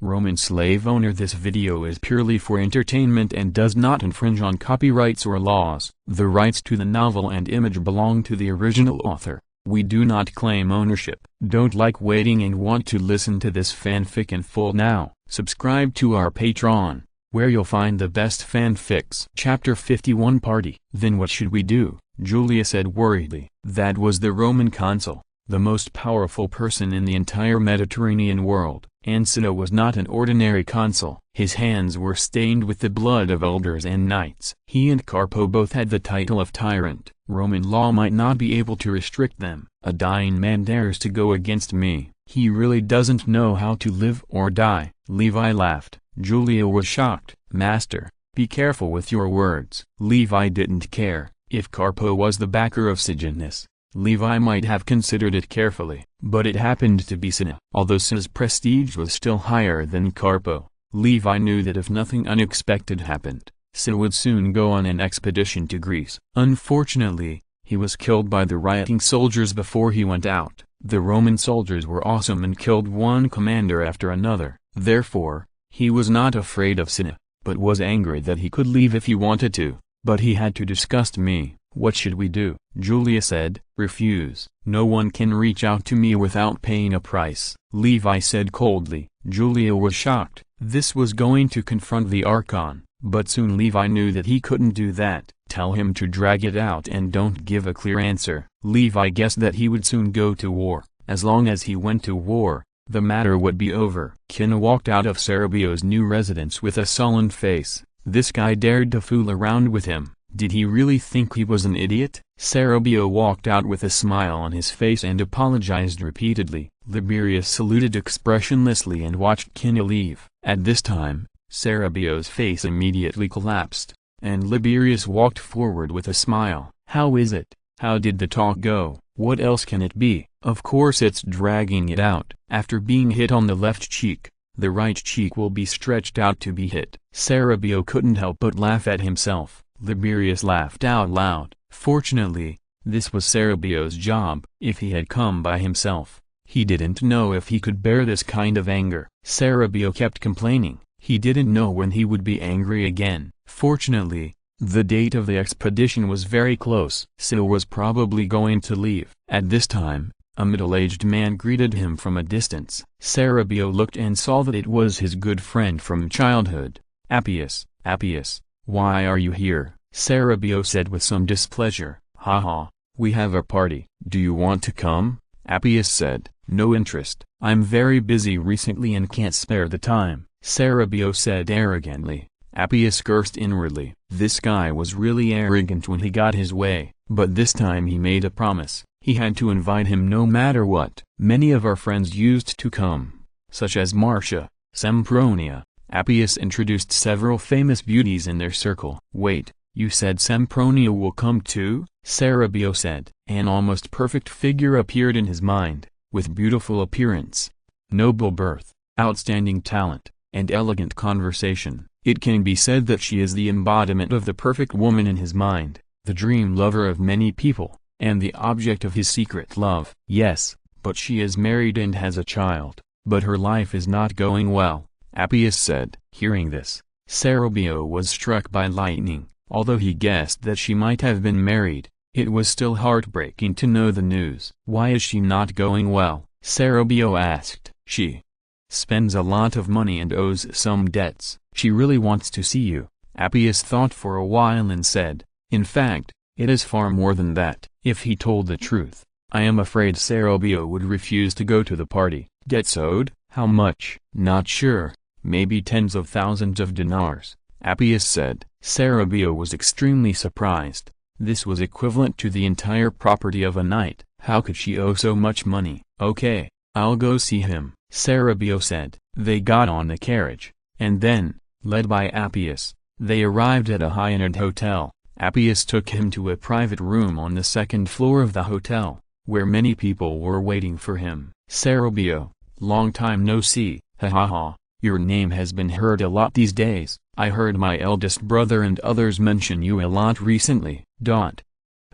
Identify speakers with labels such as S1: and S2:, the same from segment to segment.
S1: Roman slave owner. This video is purely for entertainment and does not infringe on copyrights or laws. The rights to the novel and image belong to the original author. We do not claim ownership. Don't like waiting and want to listen to this fanfic in full now? Subscribe to our Patreon, where you'll find the best fanfics. Chapter 51 Party. Then what should we do? Julia said worriedly. That was the Roman consul, the most powerful person in the entire Mediterranean world. And Sino was not an ordinary consul. His hands were stained with the blood of elders and knights. He and Carpo both had the title of tyrant. Roman law might not be able to restrict them. A dying man dares to go against me. He really doesn't know how to live or die. Levi laughed. Julia was shocked. Master, be careful with your words. Levi didn't care. If Carpo was the backer of Sejanus, Levi might have considered it carefully, but it happened to be Cinna. Although Cinna's prestige was still higher than Carpo, Levi knew that if nothing unexpected happened, Cinna would soon go on an expedition to Greece. Unfortunately, he was killed by the rioting soldiers before he went out. The Roman soldiers were awesome and killed one commander after another. Therefore, he was not afraid of Cinna, but was angry that he could leave if he wanted to. But he had to disgust me. What should we do? Julia said. Refuse. No one can reach out to me without paying a price. Levi said coldly. Julia was shocked. This was going to confront the Archon, but soon Levi knew that he couldn't do that. Tell him to drag it out and don't give a clear answer. Levi guessed that he would soon go to war. As long as he went to war, the matter would be over. Cinna walked out of Cerabio's new residence with a sullen face. This guy dared to fool around with him. Did he really think he was an idiot? Cerabio walked out with a smile on his face and apologized repeatedly. Liberius saluted expressionlessly and watched Cinna leave. At this time, Cerabio's face immediately collapsed, and Liberius walked forward with a smile. How is it? How did the talk go? What else can it be? Of course it's dragging it out. After being hit on the left cheek, the right cheek will be stretched out to be hit. Cerabio couldn't help but laugh at himself. Liberius laughed out loud. Fortunately, this was Cerabio's job. If he had come by himself, he didn't know if he could bear this kind of anger. Cerabio kept complaining. He didn't know when he would be angry again. Fortunately, the date of the expedition was very close. Sino was probably going to leave. At this time, a middle-aged man greeted him from a distance. Cerabio looked and saw that it was his good friend from childhood, Appius. Appius, why are you here? Cerabio said with some displeasure. Haha, we have a party. Do you want to come? Appius said. No interest. I'm very busy recently and can't spare the time. Cerabio said arrogantly. Appius cursed inwardly. This guy was really arrogant when he got his way, but this time he made a promise. He had to invite him no matter what. Many of our friends used to come, such as Marcia, Sempronia. Appius introduced several famous beauties in their circle. Wait, you said Sempronia will come too? Cerabio said. An almost perfect figure appeared in his mind, with beautiful appearance, noble birth, outstanding talent, and elegant conversation. It can be said that she is the embodiment of the perfect woman in his mind, the dream lover of many people, and the object of his secret love. Yes, but she is married and has a child, but her life is not going well, Appius said. Hearing this, Cerabio was struck by lightning. Although he guessed that she might have been married, it was still heartbreaking to know the news. Why is she not going well? Cerabio asked. She spends a lot of money and owes some debts. She really wants to see you. Appius thought for a while and said, in fact, it is far more than that. If he told the truth, I am afraid Cerabio would refuse to go to the party. Debts owed? How much? Not sure. Maybe tens of thousands of dinars, Appius said. Cerabio was extremely surprised. This was equivalent to the entire property of a knight. How could she owe so much money? Okay, I'll go see him, Cerabio said. They got on the carriage, and then, led by Appius, they arrived at a high-end hotel. Appius took him to a private room on the second floor of the hotel, where many people were waiting for him. Cerabio, long time no see. Ha ha ha, your name has been heard a lot these days. I heard my eldest brother and others mention you a lot recently.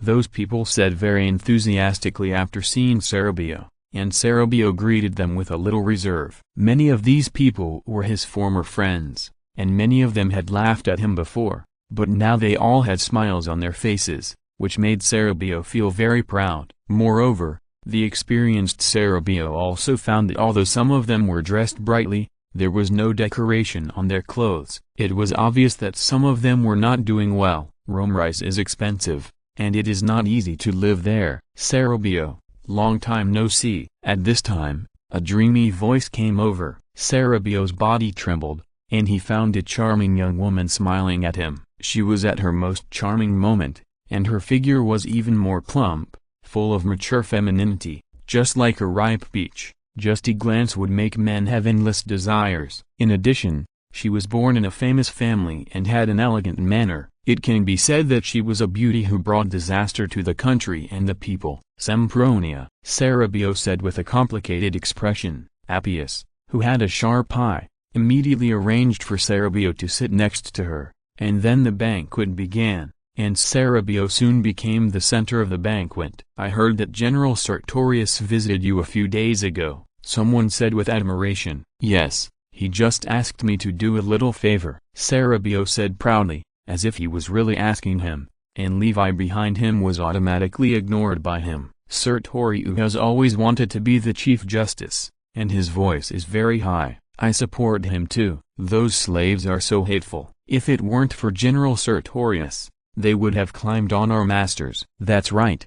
S1: Those people said very enthusiastically after seeing Cerabio. and Serabio greeted them with a little reserve. Many of these people were his former friends, and many of them had laughed at him before, but now they all had smiles on their faces, which made Serabio feel very proud. Moreover, the experienced Serabio also found that although some of them were dressed brightly, there was no decoration on their clothes. It was obvious that some of them were not doing well. Rome rice is expensive, and it is not easy to live there. Serabio, long time no see. At this time, a dreamy voice came over. Serabio's body trembled, and he found a charming young woman smiling at him. She was at her most charming moment, and her figure was even more plump, full of mature femininity, just like a ripe peach. Just a glance would make men have endless desires. In addition, she was born in a famous family and had an elegant manner. It can be said that she was a beauty who brought disaster to the country and the people. Sempronia, Serabio said with a complicated expression. Appius, who had a sharp eye, immediately arranged for Serabio to sit next to her, and then the banquet began, and Serabio soon became the center of the banquet. I heard that General Sertorius visited you a few days ago, someone said with admiration. Yes, he just asked me to do a little favor, Serabio said proudly, as if he was really asking him, and Levi behind him was automatically ignored by him. Sertorius has always wanted to be the Chief Justice, and his voice is very high. I support him too. Those slaves are so hateful. If it weren't for General Sertorius, they would have climbed on our masters. That's right.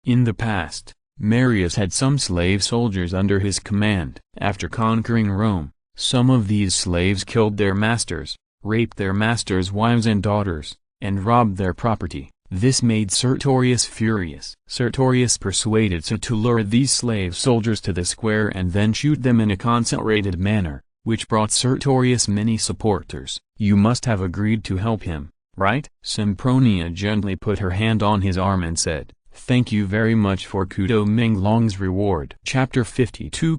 S1: In the past, Marius had some slave soldiers under his command. After conquering Rome, some of these slaves killed their masters, raped their masters' wives and daughters, and robbed their property. This made Sertorius furious. Sertorius persuaded Sa to lure these slave soldiers to the square and then shoot them in a concentrated manner, which brought Sertorius many supporters. You must have agreed to help him, right? Sempronia gently put her hand on his arm and said, "Thank you very much for Kudo Minglong's reward." Chapter 52.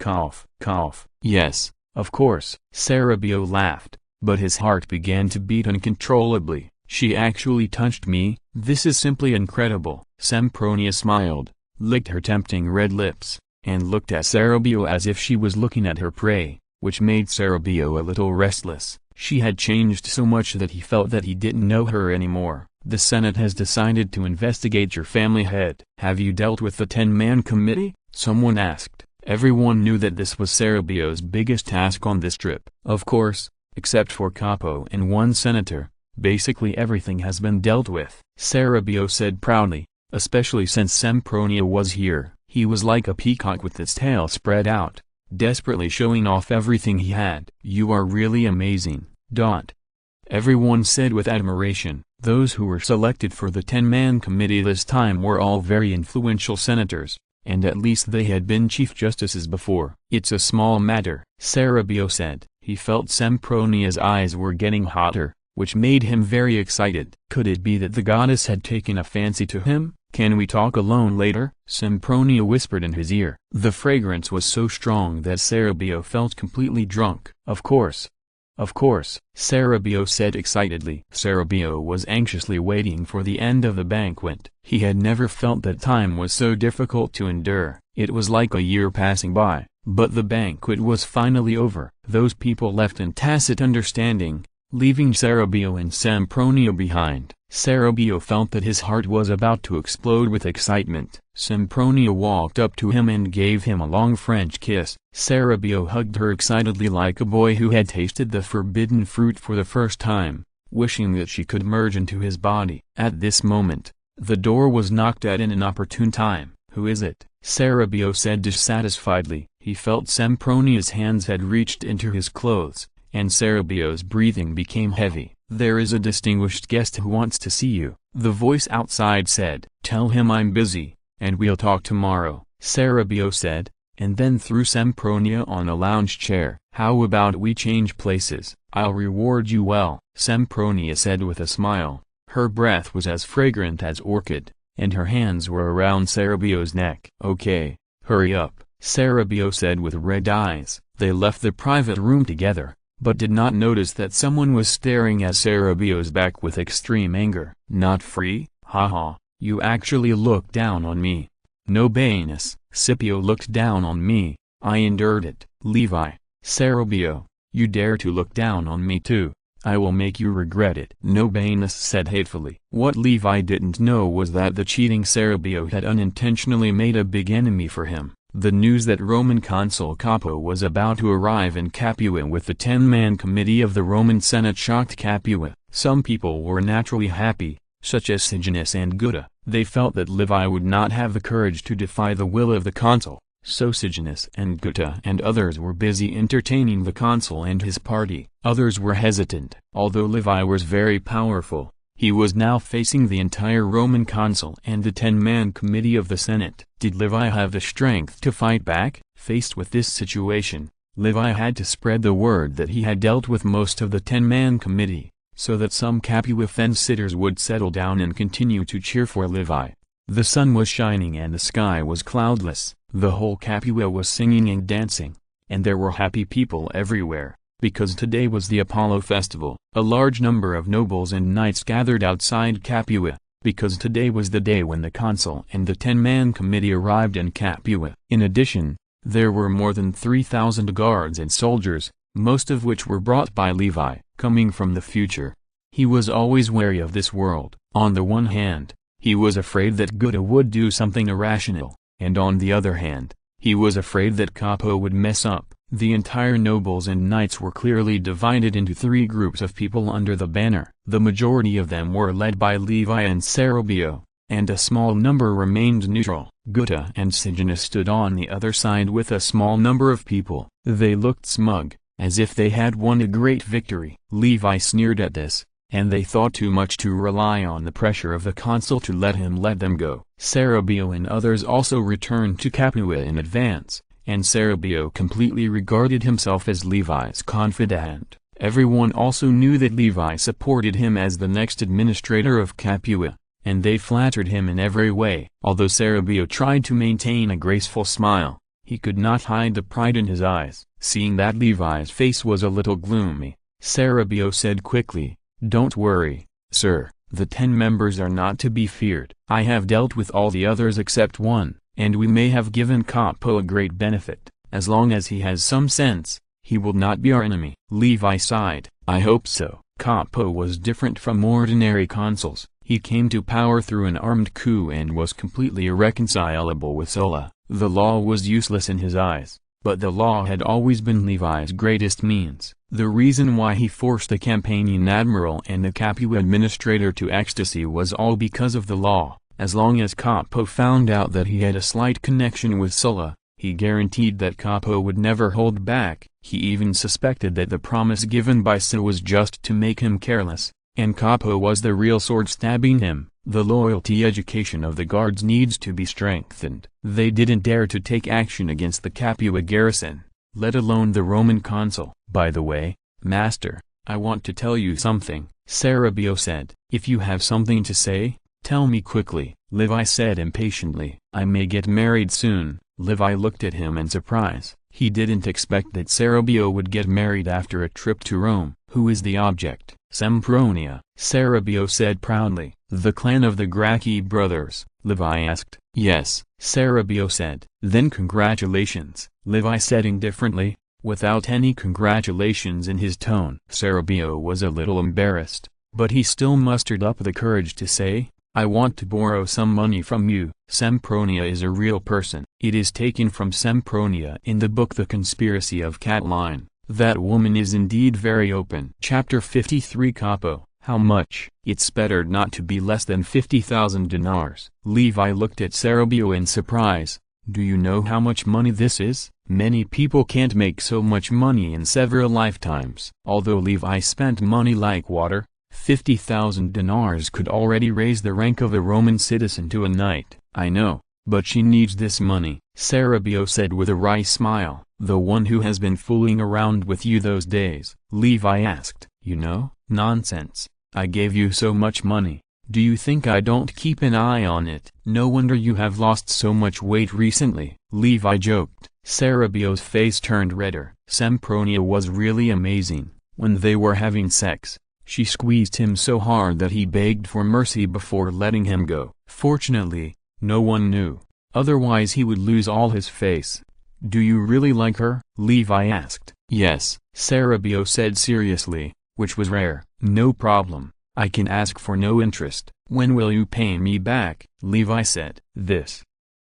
S1: Yes, of course. Serabio laughed, but his heart began to beat uncontrollably. She actually touched me. This is simply incredible. Sempronia smiled, licked her tempting red lips, and looked at Serabio as if she was looking at her prey, which made Serabio a little restless. She had changed so much that he felt that he didn't know her anymore. The Senate has decided to investigate your family head. Have you dealt with the 10-man committee? Someone asked. Everyone knew that this was Serabio's biggest task on this trip. Of course, except for Capo and one senator. Basically everything has been dealt with, Serabio said proudly, especially since Sempronia was here. He was like a peacock with its tail spread out, desperately showing off everything he had. You are really amazing. Everyone said with admiration. Those who were selected for the 10-man committee this time were all very influential senators, and at least they had been chief justices before. It's a small matter, Serabio said. He felt Sempronia's eyes were getting hotter, which made him very excited. Could it be that the goddess had taken a fancy to him? Can we talk alone later? Sempronia whispered in his ear. The fragrance was so strong that Serabio felt completely drunk. Of course, Serabio said excitedly. Serabio was anxiously waiting for the end of the banquet. He had never felt that time was so difficult to endure. It was like a year passing by, but the banquet was finally over. Those people left in tacit understanding, leaving Serabio and Sempronia behind. Serabio felt that his heart was about to explode with excitement. Sempronia walked up to him and gave him a long French kiss. Serabio hugged her excitedly like a boy who had tasted the forbidden fruit for the first time, wishing that she could merge into his body. At this moment, the door was knocked at in an opportune time. Who is it? Serabio said dissatisfiedly. He felt Sempronia's hands had reached into his clothes, and Serabio's breathing became heavy. There is a distinguished guest who wants to see you, the voice outside said. Tell him I'm busy, and we'll talk tomorrow, Serabio said, and then threw Sempronia on a lounge chair. How about we change places? I'll reward you well, Sempronia said with a smile. Her breath was as fragrant as orchid, and her hands were around Serabio's neck. Okay, hurry up, Serabio said with red eyes. They left the private room together, but did not notice that someone was staring at Serabio's back with extreme anger. Not free? Haha, you actually look down on me. Nobanus, Scipio looked down on me, I endured it. Levi, Serabio, you dare to look down on me too, I will make you regret it. Nobanus said hatefully. What Levi didn't know was that the cheating Serabio had unintentionally made a big enemy for him. The news that Roman consul Capo was about to arrive in Capua with the 10-man committee of the Roman Senate shocked Capua. Some people were naturally happy, such as Sejanus and Gutta. They felt that Levi would not have the courage to defy the will of the consul, so Sejanus and Gutta and others were busy entertaining the consul and his party. Others were hesitant. Although Levi was very powerful, he was now facing the entire Roman consul and the 10-man committee of the Senate. Did Levi have the strength to fight back? Faced with this situation, Levi had to spread the word that he had dealt with most of the 10-man committee, so that some Capua fence-sitters would settle down and continue to cheer for Levi. The sun was shining and the sky was cloudless, the whole Capua was singing and dancing, and there were happy people everywhere, because today was the Apollo festival. A large number of nobles and knights gathered outside Capua, because today was the day when the consul and the 10-man committee arrived in Capua. In addition, there were more than 3,000 guards and soldiers, most of which were brought by Levi, coming from the future. He was always wary of this world. On the one hand, he was afraid that Gutta would do something irrational, and on the other hand, he was afraid that Capo would mess up. The entire nobles and knights were clearly divided into 3 groups of people under the banner. The majority of them were led by Levi and Serabio, and a small number remained neutral. Gutta and Sejanus stood on the other side with a small number of people. They looked smug, as if they had won a great victory. Levi sneered at this, and they thought too much to rely on the pressure of the consul to let them go. Serabio and others also returned to Capua in advance, and Serabio completely regarded himself as Levi's confidant. Everyone also knew that Levi supported him as the next administrator of Capua, and they flattered him in every way. Although Serabio tried to maintain a graceful smile, he could not hide the pride in his eyes. Seeing that Levi's face was a little gloomy, Serabio said quickly, "Don't worry, sir, the 10 members are not to be feared. I have dealt with all the others except one, and we may have given Capo a great benefit. As long as he has some sense, he will not be our enemy." Levi sighed. "I hope so." Capo was different from ordinary consuls. He came to power through an armed coup and was completely irreconcilable with Sulla. The law was useless in his eyes, but the law had always been Levi's greatest means. The reason why he forced the Campanian admiral and the Capua administrator to ecstasy was all because of the law. As long as Capo found out that he had a slight connection with Sulla, he guaranteed that Capo would never hold back. He even suspected that the promise given by Sulla was just to make him careless, and Capo was the real sword stabbing him. The loyalty education of the guards needs to be strengthened. They didn't dare to take action against the Capua garrison, let alone the Roman consul. "By the way, master, I want to tell you something," Serabio said. "If you have something to say, tell me quickly," Levi said impatiently. "I may get married soon." Levi looked at him in surprise. He didn't expect that Serabio would get married after a trip to Rome. "Who is the object?" "Sempronia," Serabio said proudly. "The clan of the Gracchi brothers?" Levi asked. "Yes," Serabio said. "Then congratulations," Levi said indifferently, without any congratulations in his tone. Serabio was a little embarrassed, but he still mustered up the courage to say, "I want to borrow some money from you." Sempronia is a real person. It is taken from Sempronia in the book The Conspiracy of Catiline. That woman is indeed very open. Chapter 53. Capo, how much? It's better not to be less than 50,000 dinars. Levi looked at Serabio in surprise. "Do you know how much money this is?" Many people can't make so much money in several lifetimes. Although Levi spent money like water, 50,000 dinars could already raise the rank of a Roman citizen to a knight. "I know, but she needs this money," Serabio said with a wry smile. "The one who has been fooling around with you those days?" Levi asked. "You know? Nonsense. I gave you so much money. Do you think I don't keep an eye on it?" "No wonder you have lost so much weight recently," Levi joked. Serabio's face turned redder. Sempronia was really amazing. When they were having sex, she squeezed him so hard that he begged for mercy before letting him go. Fortunately, no one knew. otherwise he would lose all his face. "Do you really like her?" Levi asked. "Yes," Cerebio said seriously, which was rare. "No problem, I can ask for no interest." "When will you pay me back?" Levi said. This.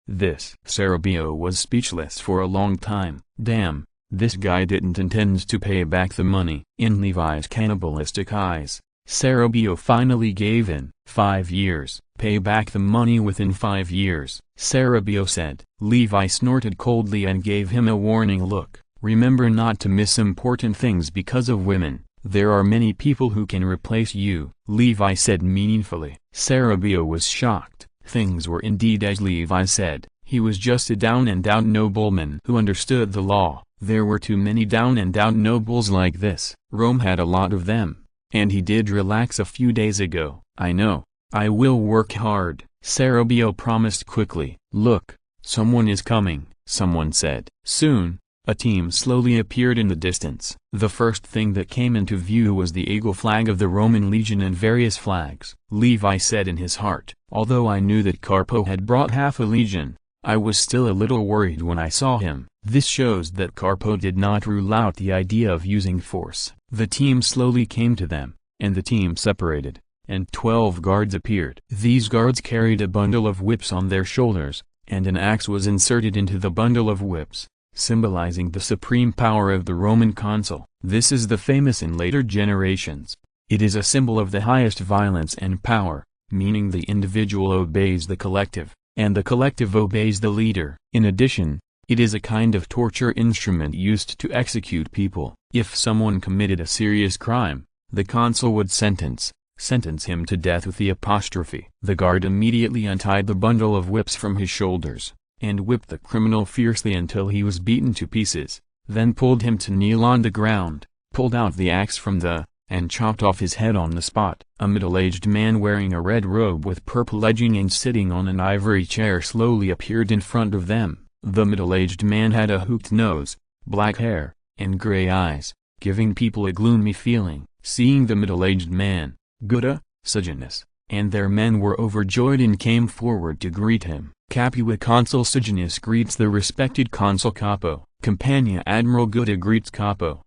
S1: Cerebio was speechless for a long time. Damn, this guy didn't intend to pay back the money. In Levi's cannibalistic eyes, Cerebio finally gave in. 5 years. "Pay back the money within 5 years," Cerebio said. Levi snorted coldly and gave him a warning look. "Remember not to miss important things because of women. There are many people who can replace you," Levi said meaningfully. Cerebio was shocked. Things were indeed as Levi said. He was just a down-and-out nobleman who understood the law. There were too many down-and-out nobles like this. Rome had a lot of them. And he did relax a few days ago. "I know. I will work hard," Cerebio promised quickly. "Look, someone is coming," someone said. Soon, a team slowly appeared in the distance. The first thing that came into view was the eagle flag of the Roman legion and various flags. Levi said in his heart, "Although I knew that Carpo had brought half a legion, I was still a little worried when I saw him." This shows that Carpo did not rule out the idea of using force. The team slowly came to them, and the team separated, and 12 guards appeared. These guards carried a bundle of whips on their shoulders, and an axe was inserted into the bundle of whips, symbolizing the supreme power of the Roman consul. This is the famous in later generations. It is a symbol of the highest violence and power, meaning the individual obeys the collective, and the collective obeys the leader. In addition, it is a kind of torture instrument used to execute people. If someone committed a serious crime, the consul would sentence him to death with the apostrophe. The guard immediately untied the bundle of whips from his shoulders, and whipped the criminal fiercely until he was beaten to pieces, then pulled him to kneel on the ground, pulled out the axe from and chopped off his head on the spot. A middle-aged man wearing a red robe with purple edging and sitting on an ivory chair slowly appeared in front of them. The middle-aged man had a hooked nose, black hair, and gray eyes, giving people a gloomy feeling. Seeing the middle-aged man, Gutta, Sejanus, and their men were overjoyed and came forward to greet him. Capua Consul Sejanus greets the respected consul Capo. Campania Admiral Gutta greets Capo.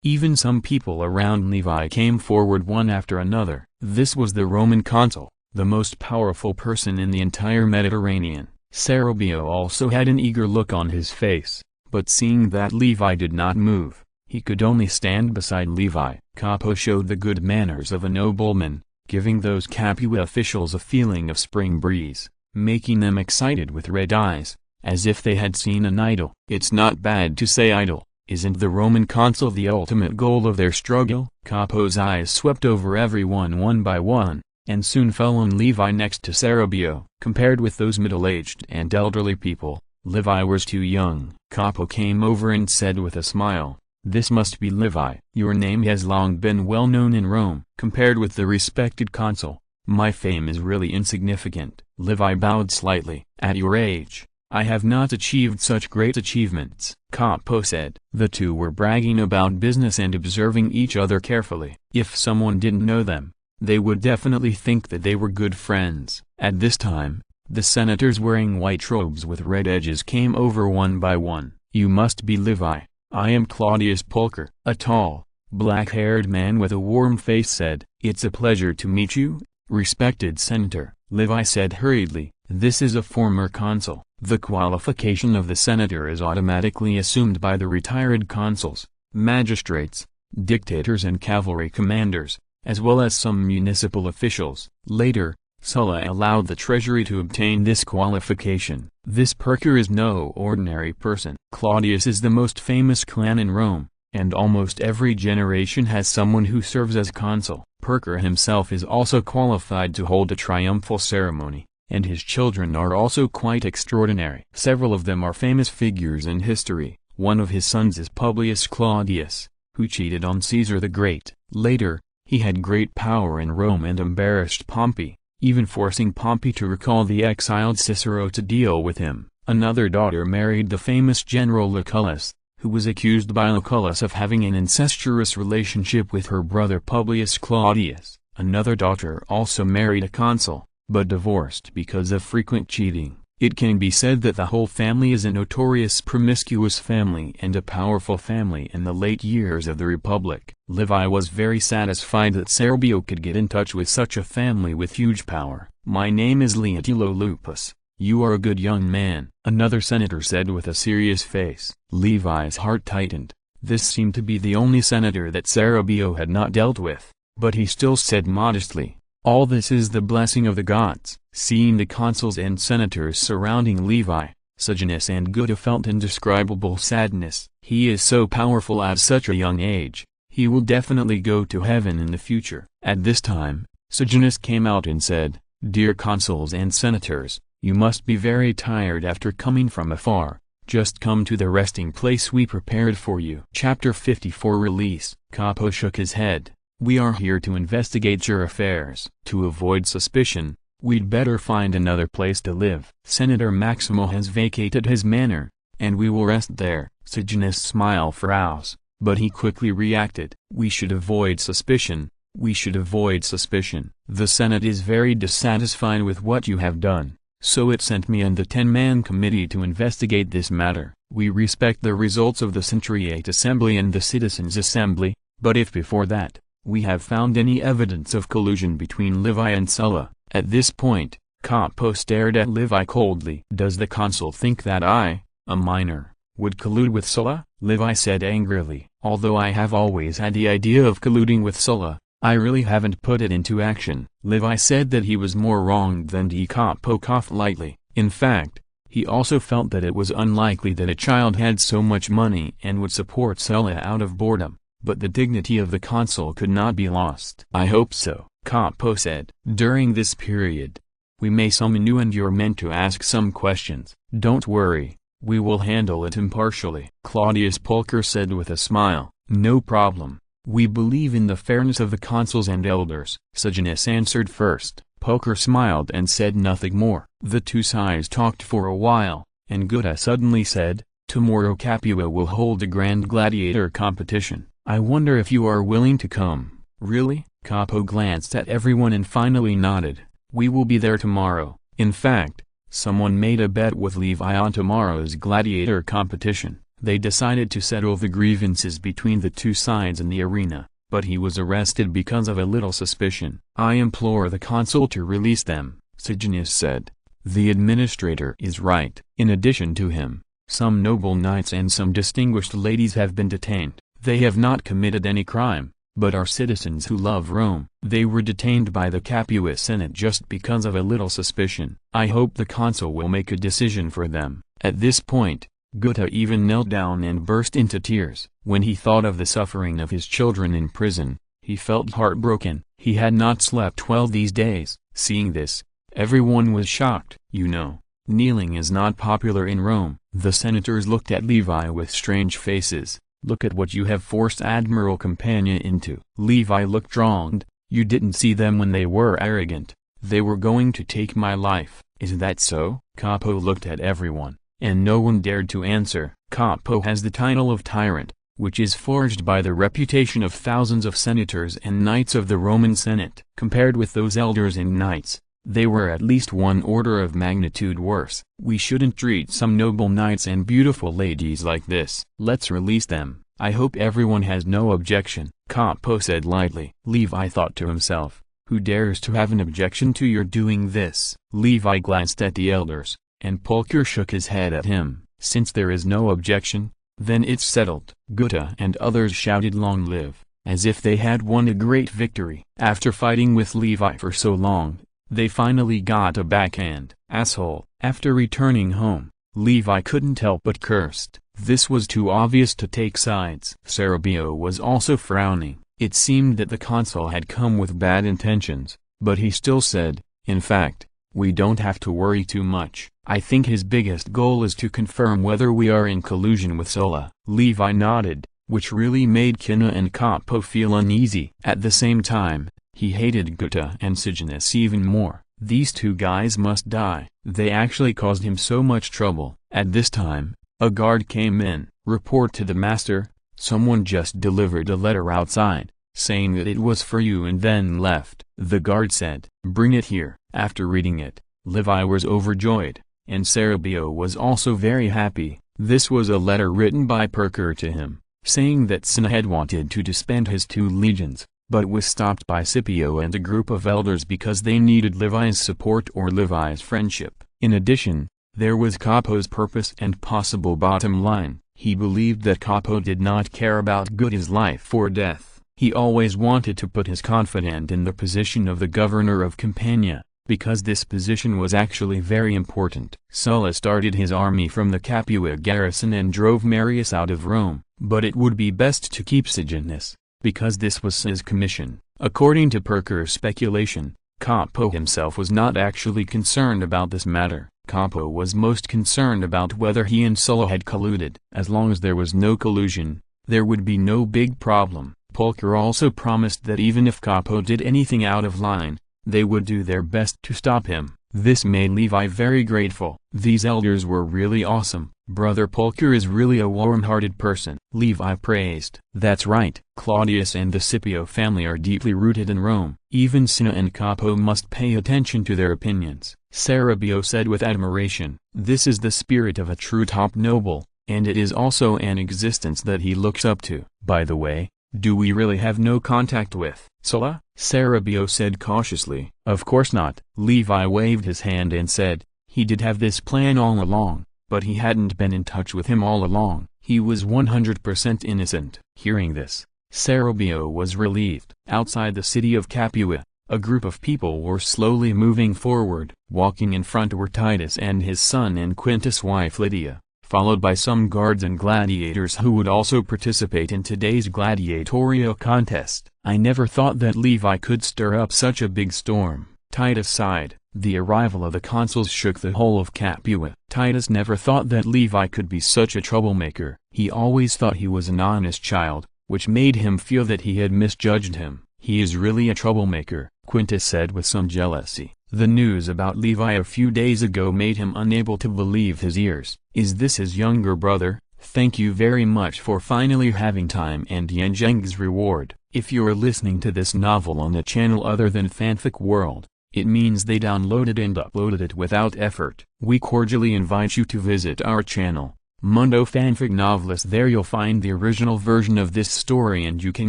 S1: Even some people around Levi came forward one after another. This was the Roman consul, the most powerful person in the entire Mediterranean. Cerebio also had an eager look on his face, but seeing that Levi did not move, he could only stand beside Levi. Capo showed the good manners of a nobleman, giving those Capua officials a feeling of spring breeze, making them excited with red eyes, as if they had seen an idol. It's not bad to say idol. Isn't the Roman consul the ultimate goal of their struggle? Capo's eyes swept over everyone one by one, and soon fell on Levi next to Cerebio. Compared with those middle-aged and elderly people, Levi was too young. Capo came over and said with a smile, "This must be Levi. Your name has long been well known in Rome. Compared with the respected consul, my fame is really insignificant." Levi bowed slightly. "At your age, I have not achieved such great achievements," Capo said. The two were bragging about business and observing each other carefully. If someone didn't know them, they would definitely think that they were good friends. At this time, the senators wearing white robes with red edges came over one by one. "You must be Levi. I am Claudius Pulcher." A tall, black-haired man with a warm face said, "It's a pleasure to meet you, respected senator." Levi said hurriedly, "This is a former consul." The qualification of the senator is automatically assumed by the retired consuls, magistrates, dictators and cavalry commanders, as well as some municipal officials. Later, Sulla allowed the treasury to obtain this qualification. This Pulcher is no ordinary person. Claudius is the most famous clan in Rome, and almost every generation has someone who serves as consul. Pulcher himself is also qualified to hold a triumphal ceremony, and his children are also quite extraordinary. Several of them are famous figures in history. One of his sons is Publius Claudius, who cheated on Caesar the Great. Later, he had great power in Rome and embarrassed Pompey, even forcing Pompey to recall the exiled Cicero to deal with him. Another daughter married the famous general Lucullus, who was accused by Lucullus of having an incestuous relationship with her brother Publius Claudius. Another daughter also married a consul, but divorced because of frequent cheating. It can be said that the whole family is a notorious promiscuous family and a powerful family in the late years of the Republic. Levi was very satisfied that Serbio could get in touch with such a family with huge power. "My name is Leotilo Lupus. You are a good young man," another senator said with a serious face. Levi's heart tightened. This seemed to be the only senator that Serbio had not dealt with, but he still said modestly, "All this is the blessing of the gods." Seeing the consuls and senators surrounding Levi, Sejanus and Gutta felt indescribable sadness. He is so powerful at such a young age. He will definitely go to heaven in the future. At this time, Sejanus came out and said, "Dear consuls and senators, you must be very tired after coming from afar. Just come to the resting place we prepared for you." Chapter 54 Release. Capo shook his head. "We are here to investigate your affairs. To avoid suspicion, we'd better find another place to live. Senator Maximo has vacated his manor, and we will rest there." Sejanus' smile froze, but he quickly reacted. "We should avoid suspicion. We should avoid suspicion. The Senate is very dissatisfied with what you have done, so it sent me and the 10-man committee to investigate this matter. We respect the results of the Centuriate Assembly and the Citizens' Assembly, but if before that, we have found any evidence of collusion between Levi and Sulla." At this point, Capo stared at Levi coldly. "Does the consul think that I, a minor, would collude with Sulla?" Levi said angrily. "Although I have always had the idea of colluding with Sulla, I really haven't put it into action." Levi said that he was more wronged than Capo coughed lightly. In fact, he also felt that it was unlikely that a child had so much money and would support Sulla out of boredom, but the dignity of the consul could not be lost. "I hope so," Capo said. "During this period, we may summon you and your men to ask some questions. Don't worry, we will handle it impartially." Claudius Pulcher said with a smile, "No problem. We believe in the fairness of the consuls and elders." Sejanus answered first. Pulcher smiled and said nothing more. The two sides talked for a while, and Gutta suddenly said, "Tomorrow Capua will hold a grand gladiator competition. I wonder if you are willing to come." "Really?" Capo glanced at everyone and finally nodded. "We will be there tomorrow." In fact, someone made a bet with Levi on tomorrow's gladiator competition. They decided to settle the grievances between the two sides in the arena, but he was arrested because of a little suspicion. "I implore the consul to release them," Sejanus said. "The administrator is right." In addition to him, some noble knights and some distinguished ladies have been detained. They have not committed any crime, but are citizens who love Rome. They were detained by the Capua Senate just because of a little suspicion. I hope the consul will make a decision for them." At this point, Gutta even knelt down and burst into tears. When he thought of the suffering of his children in prison, he felt heartbroken. He had not slept well these days. Seeing this, everyone was shocked. "You know, kneeling is not popular in Rome." The senators looked at Levi with strange faces. "Look at what you have forced Admiral Campania into." Levi looked wronged. "You didn't see them when they were arrogant. They were going to take my life." "Is that so?" Capo looked at everyone, and no one dared to answer. Capo has the title of tyrant, which is forged by the reputation of thousands of senators and knights of the Roman Senate. Compared with those elders and knights, they were at least one order of magnitude worse. "We shouldn't treat some noble knights and beautiful ladies like this. Let's release them. I hope everyone has no objection," Capo said lightly. Levi thought to himself, "Who dares to have an objection to your doing this?" Levi glanced at the elders, and Pulcher shook his head at him. "Since there is no objection, then it's settled." Gutta and others shouted "Long live," as if they had won a great victory. After fighting with Levi for so long, they finally got a backhand. "Asshole." After returning home, Levi couldn't help but cursed. This was too obvious to take sides. Serbio was also frowning. It seemed that the consul had come with bad intentions, but he still said, "In fact, we don't have to worry too much. I think his biggest goal is to confirm whether we are in collusion with Sulla." Levi nodded, which really made Cinna and Capo feel uneasy. At the same time, he hated Gutta and Sejanus even more. These two guys must die. They actually caused him so much trouble. At this time, a guard came in. "Report to the master, someone just delivered a letter outside, saying that it was for you and then left." The guard said, "Bring it here." After reading it, Levi was overjoyed. and Cerebio was also very happy. This was a letter written by Perker to him, saying that Cinna had wanted to disband his 2 legions, but was stopped by Scipio and a group of elders because they needed Levi's support or Levi's friendship. In addition, there was Capo's purpose and possible bottom line. He believed that Capo did not care about good his life or death. He always wanted to put his confidant in the position of the governor of Campania, because this position was actually very important. Sulla started his army from the Capua garrison and drove Marius out of Rome, but it would be best to keep Sejanus, because this was his commission. According to Perker's speculation, Capo himself was not actually concerned about this matter. Capo was most concerned about whether he and Sulla had colluded. As long as there was no collusion, there would be no big problem. Perker also promised that even if Capo did anything out of line, they would do their best to stop him. This made Levi very grateful. These elders were really awesome. Brother Perker is really a warm-hearted person, Levi praised. That's right. Claudius and the Scipio family are deeply rooted in Rome. Even Cinna and Capo must pay attention to their opinions. Cerebio said with admiration, "This is the spirit of a true top noble, and it is also an existence that he looks up to." By the way, do we really have no contact with Sulla? Cerebio said cautiously. Of course not. Levi waved his hand and said, he did have this plan all along, but he hadn't been in touch with him all along. He was 100% innocent. Hearing this, Cerebio was relieved. Outside the city of Capua, a group of people were slowly moving forward. Walking in front were Titus and his son and Quintus' wife Lydia, followed by some guards and gladiators who would also participate in today's gladiatorial contest. I never thought that Levi could stir up such a big storm. Titus sighed. The arrival of the consuls shook the whole of Capua. Titus never thought that Levi could be such a troublemaker. He always thought he was an honest child, which made him feel that he had misjudged him. He is really a troublemaker, Quintus said with some jealousy. The news about Levi a few days ago made him unable to believe his ears. Is this his younger brother? Thank you very much for finally having time and Yanjeng's reward. If you're listening to this novel on a channel other than Fanfic World, it means they downloaded and uploaded it without effort. We cordially invite you to visit our channel, Mundo Fanfic Novelist. There you'll find the original version of this story and you can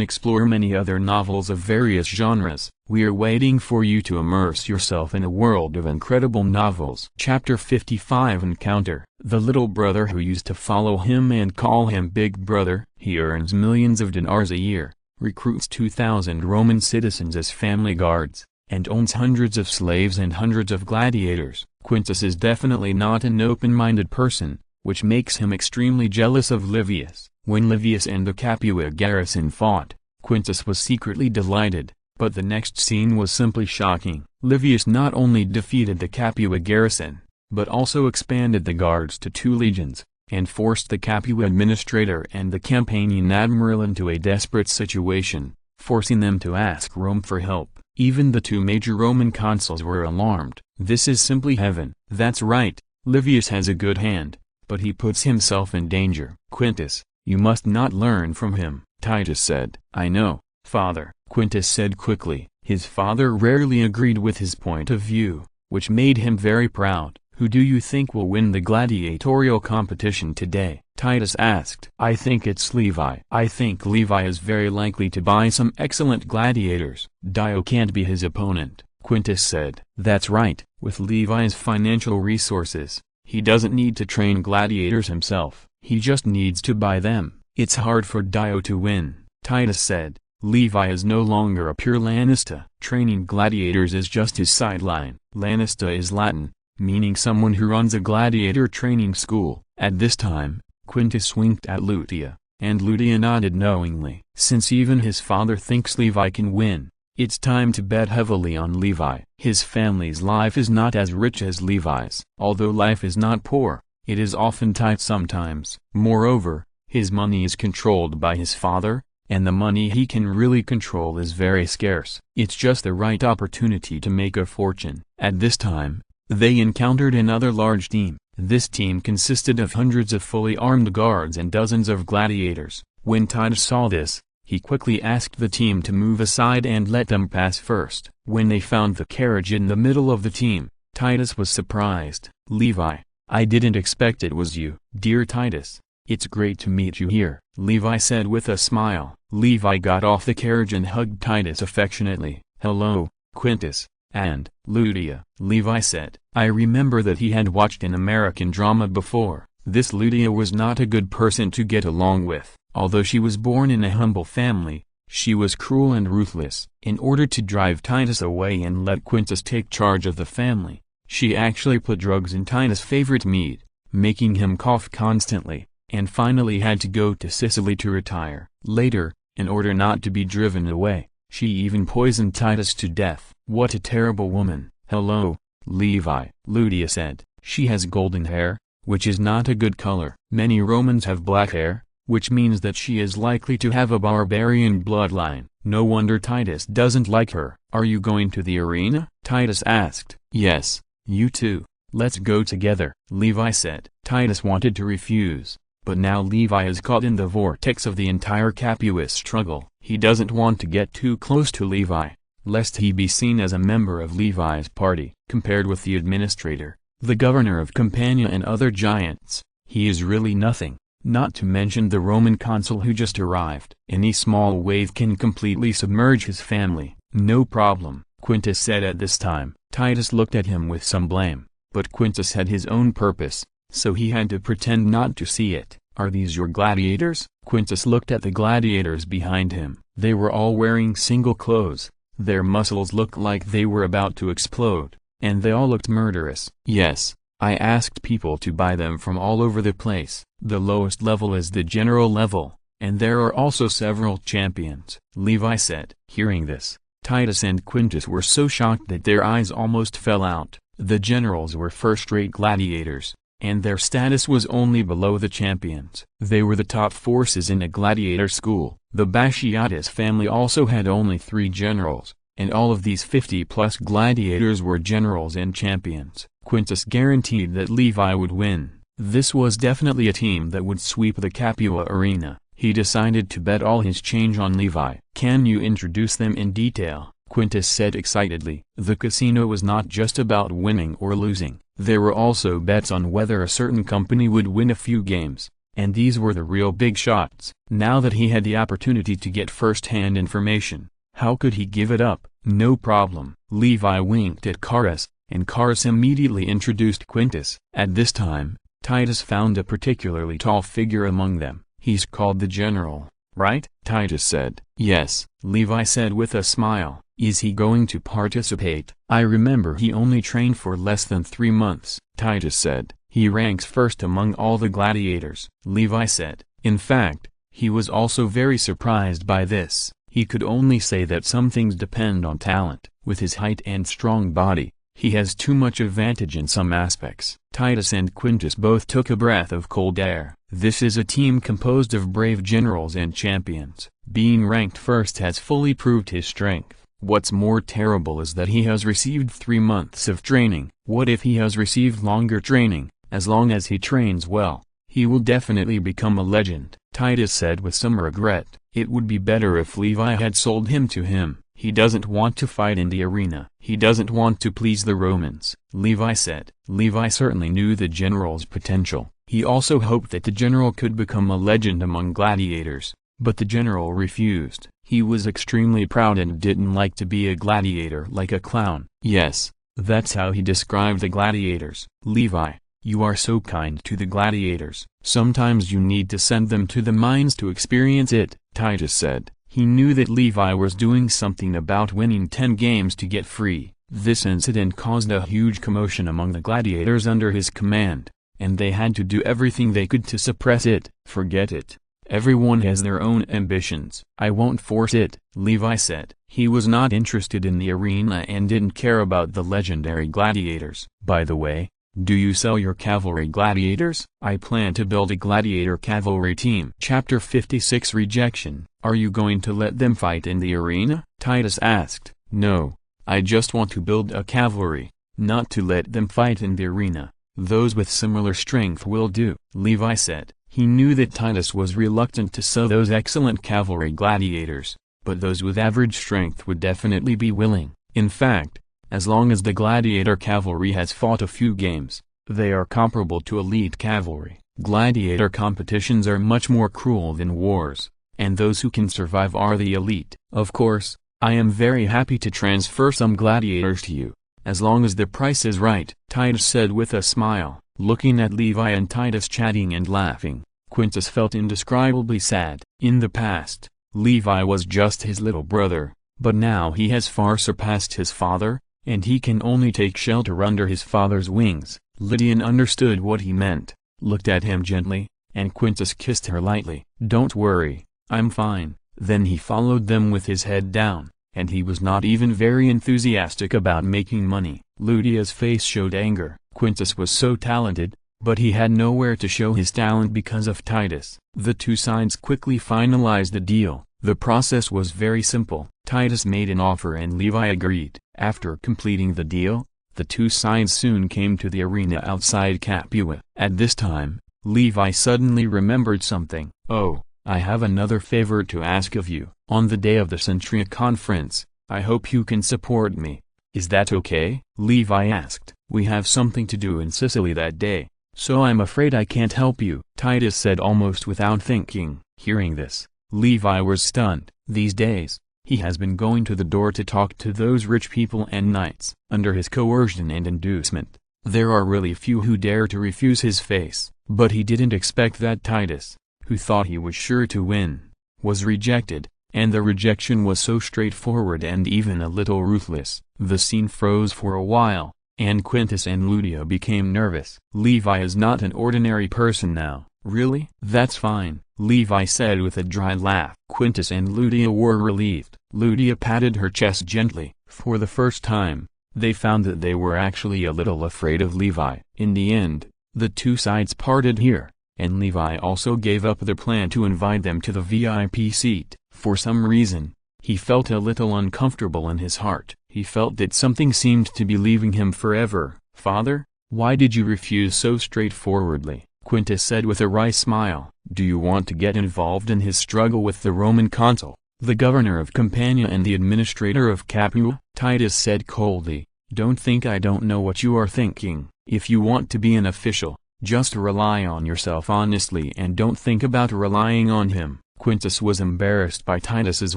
S1: explore many other novels of various genres. We're waiting for you to immerse yourself in a world of incredible novels. Chapter 55 Encounter. The little brother who used to follow him and call him Big Brother. He earns millions of dinars a year, recruits 2,000 Roman citizens as family guards, and owns hundreds of slaves and hundreds of gladiators. Quintus is definitely not an open-minded person, which makes him extremely jealous of Livius. When Livius and the Capua garrison fought, Quintus was secretly delighted, but the next scene was simply shocking. Livius not only defeated the Capua garrison, but also expanded the guards to 2 legions, and forced the Capua administrator and the Campanian admiral into a desperate situation, forcing them to ask Rome for help. Even the 2 major Roman consuls were alarmed. This is simply heaven. That's right, Livius has a good hand, but he puts himself in danger. Quintus, you must not learn from him, Titus said. I know, father, Quintus said quickly. His father rarely agreed with his point of view, which made him very proud. Who do you think will win the gladiatorial competition today? Titus asked. I think it's Levi. I think Levi is very likely to buy some excellent gladiators. Dio can't be his opponent, Quintus said. That's right. With Levi's financial resources, he doesn't need to train gladiators himself. He just needs to buy them. It's hard for Dio to win, Titus said. Levi is no longer a pure Lanista. Training gladiators is just his sideline. Lanista is Latin, meaning someone who runs a gladiator training school. At this time, Quintus winked at Lutia, and Lutia nodded knowingly. Since even his father thinks Levi can win, it's time to bet heavily on Levi. His family's life is not as rich as Levi's. Although life is not poor, it is often tight sometimes. Moreover, his money is controlled by his father, and the money he can really control is very scarce. It's just the right opportunity to make a fortune. At this time, they encountered another large team. This team consisted of hundreds of fully armed guards and dozens of gladiators. When Titus saw this, he quickly asked the team to move aside and let them pass first. When they found the carriage in the middle of the team, Titus was surprised. Levi, "I didn't expect it was you, dear Titus. It's great to meet you here," Levi said with a smile. Levi got off the carriage and hugged Titus affectionately. "Hello, Quintus, and Lydia," Levi said. I remember that he had watched an American drama before. This Lydia was not a good person to get along with. Although she was born in a humble family, she was cruel and ruthless. In order to drive Titus away and let Quintus take charge of the family, she actually put drugs in Titus' favorite mead, making him cough constantly, and finally had to go to Sicily to retire. Later, in order not to be driven away, she even poisoned Titus to death. "What a terrible woman." "Hello, Levi," Lydia said. "She has golden hair, which is not a good color. Many Romans have black hair, which means that she is likely to have a barbarian bloodline. No wonder Titus doesn't like her." "Are you going to the arena?" Titus asked. "Yes, you too. Let's go together," Levi said. Titus wanted to refuse, but now Levi is caught in the vortex of the entire Capuus struggle. He doesn't want to get too close to Levi, lest he be seen as a member of Levi's party. Compared with the administrator, the governor of Campania and other giants, he is really nothing. Not to mention the Roman consul who just arrived. Any small wave can completely submerge his family. "No problem," Quintus said at this time. Titus looked at him with some blame, but Quintus had his own purpose, so he had to pretend not to see it. "Are these your gladiators?" Quintus looked at the gladiators behind him. They were all wearing single clothes, their muscles looked like they were about to explode, and they all looked murderous. "Yes, I asked people to buy them from all over the place. The lowest level is the general level, and there are also several champions," Levi said. Hearing this, Titus and Quintus were so shocked that their eyes almost fell out. The generals were first-rate gladiators, and their status was only below the champions. They were the top forces in a gladiator school. The Bachiatus family also had only 3 generals, and all of these 50-plus gladiators were generals and champions. Quintus guaranteed that Levi would win. This was definitely a team that would sweep the Capua arena. He decided to bet all his change on Levi. "Can you introduce them in detail?" Quintus said excitedly. The casino was not just about winning or losing. There were also bets on whether a certain company would win a few games, and these were the real big shots. Now that he had the opportunity to get first-hand information, how could he give it up? "No problem." Levi winked at Carus, and Carus immediately introduced Quintus. At this time, Titus found a particularly tall figure among them. "He's called the general, right?" Titus said. "Yes," Levi said with a smile. "Is he going to participate?" "I remember he only trained for less than 3 months," Titus said. "He ranks first among all the gladiators," Levi said. In fact, he was also very surprised by this. He could only say that some things depend on talent. With his height and strong body, he has too much advantage in some aspects. Titus and Quintus both took a breath of cold air. This is a team composed of brave generals and champions. Being ranked first has fully proved his strength. What's more terrible is that he has received 3 months of training. What if he has received longer training? As long as he trains well, he will definitely become a legend. Titus said with some regret. It would be better if Levi had sold him to him. He doesn't want to fight in the arena. He doesn't want to please the Romans, Levi said. Levi certainly knew the general's potential. He also hoped that the general could become a legend among gladiators, but the general refused. He was extremely proud and didn't like to be a gladiator like a clown. Yes, that's how he described the gladiators. "Levi, you are so kind to the gladiators. Sometimes you need to send them to the mines to experience it," Titus said. He knew that Levi was doing something about winning 10 games to get free. This incident caused a huge commotion among the gladiators under his command, and they had to do everything they could to suppress it. "Forget it. Everyone has their own ambitions. I won't force it," Levi said. He was not interested in the arena and didn't care about the legendary gladiators. "By the way, do you sell your cavalry gladiators?" "I plan to build a gladiator cavalry team." Chapter 56 Rejection. "Are you going to let them fight in the arena?" Titus asked. "No, I just want to build a cavalry, not to let them fight in the arena. Those with similar strength will do," Levi said. He knew that Titus was reluctant to sell those excellent cavalry gladiators, but those with average strength would definitely be willing. In fact, as long as the gladiator cavalry has fought a few games, They are comparable to elite cavalry. Gladiator competitions are much more cruel than wars, and those who can survive are the elite. Of course, I am very happy to transfer some gladiators to you, as long as the price is right, Titus said with a smile. Looking at Levi and Titus chatting and laughing, Quintus felt indescribably sad. In the past, Levi was just his little brother, but now he has far surpassed his father, and he can only take shelter under his father's wings. Lydian understood what he meant, looked at him gently, and Quintus kissed her lightly. "Don't worry, I'm fine." Then he followed them with his head down, and he was not even very enthusiastic about making money. Lydia's face showed anger. Quintus was so talented, but he had nowhere to show his talent because of Titus. The two sides quickly finalized the deal. The process was very simple. Titus made an offer and Levi agreed. After completing the deal, the two sides soon came to the arena outside Capua. At this time, Levi suddenly remembered something. "Oh, I have another favor to ask of you. On the day of the Centria conference, I hope you can support me. Is that okay?" Levi asked. "We have something to do in Sicily that day, so I'm afraid I can't help you," Titus said almost without thinking. Hearing this, Levi was stunned. These days, he has been going to the door to talk to those rich people and knights. Under his coercion and inducement, there are really few who dare to refuse his face. But he didn't expect that Titus, who thought he was sure to win, was rejected, and the rejection was so straightforward and even a little ruthless. The scene froze for a while, and Quintus and Lydia became nervous. "Levi is not an ordinary person now." "Really? That's fine," Levi said with a dry laugh. Quintus and Lydia were relieved. Lydia patted her chest gently. For the first time, they found that they were actually a little afraid of Levi. In the end, the two sides parted here, and Levi also gave up the plan to invite them to the VIP seat. For some reason, he felt a little uncomfortable in his heart. He felt that something seemed to be leaving him forever. "Father, why did you refuse so straightforwardly?" Quintus said with a wry smile. "Do you want to get involved in his struggle with the Roman consul, the governor of Campania and the administrator of Capua?" Titus said coldly. "Don't think I don't know what you are thinking. If you want to be an official, just rely on yourself honestly and don't think about relying on him." Quintus was embarrassed by Titus's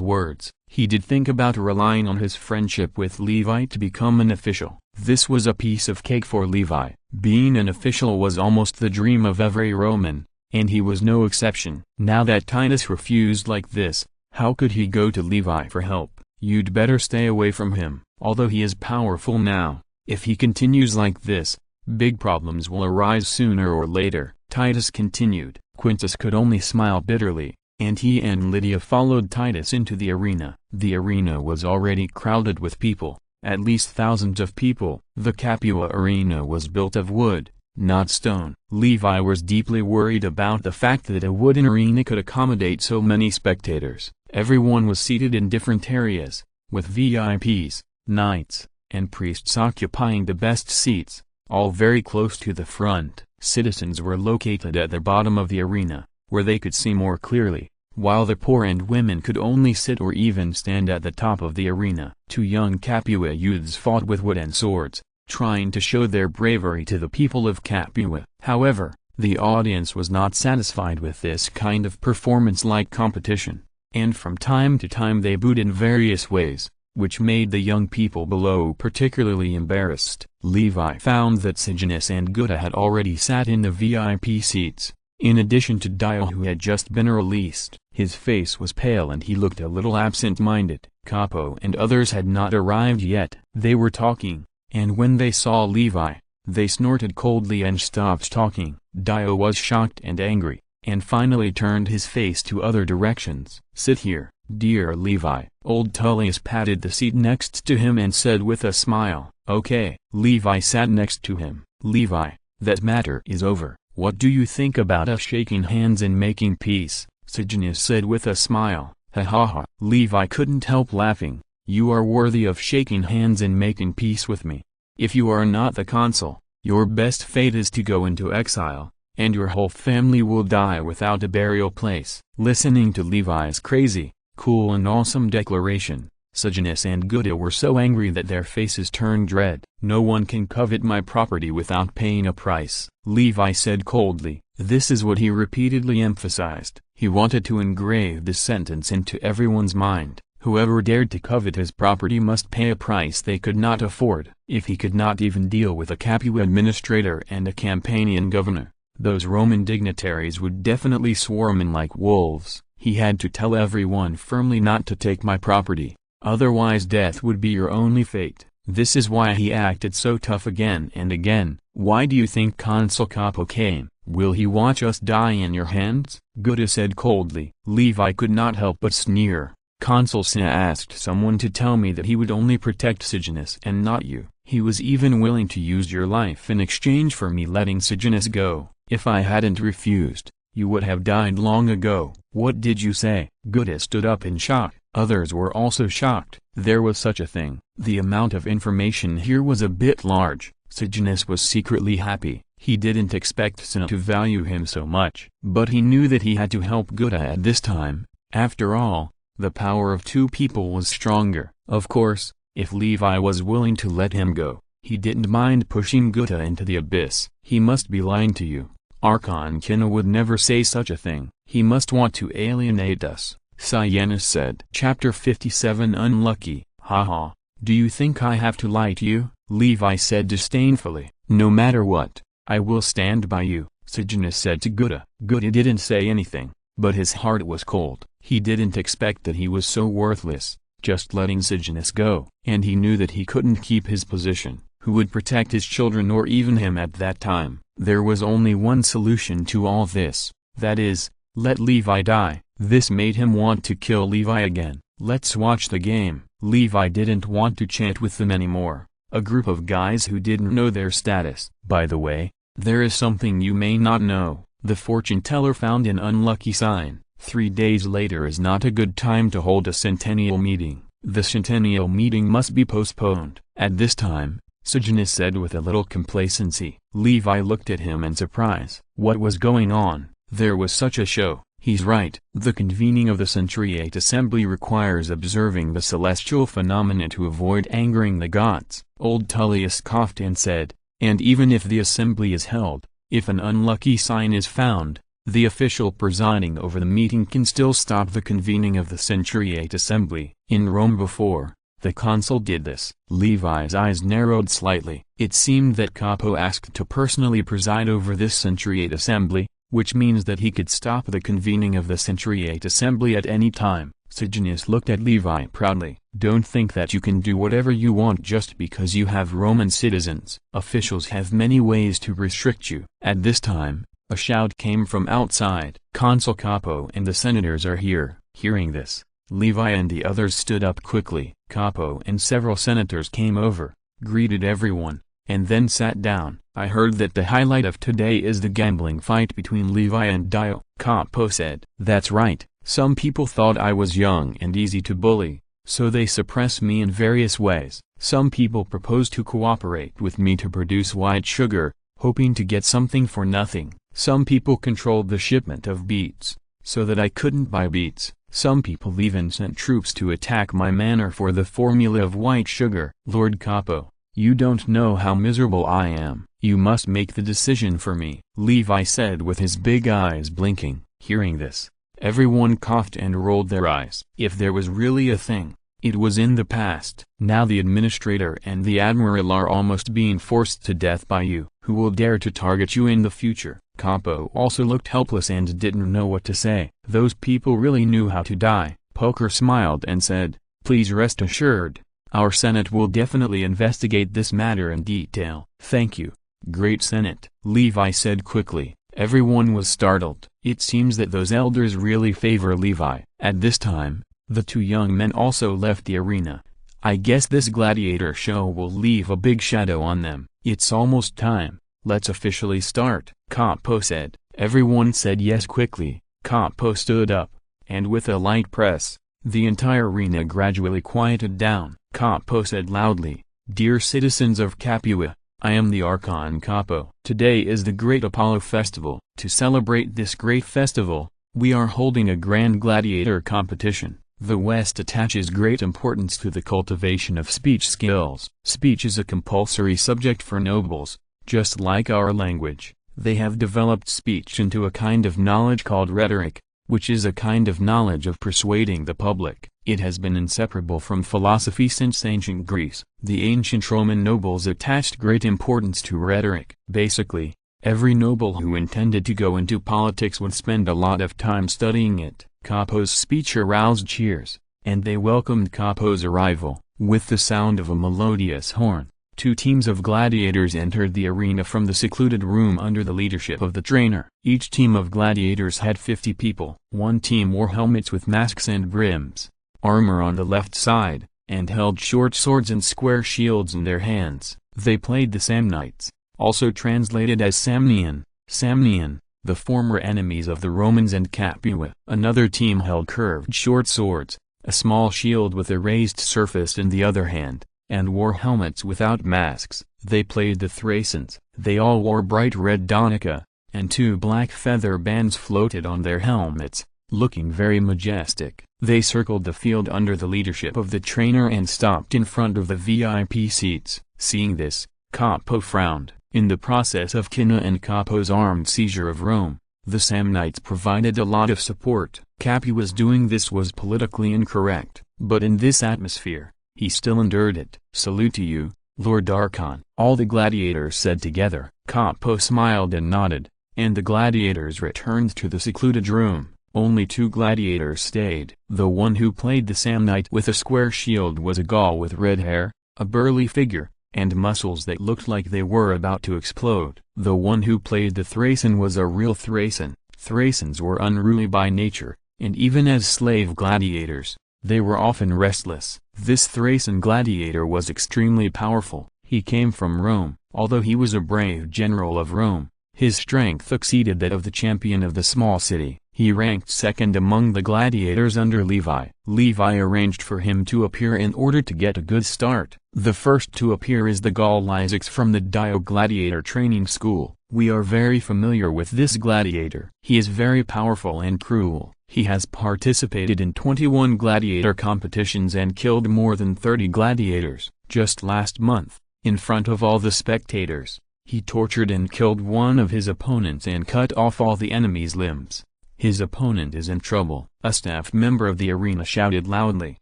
S1: words. He did think about relying on his friendship with Levi to become an official. This was a piece of cake for Levi. Being an official was almost the dream of every Roman, and he was no exception. Now that Titus refused like this, how could he go to Levi for help? "You'd better stay away from him. Although he is powerful now, if he continues like this, big problems will arise sooner or later," Titus continued. Quintus could only smile bitterly, and he and Lydia followed Titus into the arena. The arena was already crowded with people, at least thousands of people. The Capua arena was built of wood, not stone. Levi was deeply worried about the fact that a wooden arena could accommodate so many spectators. Everyone was seated in different areas, with VIPs, knights, and priests occupying the best seats, all very close to the front. Citizens were located at the bottom of the arena, where they could see more clearly, while the poor and women could only sit or even stand at the top of the arena. Two young Capua youths fought with wooden swords, trying to show their bravery to the people of Capua. However, the audience was not satisfied with this kind of performance-like competition, and from time to time they booed in various ways, which made the young people below particularly embarrassed. Levi found that Sejanus and Gutta had already sat in the VIP seats, in addition to Dio who had just been released. His face was pale and he looked a little absent-minded. Capo and others had not arrived yet. They were talking, and when they saw Levi, they snorted coldly and stopped talking. Dio was shocked and angry, and finally turned his face to other directions. "Sit here, dear Levi." Old Tullius patted the seat next to him and said with a smile, "Okay." Levi sat next to him. "Levi, that matter is over. What do you think about us shaking hands and making peace?" Sejanus said with a smile. "Ha ha ha." Levi couldn't help laughing. "You are worthy of shaking hands and making peace with me. If you are not the consul, your best fate is to go into exile, and your whole family will die without a burial place." Listening to Levi's crazy, cool and awesome declaration, Sejanus and Gutta were so angry that their faces turned red. "No one can covet my property without paying a price," Levi said coldly. This is what he repeatedly emphasized. He wanted to engrave this sentence into everyone's mind. Whoever dared to covet his property must pay a price they could not afford. If he could not even deal with a Capua administrator and a Campanian governor, those Roman dignitaries would definitely swarm in like wolves. He had to tell everyone firmly not to take my property, otherwise death would be your only fate. This is why he acted so tough again and again. "Why do you think Consul Capo came? Will he watch us die in your hands?" Gutta said coldly. Levi could not help but sneer. "Consul Cinna asked someone to tell me that he would only protect Sejanus and not you. He was even willing to use your life in exchange for me letting Sejanus go. If I hadn't refused, you would have died long ago." "What did you say?" Gutta stood up in shock. Others were also shocked. There was such a thing. The amount of information here was a bit large. Sejanus was secretly happy. He didn't expect Cinna to value him so much. But he knew that he had to help Gutta at this time. After all, the power of two people was stronger. Of course, if Levi was willing to let him go, he didn't mind pushing Gutta into the abyss. "He must be lying to you. Archon Cinna would never say such a thing. He must want to alienate us," Cyanus said. Chapter 57 Unlucky, haha. "Do you think I have to lie to you?" Levi said disdainfully. "No matter what, I will stand by you," Sejanus said to Gutta. Gutta didn't say anything, but his heart was cold. He didn't expect that he was so worthless, just letting Sejanus go. And he knew that he couldn't keep his position. Who would protect his children or even him at that time? There was only one solution to all this. That is, let Levi die. This made him want to kill Levi again. "Let's watch the game." Levi didn't want to chant with them anymore. A group of guys who didn't know their status. By the way, there is something you may not know. The fortune teller found an unlucky sign. 3 days later is not a good time to hold a centennial meeting. The centennial meeting must be postponed. At this time, Sejanus said with a little complacency. Levi looked at him in surprise. What was going on? There was such a show. He's right. The convening of the Centuriate Assembly requires observing the celestial phenomena to avoid angering the gods. Old Tullius coughed and said, and even if the assembly is held, if an unlucky sign is found, the official presiding over the meeting can still stop the convening of the Centuriate Assembly. In Rome before, the consul did this. Levi's eyes narrowed slightly. It seemed that Capo asked to personally preside over this Centuriate Assembly, which means that he could stop the convening of the Centuriate Assembly at any time. Sejanus looked at Levi proudly. Don't think that you can do whatever you want just because you have Roman citizens. Officials have many ways to restrict you. At this time, a shout came from outside. Consul Capo and the senators are here. Hearing this, Levi and the others stood up quickly. Capo and several senators came over, greeted everyone, and then sat down. I heard that the highlight of today is the gambling fight between Levi and Dio, Capo said. That's right. Some people thought I was young and easy to bully, so they suppress me in various ways. Some people proposed to cooperate with me to produce white sugar, hoping to get something for nothing. Some people controlled the shipment of beets, so that I couldn't buy beets. Some people even sent troops to attack my manor for the formula of white sugar. Lord Capo, you don't know how miserable I am. You must make the decision for me, Levi said with his big eyes blinking. Hearing this, everyone coughed and rolled their eyes. If there was really a thing, it was in the past. Now the administrator and the admiral are almost being forced to death by you. Who will dare to target you in the future? Capo also looked helpless and didn't know what to say. Those people really knew how to die. Poker smiled and said, please rest assured, our Senate will definitely investigate this matter in detail. Thank you, Great Senate, Levi said quickly. Everyone was startled. It seems that those elders really favor Levi. At this time, the two young men also left the arena. I guess this gladiator show will leave a big shadow on them. It's almost time. Let's officially start, Capo said. Everyone said yes quickly. Capo stood up, and with a light press, the entire arena gradually quieted down. Capo said loudly, Dear citizens of Capua, I am the Archon Capo. Today is the Great Apollo Festival. To celebrate this great festival, we are holding a grand gladiator competition. The West attaches great importance to the cultivation of speech skills. Speech is a compulsory subject for nobles. Just like our language, they have developed speech into a kind of knowledge called rhetoric, which is a kind of knowledge of persuading the public. It has been inseparable from philosophy since ancient Greece. The ancient Roman nobles attached great importance to rhetoric. Basically, every noble who intended to go into politics would spend a lot of time studying it. Capo's speech aroused cheers, and they welcomed Capo's arrival. With the sound of a melodious horn, 2 teams of gladiators entered the arena from the secluded room under the leadership of the trainer. Each team of gladiators had 50 people. One team wore helmets with masks and brims, armor on the left side, and held short swords and square shields in their hands. They played the Samnites, also translated as Samnian, the former enemies of the Romans and Capua. Another team held curved short swords, a small shield with a raised surface in the other hand, and wore helmets without masks. They played the Thracians. They all wore bright red donica, and 2 black feather bands floated on their helmets, looking very majestic. They circled the field under the leadership of the trainer and stopped in front of the VIP seats. Seeing this, Capo frowned. In the process of Cinna and Capo's armed seizure of Rome, the Samnites provided a lot of support. Capua's doing this was politically incorrect, but in this atmosphere, he still endured it. "Salute to you, Lord Archon," all the gladiators said together. Capo smiled and nodded, and the gladiators returned to the secluded room. Only 2 gladiators stayed. The one who played the Samnite with a square shield was a Gaul with red hair, a burly figure, and muscles that looked like they were about to explode. The one who played the Thracian was a real Thracian. Thracians were unruly by nature, and even as slave gladiators, they were often restless. This Thracian gladiator was extremely powerful. He came from Rome. Although he was a brave general of Rome, his strength exceeded that of the champion of the small city. He ranked second among the gladiators under Levi. Levi arranged for him to appear in order to get a good start. The first to appear is the Gaul Lysias from the Dio Gladiator Training School. We are very familiar with this gladiator. He is very powerful and cruel. He has participated in 21 gladiator competitions and killed more than 30 gladiators. Just last month, in front of all the spectators, he tortured and killed one of his opponents and cut off all the enemy's limbs. His opponent is in trouble. A staff member of the arena shouted loudly.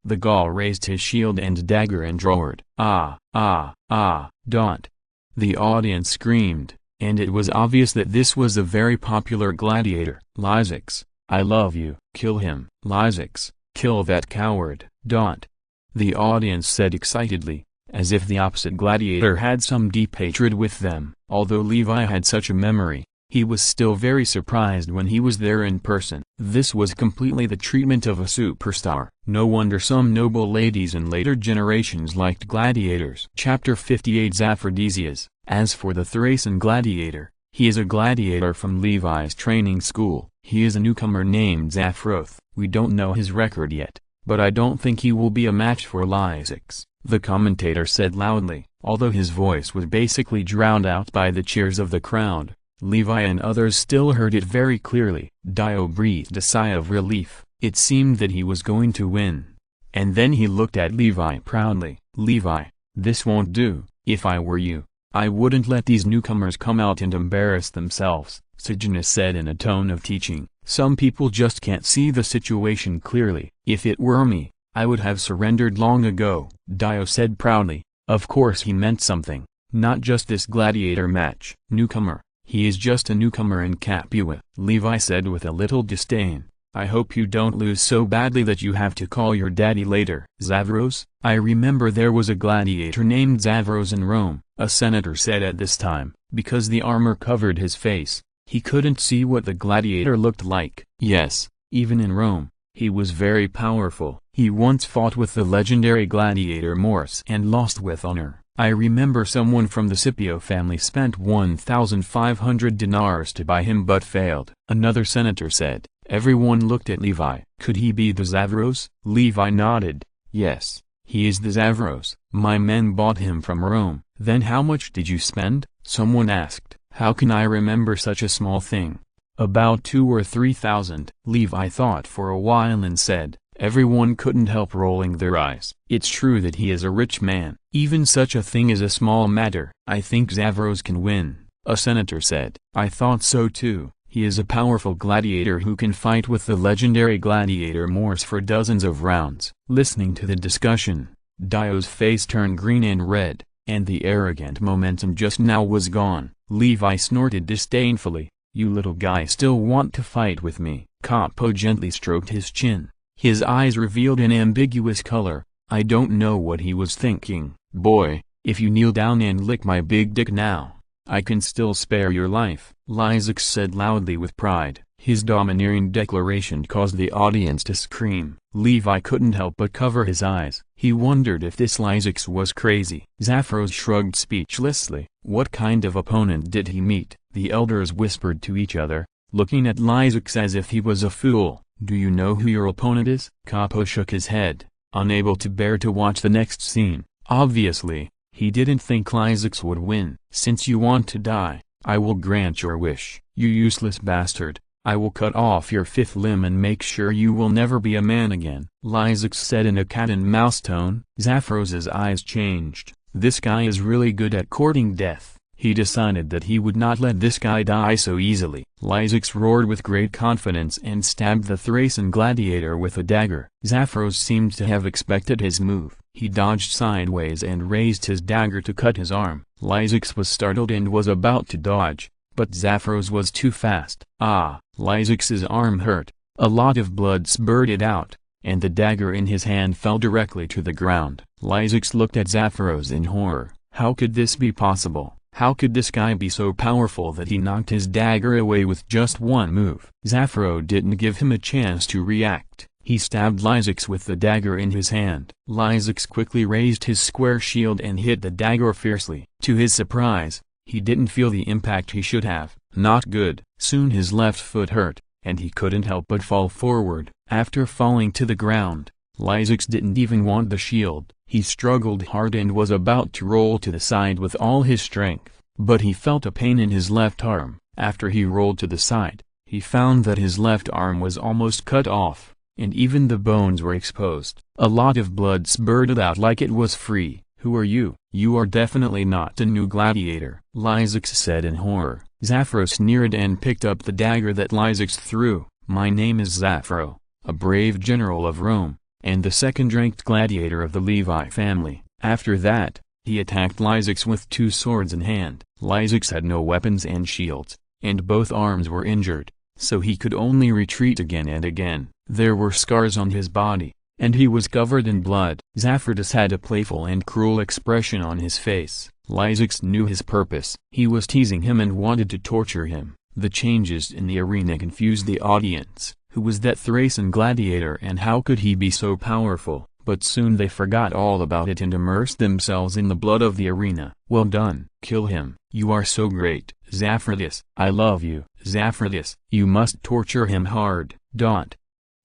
S1: The Gaul raised his shield and dagger and roared, "Ah, ah, ah, don't!" The audience screamed, and it was obvious that this was a very popular gladiator. "Lysias, I love you." "Kill him." "Lysias, kill that coward." "Don't!" the audience said excitedly, as if the opposite gladiator had some deep hatred with them. Although Levi had such a memory, he was still very surprised when he was there in person. This was completely the treatment of a superstar. No wonder some noble ladies in later generations liked gladiators. Chapter 58 Aphrodisias. As for the Thracian gladiator, he is a gladiator from Levi's training school. He is a newcomer named Zaphroth. We don't know his record yet, but I don't think he will be a match for Lysias, the commentator said loudly. Although his voice was basically drowned out by the cheers of the crowd, Levi and others still heard it very clearly. Dio breathed a sigh of relief. It seemed that he was going to win. And then he looked at Levi proudly. "Levi, this won't do. If I were you, I wouldn't let these newcomers come out and embarrass themselves," Sejanus said in a tone of teaching. "Some people just can't see the situation clearly. If it were me, I would have surrendered long ago." Dio said proudly. Of course he meant something, not just this gladiator match. "Newcomer. He is just a newcomer in Capua," Levi said with a little disdain. "I hope you don't lose so badly that you have to call your daddy later." "Zavros? I remember there was a gladiator named Zavros in Rome," a senator said at this time. Because the armor covered his face, he couldn't see what the gladiator looked like. "Yes, even in Rome, he was very powerful. He once fought with the legendary gladiator Morris and lost with honor. I remember someone from the Scipio family spent 1,500 dinars to buy him but failed." Another senator said. Everyone looked at Levi. "Could he be the Zavros?" Levi nodded. "Yes, he is the Zavros. My men bought him from Rome." "Then how much did you spend?" someone asked. "How can I remember such a small thing?" "About 2,000 or 3,000. Levi thought for a while and said, Everyone couldn't help rolling their eyes. It's true that he is a rich man. Even such a thing is a small matter. I think Zavros can win, a senator said. I thought so too. He is a powerful gladiator who can fight with the legendary gladiator Morse for dozens of rounds. Listening to the discussion, Dio's face turned green and red, and the arrogant momentum just now was gone. Levi snorted disdainfully, "You little guy still want to fight with me?" Capo gently stroked his chin. His eyes revealed an ambiguous color. I don't know what he was thinking. "Boy, if you kneel down and lick my big dick now, I can still spare your life," Lysax said loudly with pride. His domineering declaration caused the audience to scream. Levi couldn't help but cover his eyes. He wondered if this Lysax was crazy. Zavros shrugged speechlessly. What kind of opponent did he meet? The elders whispered to each other, looking at Lysax as if he was a fool. "Do you know who your opponent is?" Capo shook his head, unable to bear to watch the next scene. Obviously, he didn't think Lysax would win. "Since you want to die, I will grant your wish. You useless bastard, I will cut off your fifth limb and make sure you will never be a man again," Lysax said in a cat-and-mouse tone. Zavros's eyes changed. This guy is really good at courting death. He decided that he would not let this guy die so easily. Lysax roared with great confidence and stabbed the Thracian gladiator with a dagger. Zavros seemed to have expected his move. He dodged sideways and raised his dagger to cut his arm. Lysax was startled and was about to dodge, but Zavros was too fast. Lysax's arm hurt. A lot of blood spurted out, and the dagger in his hand fell directly to the ground. Lysax looked at Zavros in horror. How could this be possible? How could this guy be so powerful that he knocked his dagger away with just one move? Zavros didn't give him a chance to react. He stabbed Lysax with the dagger in his hand. Lysax quickly raised his square shield and hit the dagger fiercely. To his surprise, he didn't feel the impact he should have. Not good. Soon his left foot hurt, and he couldn't help but fall forward. After falling to the ground, Lysax didn't even want the shield. He struggled hard and was about to roll to the side with all his strength, but he felt a pain in his left arm. After he rolled to the side, he found that his left arm was almost cut off, and even the bones were exposed. A lot of blood spurted out like it was free. "Who are you?" "You are definitely not the new gladiator," Lysax said in horror. Zavros sneered and picked up the dagger that Lysax threw. "My name is Zavro, a brave general of Rome, and the second-ranked gladiator of the Levi family." After that, he attacked Lysax with two swords in hand. Lysax had no weapons and shields, and both arms were injured, so he could only retreat again and again. There were scars on his body, and he was covered in blood. Zavros had a playful and cruel expression on his face. Lysax knew his purpose. He was teasing him and wanted to torture him. The changes in the arena confused the audience. Who was that Thracian gladiator and how could he be so powerful? But soon they forgot all about it and immersed themselves in the blood of the arena. "Well done. Kill him. You are so great, Zavros. I love you, Zavros. You must torture him hard."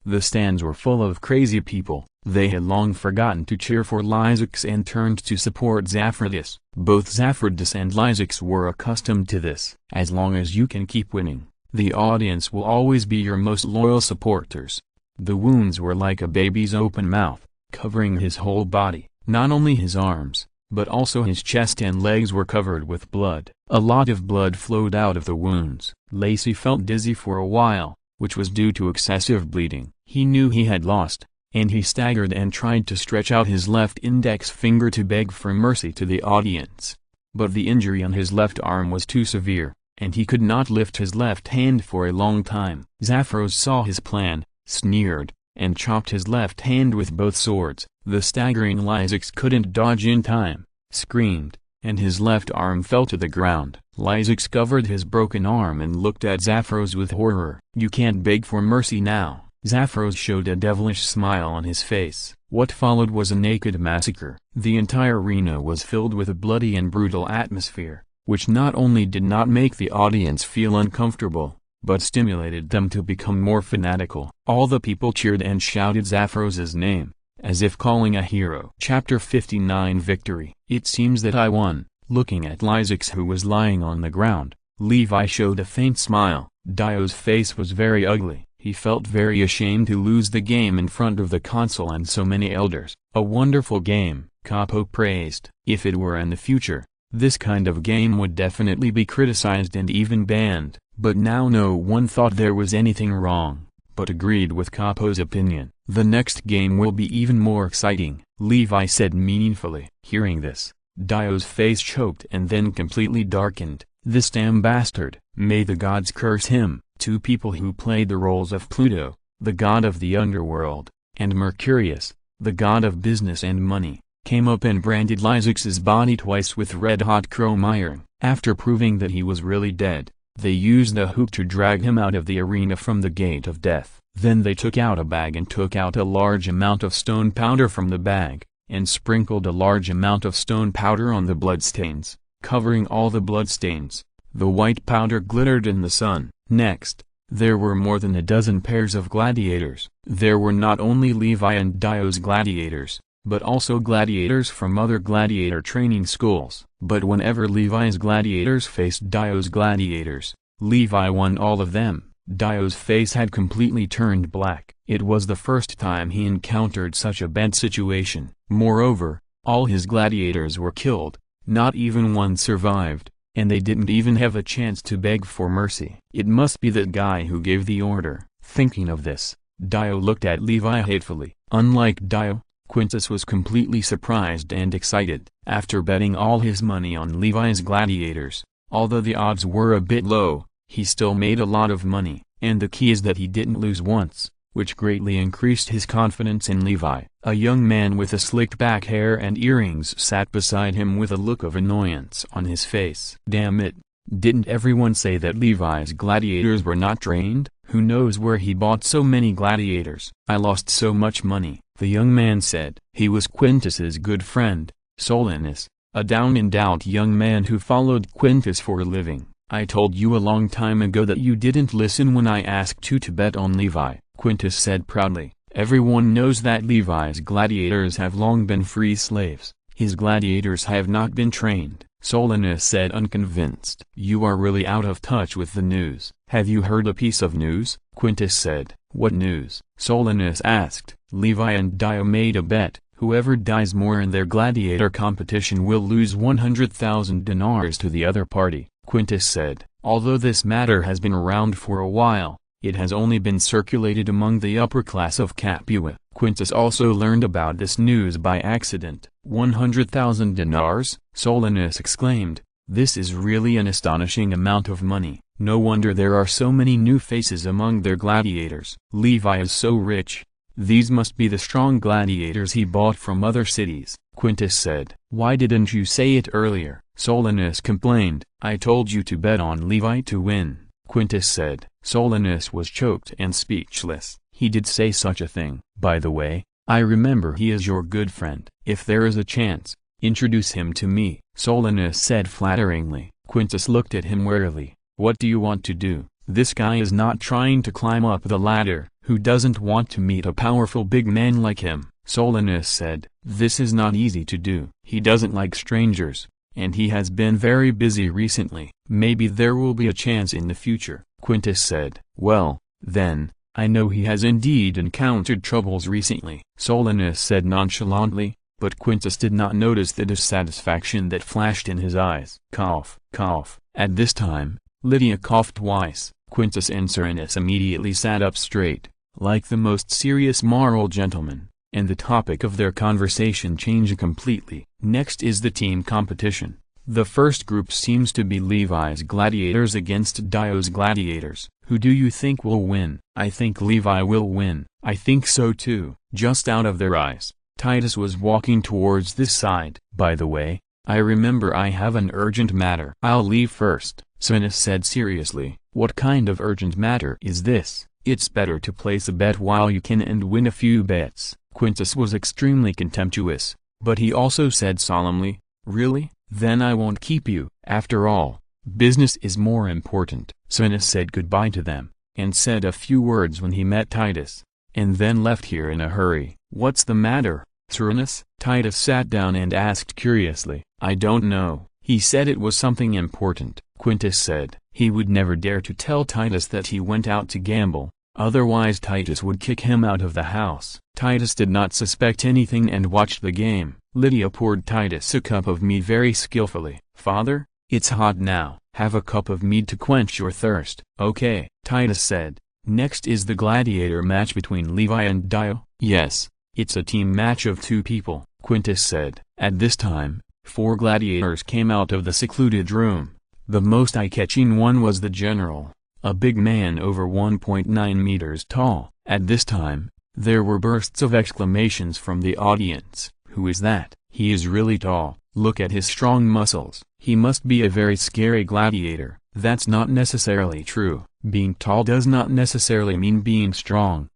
S1: The stands were full of crazy people. They had long forgotten to cheer for Lysax and turned to support Zavros. Both Zavros and Lysax were accustomed to this. As long as you can keep winning, the audience will always be your most loyal supporters. The wounds were like a baby's open mouth, covering his whole body. Not only his arms, but also his chest and legs were covered with blood. A lot of blood flowed out of the wounds. Lacey felt dizzy for a while, which was due to excessive bleeding. He knew he had lost, and he staggered and tried to stretch out his left index finger to beg for mercy to the audience. But the injury on his left arm was too severe, and he could not lift his left hand for a long time. Zavros saw his plan, sneered, and chopped his left hand with both swords. The staggering Lysax couldn't dodge in time, screamed, and his left arm fell to the ground. Lysax covered his broken arm and looked at Zavros with horror. "You can't beg for mercy now." Zavros showed a devilish smile on his face. What followed was a naked massacre. The entire arena was filled with a bloody and brutal atmosphere, which not only did not make the audience feel uncomfortable, but stimulated them to become more fanatical. All the people cheered and shouted Zavros's name, as if calling a hero. Chapter 59 Victory. "It seems that I won." Looking at Lysax who was lying on the ground, Levi showed a faint smile. Dio's face was very ugly. He felt very ashamed to lose the game in front of the consul and so many elders. "A wonderful game," Capo praised. "If it were in the future, this kind of game would definitely be criticized and even banned." But now no one thought there was anything wrong, but agreed with Capo's opinion. "The next game will be even more exciting," Levi said meaningfully. Hearing this, Dio's face choked and then completely darkened. "This damn bastard, may the gods curse him." Two people who played the roles of Pluto, the god of the underworld, and Mercurius, the god of business and money, came up and branded Lysax's body twice with red-hot chrome iron. After proving that he was really dead, they used a hook to drag him out of the arena from the gate of death. Then they took out a bag and took out a large amount of stone powder from the bag, and sprinkled a large amount of stone powder on the bloodstains, covering all the bloodstains. The white powder glittered in the sun. Next, there were more than a dozen pairs of gladiators. There were not only Levi and Dio's gladiators, but also gladiators from other gladiator training schools. But whenever Levi's gladiators faced Dio's gladiators, Levi won all of them. Dio's face had completely turned black. It was the first time he encountered such a bad situation. Moreover, all his gladiators were killed, not even one survived, and they didn't even have a chance to beg for mercy. "It must be that guy who gave the order." Thinking of this, Dio looked at Levi hatefully. Unlike Dio, Quintus was completely surprised and excited. After betting all his money on Levi's gladiators, although the odds were a bit low, he still made a lot of money, and the key is that he didn't lose once, which greatly increased his confidence in Levi. A young man with a slicked back hair and earrings sat beside him with a look of annoyance on his face. "Damn it, didn't everyone say that Levi's gladiators were not trained? Who knows where he bought so many gladiators? I lost so much money," the young man said. He was Quintus's good friend, Solinus, a down-and-out young man who followed Quintus for a living. "I told you a long time ago that you didn't listen when I asked you to bet on Levi," Quintus said proudly. "Everyone knows that Levi's gladiators have long been free slaves. His gladiators have not been trained," Solinus said unconvinced. "You are really out of touch with the news. Have you heard a piece of news?" Quintus said. "What news?" Solinus asked. "Levi and Dio made a bet. Whoever dies more in their gladiator competition will lose 100,000 dinars to the other party," Quintus said. "Although this matter has been around for a while, it has only been circulated among the upper class of Capua." Quintus also learned about this news by accident. 100,000 dinars? Solinus exclaimed. "This is really an astonishing amount of money. No wonder there are so many new faces among their gladiators. Levi is so rich. These must be the strong gladiators he bought from other cities," Quintus said. "Why didn't you say it earlier?" Solinus complained. "I told you to bet on Levi to win," Quintus said. Solinus was choked and speechless. He did say such a thing. "By the way, I remember he is your good friend. If there is a chance, introduce him to me," Solinus said flatteringly. Quintus looked at him warily. "What do you want to do? This guy is not trying to climb up the ladder. Who doesn't want to meet a powerful big man like him?" Solinus said. "This is not easy to do. He doesn't like strangers, and he has been very busy recently. Maybe there will be a chance in the future," Quintus said. "Well, then, I know he has indeed encountered troubles recently," Solinus said nonchalantly, but Quintus did not notice the dissatisfaction that flashed in his eyes. Cough, cough. At this time, Lydia coughed twice. Quintus and Solinus immediately sat up straight, like the most serious moral gentlemen, and the topic of their conversation changed completely. Next is the team competition. The first group seems to be Levi's gladiators against Dio's gladiators. Who do you think will win? "I think Levi will win." "I think so too." Just out of their eyes, Titus was walking towards this side. "By the way, I remember I have an urgent matter." "I'll leave first," Solinus said seriously. "What kind of urgent matter is this?" "It's better to place a bet while you can and win a few bets." Quintus was extremely contemptuous, but he also said solemnly, "Really? Then I won't keep you." After all, business is more important. Solinus said goodbye to them, and said a few words when he met Titus, and then left here in a hurry. "What's the matter, Solinus?" Titus sat down and asked curiously. "I don't know. He said it was something important," Quintus said. He would never dare to tell Titus that he went out to gamble, otherwise Titus would kick him out of the house. Titus did not suspect anything and watched the game. Lydia poured Titus a cup of mead very skillfully. "Father, it's hot now. Have a cup of mead to quench your thirst." "Okay," Titus said. "Next is the gladiator match between Levi and Dio." "Yes, it's a team match of 2 people," Quintus said. At this time, 4 gladiators came out of the secluded room. The most eye-catching one was the general, a big man over 1.9 meters tall. At this time, there were bursts of exclamations from the audience. "Who is that? He is really tall. Look at his strong muscles. He must be a very scary gladiator." That's not necessarily true. Being tall does not necessarily mean being strong.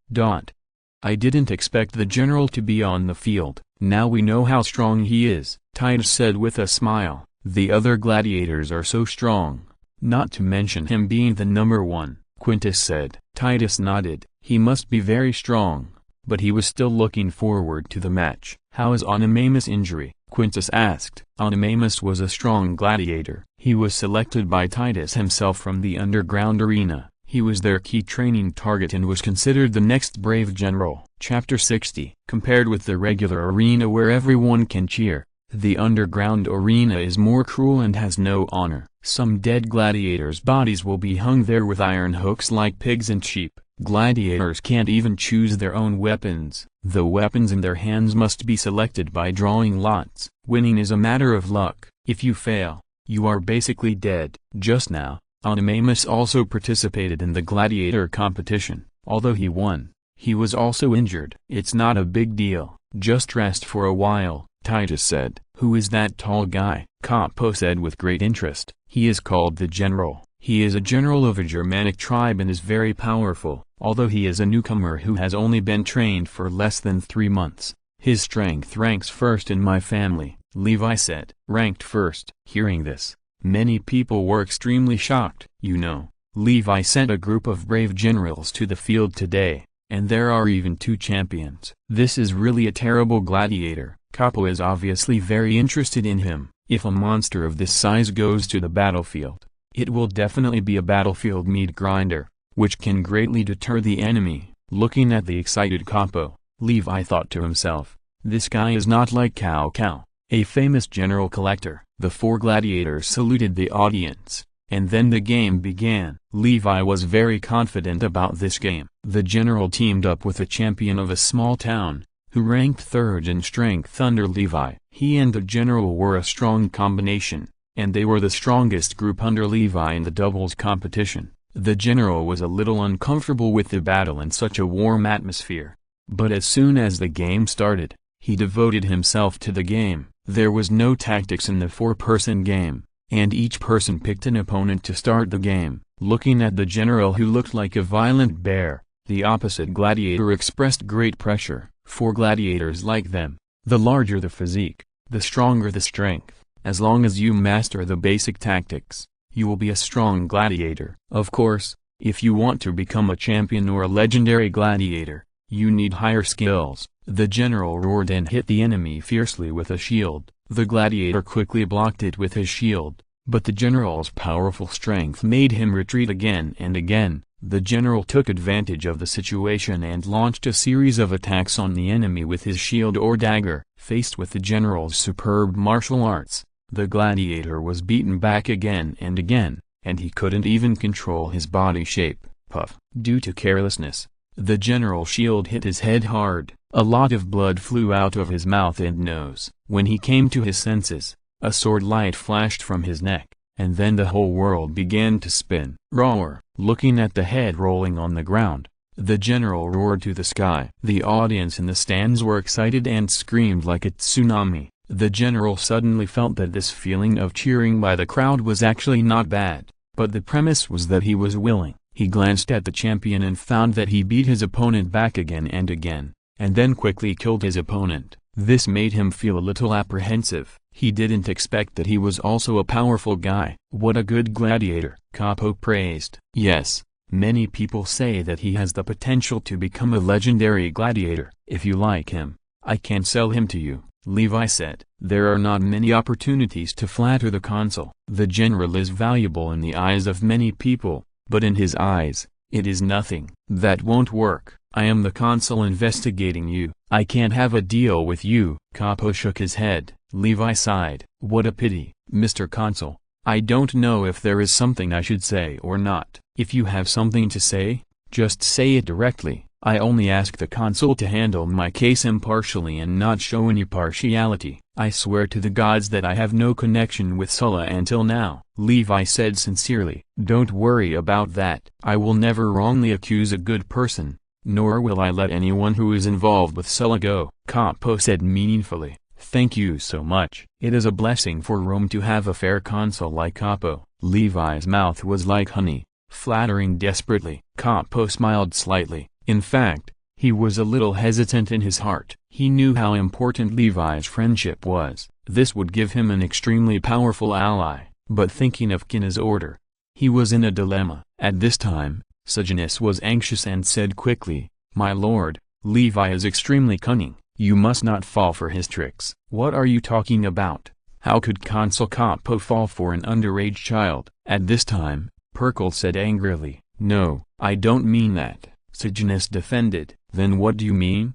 S1: I didn't expect the general to be on the field. Now we know how strong he is, Titus said with a smile. The other gladiators are so strong, not to mention him being the number 1, Quintus said. Titus nodded. He must be very strong, but he was still looking forward to the match. "How is Onemamus' injury?" Quintus asked. Onemamus was a strong gladiator. He was selected by Titus himself from the underground arena. He was their key training target and was considered the next brave general. Chapter 60. Compared with the regular arena where everyone can cheer, the underground arena is more cruel and has no honor. Some dead gladiators' bodies will be hung there with iron hooks like pigs and sheep. Gladiators can't even choose their own weapons. The weapons in their hands must be selected by drawing lots. Winning is a matter of luck. If you fail, you are basically dead. Just now, Onemamus also participated in the gladiator competition. Although he won, he was also injured. "It's not a big deal, just rest for a while," Titus said. "Who is that tall guy?" Capo said with great interest. "He is called the General. He is a general of a Germanic tribe and is very powerful, although he is a newcomer who has only been trained for less than 3 months. His strength ranks first in my family," Levi said. "Ranked first?" Hearing this, many people were extremely shocked. "You know, Levi sent a group of brave generals to the field today, and there are even 2 champions. This is really a terrible gladiator." Capo is obviously very interested in him. If a monster of this size goes to the battlefield, it will definitely be a battlefield meat grinder, which can greatly deter the enemy. Looking at the excited Capo, Levi thought to himself, "This guy is not like Cao, a famous general collector." The 4 gladiators saluted the audience, and then the game began. Levi was very confident about this game. The general teamed up with a champion of a small town, who ranked 3rd in strength under Levi. He and the general were a strong combination, and they were the strongest group under Levi in the doubles competition. The general was a little uncomfortable with the battle in such a warm atmosphere, but as soon as the game started, he devoted himself to the game. There was no tactics in the 4-person game, and each person picked an opponent to start the game. Looking at the general who looked like a violent bear, the opposite gladiator expressed great pressure. 4 gladiators like them. The larger the physique, the stronger the strength. As long as you master the basic tactics, you will be a strong gladiator. Of course, if you want to become a champion or a legendary gladiator, you need higher skills. The general roared and hit the enemy fiercely with a shield. The gladiator quickly blocked it with his shield, but the general's powerful strength made him retreat again and again. The general took advantage of the situation and launched a series of attacks on the enemy with his shield or dagger. Faced with the general's superb martial arts, the gladiator was beaten back again and again, and he couldn't even control his body shape. Puff. Due to carelessness, the general's shield hit his head hard. A lot of blood flew out of his mouth and nose. When he came to his senses, a sword light flashed from his neck, and then the whole world began to spin. Roar! Looking at the head rolling on the ground, the general roared to the sky. The audience in the stands were excited and screamed like a tsunami. The general suddenly felt that this feeling of cheering by the crowd was actually not bad, but the premise was that he was willing. He glanced at the champion and found that he beat his opponent back again and again, and then quickly killed his opponent. This made him feel a little apprehensive. He didn't expect that he was also a powerful guy. "What a good gladiator," Capo praised. "Yes, many people say that he has the potential to become a legendary gladiator. If you like him, I can sell him to you," Levi said. "There are not many opportunities to flatter the consul. The general is valuable in the eyes of many people, but in his eyes, It is nothing. That won't work. I am the consul investigating you. I can't have a deal with you. Capo shook his head. Levi sighed. What a pity, Mr. Consul. I don't know if there is something I should say or not. If you have something to say, just say it directly. I only ask the consul to handle my case impartially and not show any partiality. I swear to the gods that I have no connection with Sulla until now, Levi said sincerely. Don't worry about that. I will never wrongly accuse a good person, nor will I let anyone who is involved with Sulla go. Capo said meaningfully. Thank you so much. It is a blessing for Rome to have a fair consul like Capo. Levi's mouth was like honey, flattering desperately. Capo smiled slightly. In fact, he was a little hesitant in his heart. He knew how important Levi's friendship was. This would give him an extremely powerful ally. But thinking of Cinna's order, he was in a dilemma. At this time, Sejanus was anxious and said quickly, My lord, Levi is extremely cunning. You must not fall for his tricks. What are you talking about? How could Consul Capo fall for an underage child? At this time, Perkle said angrily, No, I don't mean that. Sejanus defended. Then what do you mean?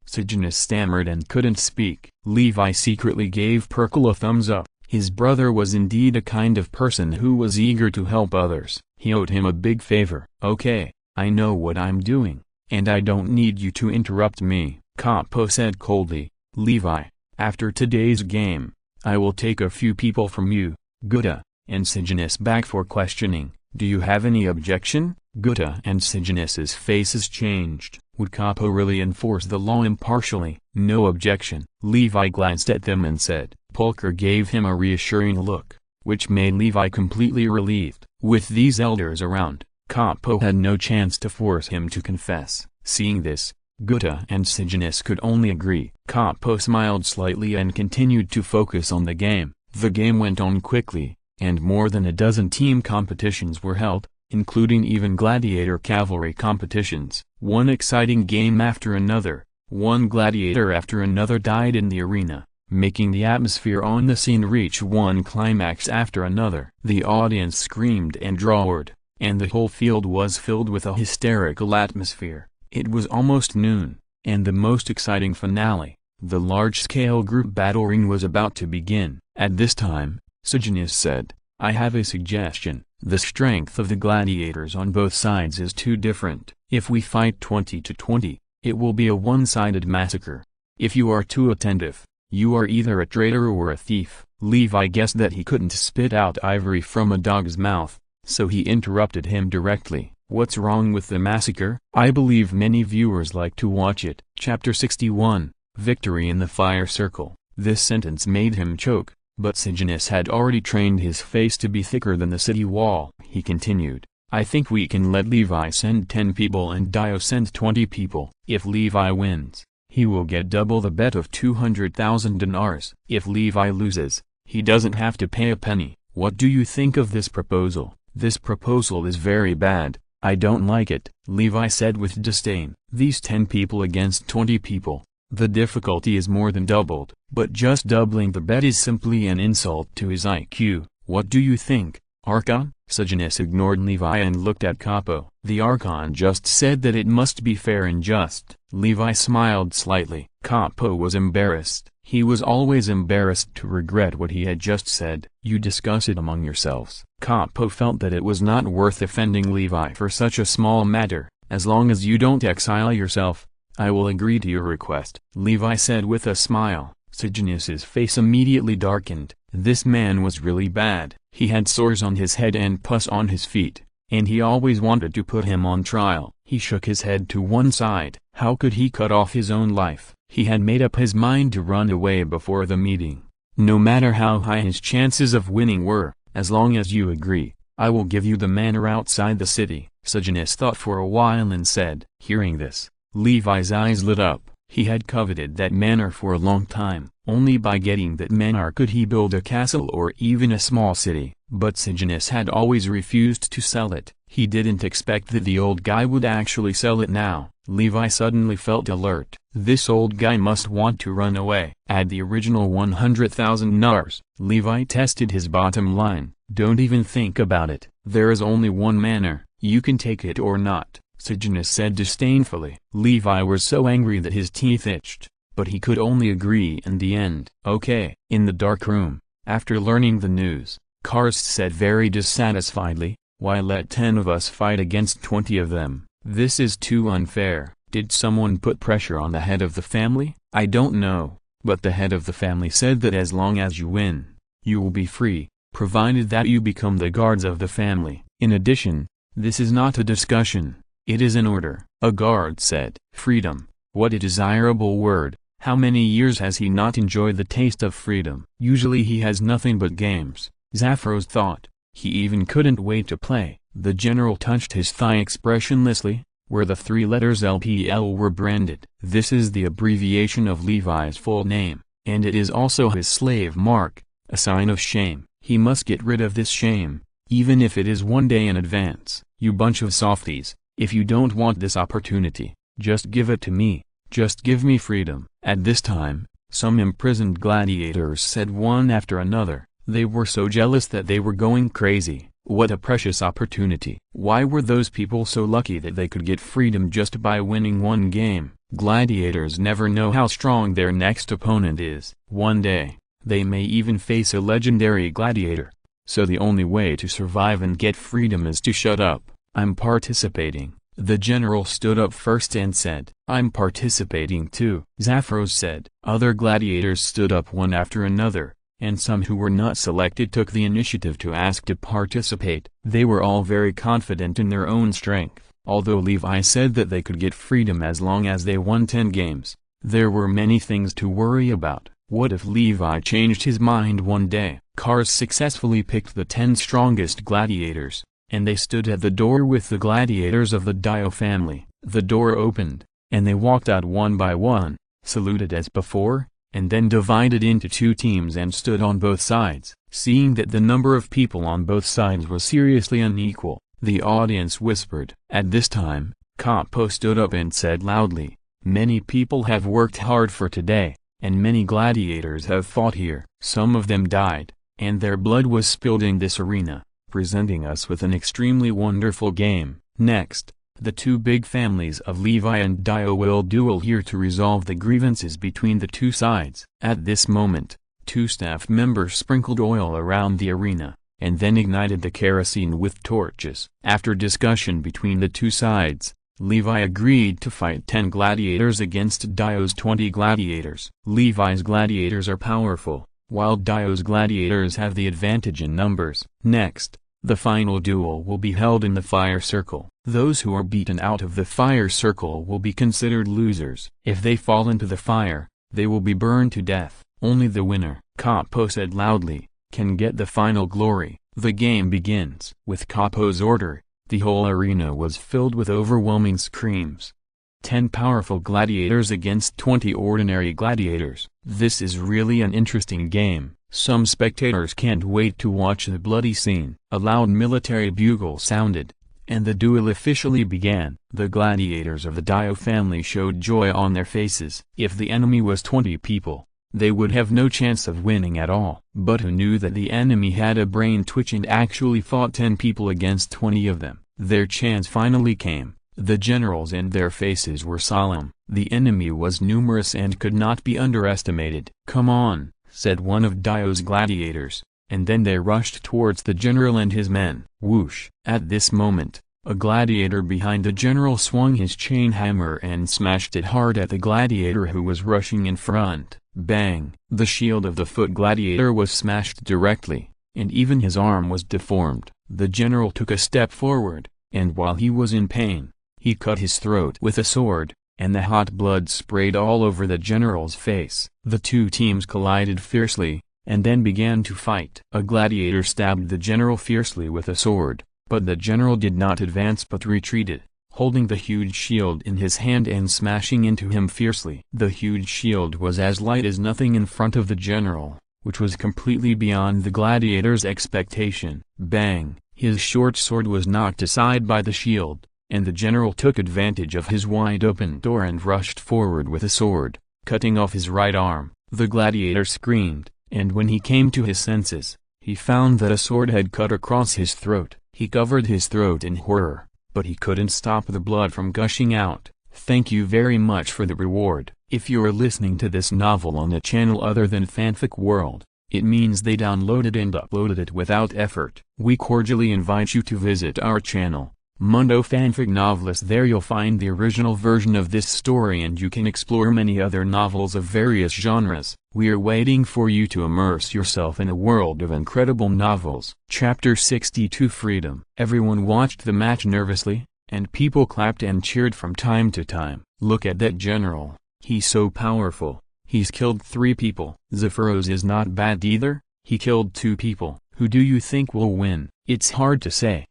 S1: Sejanus stammered and couldn't speak. Levi secretly gave Perkle a thumbs up. His brother was indeed a kind of person who was eager to help others. He owed him a big favor. Okay, I know what I'm doing, and I don't need you to interrupt me, Capo said coldly. Levi, after today's game, I will take a few people from you, Gutta, and Sejanus back for questioning. Do you have any objection? Gutta and Sejanus's faces changed. Would Capo really enforce the law impartially? No objection. Levi glanced at them and said. Pulcher gave him a reassuring look, which made Levi completely relieved. With these elders around, Capo had no chance to force him to confess. Seeing this, Gutta and Sejanus could only agree. Capo smiled slightly and continued to focus on the game. The game went on quickly, and more than a dozen team competitions were held, including even gladiator cavalry competitions. One exciting game after another, one gladiator after another died in the arena, making the atmosphere on the scene reach one climax after another. The audience screamed and roared, and the whole field was filled with a hysterical atmosphere. It was almost noon, and the most exciting finale, the large-scale group battle ring, was about to begin. At this time, Sejanus said, I have a suggestion. The strength of the gladiators on both sides is too different. If we fight 20 to 20, it will be a one-sided massacre. If you are too attentive, you are either a traitor or a thief. Levi guessed that he couldn't spit out ivory from a dog's mouth, so he interrupted him directly. What's wrong with the massacre? I believe many viewers like to watch it. Chapter 61, Victory in the Fire Circle. This sentence made him choke. But Sejanus had already trained his face to be thicker than the city wall. He continued, I think we can let Levi send 10 people and Dio send 20 people. If Levi wins, he will get double the bet of 200,000 dinars. If Levi loses, he doesn't have to pay a penny. What do you think of this proposal? This proposal is very bad. I don't like it, Levi said with disdain. These 10 people against 20 people. The difficulty is more than doubled, but just doubling the bet is simply an insult to his IQ. What do you think, Archon? Sejanus ignored Levi and looked at Capo. The Archon just said that it must be fair and just. Levi smiled slightly. Capo was embarrassed. He was always embarrassed to regret what he had just said. You discuss it among yourselves. Capo felt that it was not worth offending Levi for such a small matter. As long as you don't exile yourself, I will agree to your request, Levi said with a smile. Sejanus's face immediately darkened. This man was really bad. He had sores on his head and pus on his feet, and he always wanted to put him on trial. He shook his head to one side. How could he cut off his own life? He had made up his mind to run away before the meeting. No matter how high his chances of winning were, as long as you agree, I will give you the manor outside the city. Sejanus thought for a while and said. Hearing this, Levi's eyes lit up. He had coveted that manor for a long time. Only by getting that manor could he build a castle or even a small city. But Sejanus had always refused to sell it. He didn't expect that the old guy would actually sell it now. Levi suddenly felt alert. This old guy must want to run away. Add the original 100,000 nars. Levi tested his bottom line. Don't even think about it. There is only one manner, you can take it or not, Sejanus said disdainfully. Levi was so angry that his teeth itched, but he could only agree in the end. Okay. In the dark room, after learning the news, Karst said very dissatisfiedly, why let 10 of us fight against 20 of them? This is too unfair. Did someone put pressure on the head of the family? I don't know, but the head of the family said that as long as you win, you will be free, provided that you become the guards of the family. In addition, this is not a discussion, it is an order. A guard said, freedom, what a desirable word. How many years has he not enjoyed the taste of freedom? Usually he has nothing but games, Zaphros thought. He even couldn't wait to play. The general touched his thigh expressionlessly, where the 3 letters LPL were branded. This is the abbreviation of Levi's full name, and it is also his slave mark, a sign of shame. He must get rid of this shame, even if it is one day in advance. You bunch of softies, if you don't want this opportunity, just give it to me, just give me freedom. At this time, some imprisoned gladiators said one after another, they were so jealous that they were going crazy. What a precious opportunity. Why were those people so lucky that they could get freedom just by winning one game? Gladiators never know how strong their next opponent is. One day, they may even face a legendary gladiator. So the only way to survive and get freedom is to shut up. I'm participating. The general stood up first and said, I'm participating too. Zaphros said. Other gladiators stood up one after another, and some who were not selected took the initiative to ask to participate. They were all very confident in their own strength. Although Levi said that they could get freedom as long as they won 10 games, there were many things to worry about. What if Levi changed his mind one day? Kars successfully picked the 10 strongest gladiators, and they stood at the door with the gladiators of the Dio family. The door opened, and they walked out one by one, saluted as before, and then divided into 2 teams and stood on both sides. Seeing that the number of people on both sides was seriously unequal, the audience whispered. At this time, Capo stood up and said loudly, many people have worked hard for today, and many gladiators have fought here. Some of them died, and their blood was spilled in this arena, presenting us with an extremely wonderful game. Next, the 2 big families of Levi and Dio will duel here to resolve the grievances between the 2 sides. At this moment, 2 staff members sprinkled oil around the arena, and then ignited the kerosene with torches. After discussion between the 2 sides, Levi agreed to fight 10 gladiators against Dio's 20 gladiators. Levi's gladiators are powerful, while Dio's gladiators have the advantage in numbers. Next, the final duel will be held in the fire circle. Those who are beaten out of the fire circle will be considered losers. If they fall into the fire, they will be burned to death. Only the winner, Capo said loudly, can get the final glory. The game begins. With Capo's order, the whole arena was filled with overwhelming screams. 10 powerful gladiators against 20 ordinary gladiators. This is really an interesting game. Some spectators can't wait to watch the bloody scene. A loud military bugle sounded, and the duel officially began. The gladiators of the Dio family showed joy on their faces. If the enemy was 20 people, they would have no chance of winning at all. But who knew that the enemy had a brain twitch and actually fought 10 people against 20 of them? Their chance finally came. The generals and their faces were solemn. The enemy was numerous and could not be underestimated. Come on, said one of Dio's gladiators, and then they rushed towards the general and his men. Whoosh! At this moment, a gladiator behind the general swung his chain hammer and smashed it hard at the gladiator who was rushing in front. Bang! The shield of the foot gladiator was smashed directly, and even his arm was deformed. The general took a step forward, and while he was in pain, he cut his throat with a sword, and the hot blood sprayed all over the general's face. The 2 teams collided fiercely, and then began to fight. A gladiator stabbed the general fiercely with a sword, but the general did not advance but retreated, holding the huge shield in his hand and smashing into him fiercely. The huge shield was as light as nothing in front of the general, which was completely beyond the gladiator's expectation. Bang! His short sword was knocked aside by the shield, and the general took advantage of his wide-open door and rushed forward with a sword, cutting off his right arm. The gladiator screamed, and when he came to his senses, he found that a sword had cut across his throat. He covered his throat in horror, but he couldn't stop the blood from gushing out. Thank you very much for the reward. If you're listening to this novel on a channel other than Fanfic World, it means they downloaded and uploaded it without effort. We cordially invite you to visit our channel, Mundo Fanfic Novelist. There you'll find the original version of this story and you can explore many other novels of various genres. We are waiting for you to immerse yourself in a world of incredible novels. Chapter 62 Freedom. Everyone watched the match nervously, and people clapped and cheered from time to time. Look at that general, he's so powerful. He's killed 3 people. Zephyros is not bad either, he killed 2 people. Who do you think will win? It's hard to say.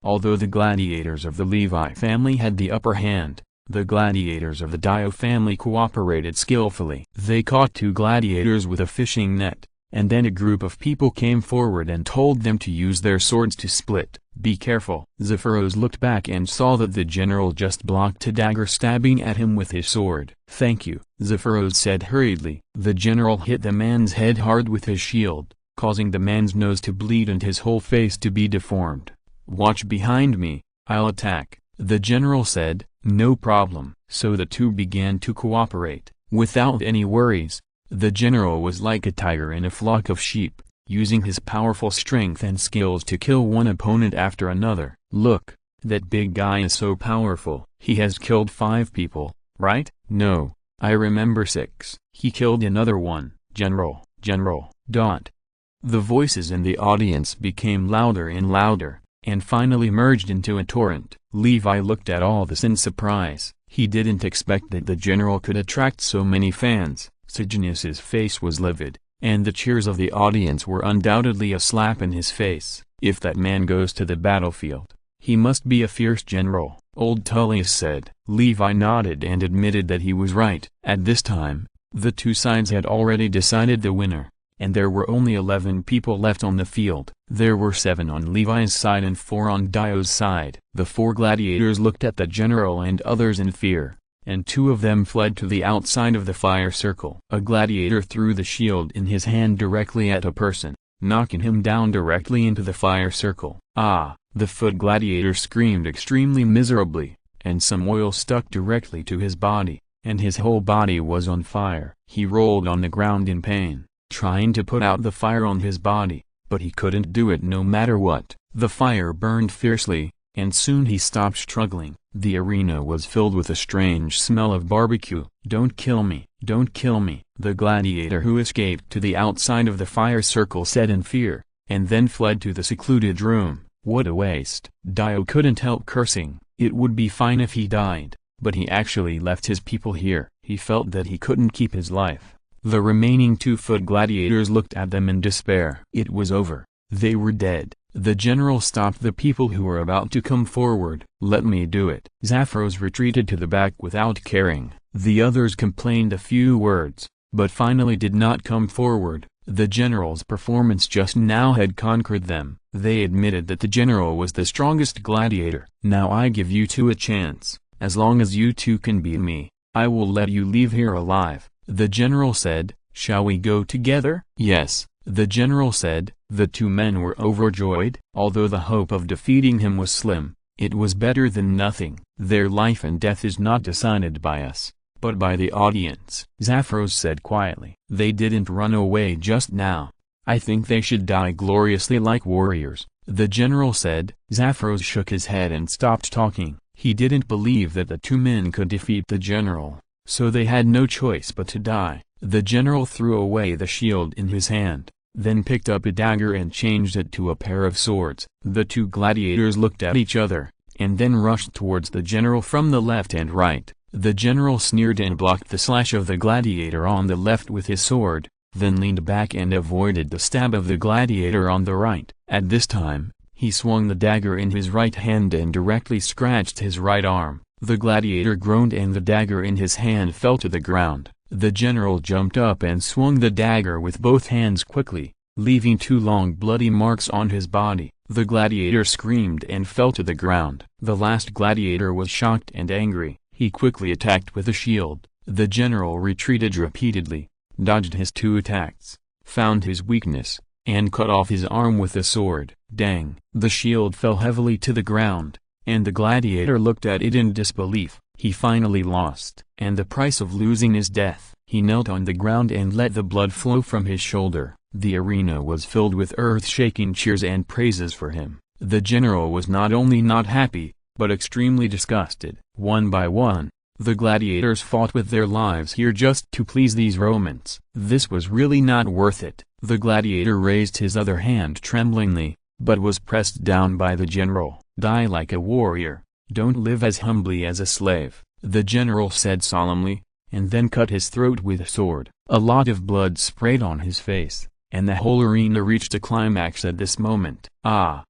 S1: Although the gladiators of the Levi family had the upper hand, the gladiators of the Dio family cooperated skillfully. They caught 2 gladiators with a fishing net, and then a group of people came forward and told them to use their swords to split. Be careful. Zephyros looked back and saw that the general just blocked a dagger stabbing at him with his sword. Thank you, Zephyros said hurriedly. The general hit the man's head hard with his shield, causing the man's nose to bleed and his whole face to be deformed. Watch behind me, I'll attack, the general said. No problem. So the 2 began to cooperate, without any worries. The general was like a tiger in a flock of sheep, using his powerful strength and skills to kill one opponent after another. Look, that big guy is so powerful. He has killed 5 people, right? No, I remember 6. He killed another one. General. The voices in the audience became louder and louder, and finally merged into a torrent. Levi looked at all this in surprise. He didn't expect that the general could attract so many fans. Sejanus's face was livid, and the cheers of the audience were undoubtedly a slap in his face. If that man goes to the battlefield, he must be a fierce general, old Tullius said. Levi nodded and admitted that he was right. At this time, the 2 sides had already decided the winner, and there were only 11 people left on the field. There were 7 on Levi's side and 4 on Dio's side. The 4 gladiators looked at the general and others in fear, and 2 of them fled to the outside of the fire circle. A gladiator threw the shield in his hand directly at a person, knocking him down directly into the fire circle. Ah! The foot gladiator screamed extremely miserably, and some oil stuck directly to his body, and his whole body was on fire. He rolled on the ground in pain, trying to put out the fire on his body, but he couldn't do it no matter what. The fire burned fiercely, and soon he stopped struggling. The arena was filled with a strange smell of barbecue. Don't kill me, the gladiator who escaped to the outside of the fire circle said in fear, and then fled to the secluded room. What a waste. Dio couldn't help cursing. It would be fine if he died, but he actually left his people here. He felt that he couldn't keep his life. The remaining 2-foot gladiators looked at them in despair. It was over. They were dead. The general stopped the people who were about to come forward. Let me do it. Zephyros retreated to the back without caring. The others complained a few words, but finally did not come forward. The general's performance just now had conquered them. They admitted that the general was the strongest gladiator. Now I give you 2 a chance. As long as you 2 can beat me, I will let you leave here alive, the general said. Shall we go together? Yes, the general said. The 2 men were overjoyed. Although the hope of defeating him was slim, it was better than nothing. Their life and death is not decided by us, but by the audience, Zephyros said quietly. They didn't run away just now. I think they should die gloriously like warriors, the general said. Zephyros shook his head and stopped talking. He didn't believe that the 2 men could defeat the general, so they had no choice but to die. The general threw away the shield in his hand, then picked up a dagger and changed it to a pair of swords. The 2 gladiators looked at each other, and then rushed towards the general from the left and right. The general sneered and blocked the slash of the gladiator on the left with his sword, then leaned back and avoided the stab of the gladiator on the right. At this time, he swung the dagger in his right hand and directly scratched his right arm. The gladiator groaned and the dagger in his hand fell to the ground. The general jumped up and swung the dagger with both hands quickly, leaving 2 long bloody marks on his body. The gladiator screamed and fell to the ground. The last gladiator was shocked and angry. He quickly attacked with a shield. The general retreated repeatedly, dodged his 2 attacks, found his weakness, and cut off his arm with a sword. Dang! The shield fell heavily to the ground, and the gladiator looked at it in disbelief. He finally lost. And the price of losing is death. He knelt on the ground and let the blood flow from his shoulder. The arena was filled with earth-shaking cheers and praises for him. The general was not only not happy, but extremely disgusted. One by one, the gladiators fought with their lives here just to please these Romans. This was really not worth it. The gladiator raised his other hand tremblingly, but was pressed down by the general. Die like a warrior. Don't live as humbly as a slave, the general said solemnly, and then cut his throat with a sword. A lot of blood sprayed on his face, and the whole arena reached a climax at this moment. Ah,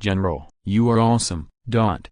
S1: general, you are awesome, don't.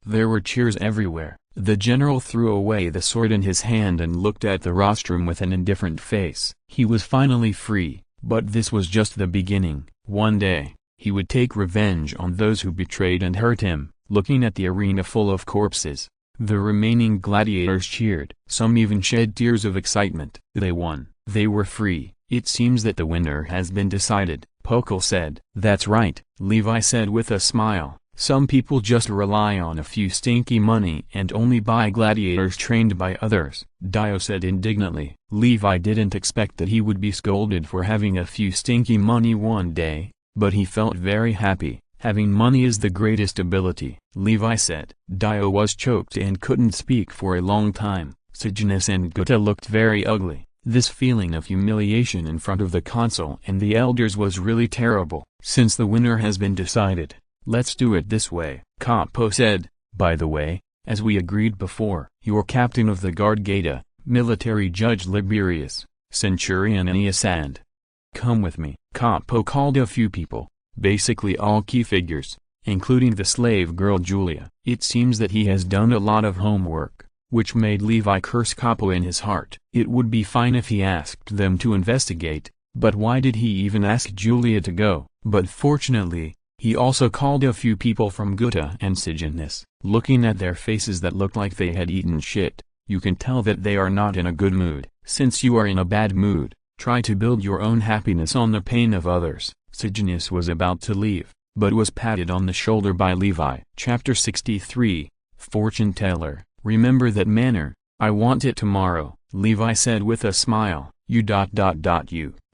S1: There were cheers everywhere. The general threw away the sword in his hand and looked at the rostrum with an indifferent face. He was finally free, but this was just the beginning. One day, he would take revenge on those who betrayed and hurt him. Looking at the arena full of corpses, the remaining gladiators cheered. Some even shed tears of excitement. They won. They were free. It seems that the winner has been decided, Pokel said. That's right, Levi said with a smile. Some people just rely on a few stinky money and only buy gladiators trained by others, Dio said indignantly. Levi didn't expect that he would be scolded for having a few stinky money one day, but he felt very happy. Having money is the greatest ability, Levi said. Dio was choked and couldn't speak for a long time. Sejanus and Gutta looked very ugly. This feeling of humiliation in front of the consul and the elders was really terrible. Since the winner has been decided, let's do it this way, Capo said. By the way, as we agreed before, your captain of the guard Gata, military judge Liberius, centurion Aeneas and come with me. Capo called a few people, basically all key figures, including the slave girl Julia. It seems that he has done a lot of homework, which made Levi curse Capo in his heart. It would be fine if he asked them to investigate, but why did he even ask Julia to go? But fortunately, he also called a few people from Gutta and Sejanus. Looking at their faces that looked like they had eaten shit, you can tell that they are not in a good mood. Since you are in a bad mood, try to build your own happiness on the pain of others. Sejanus was about to leave, but was patted on the shoulder by Levi. Chapter 63, Fortune Teller. Remember that manner, I want it tomorrow, Levi said with a smile. You.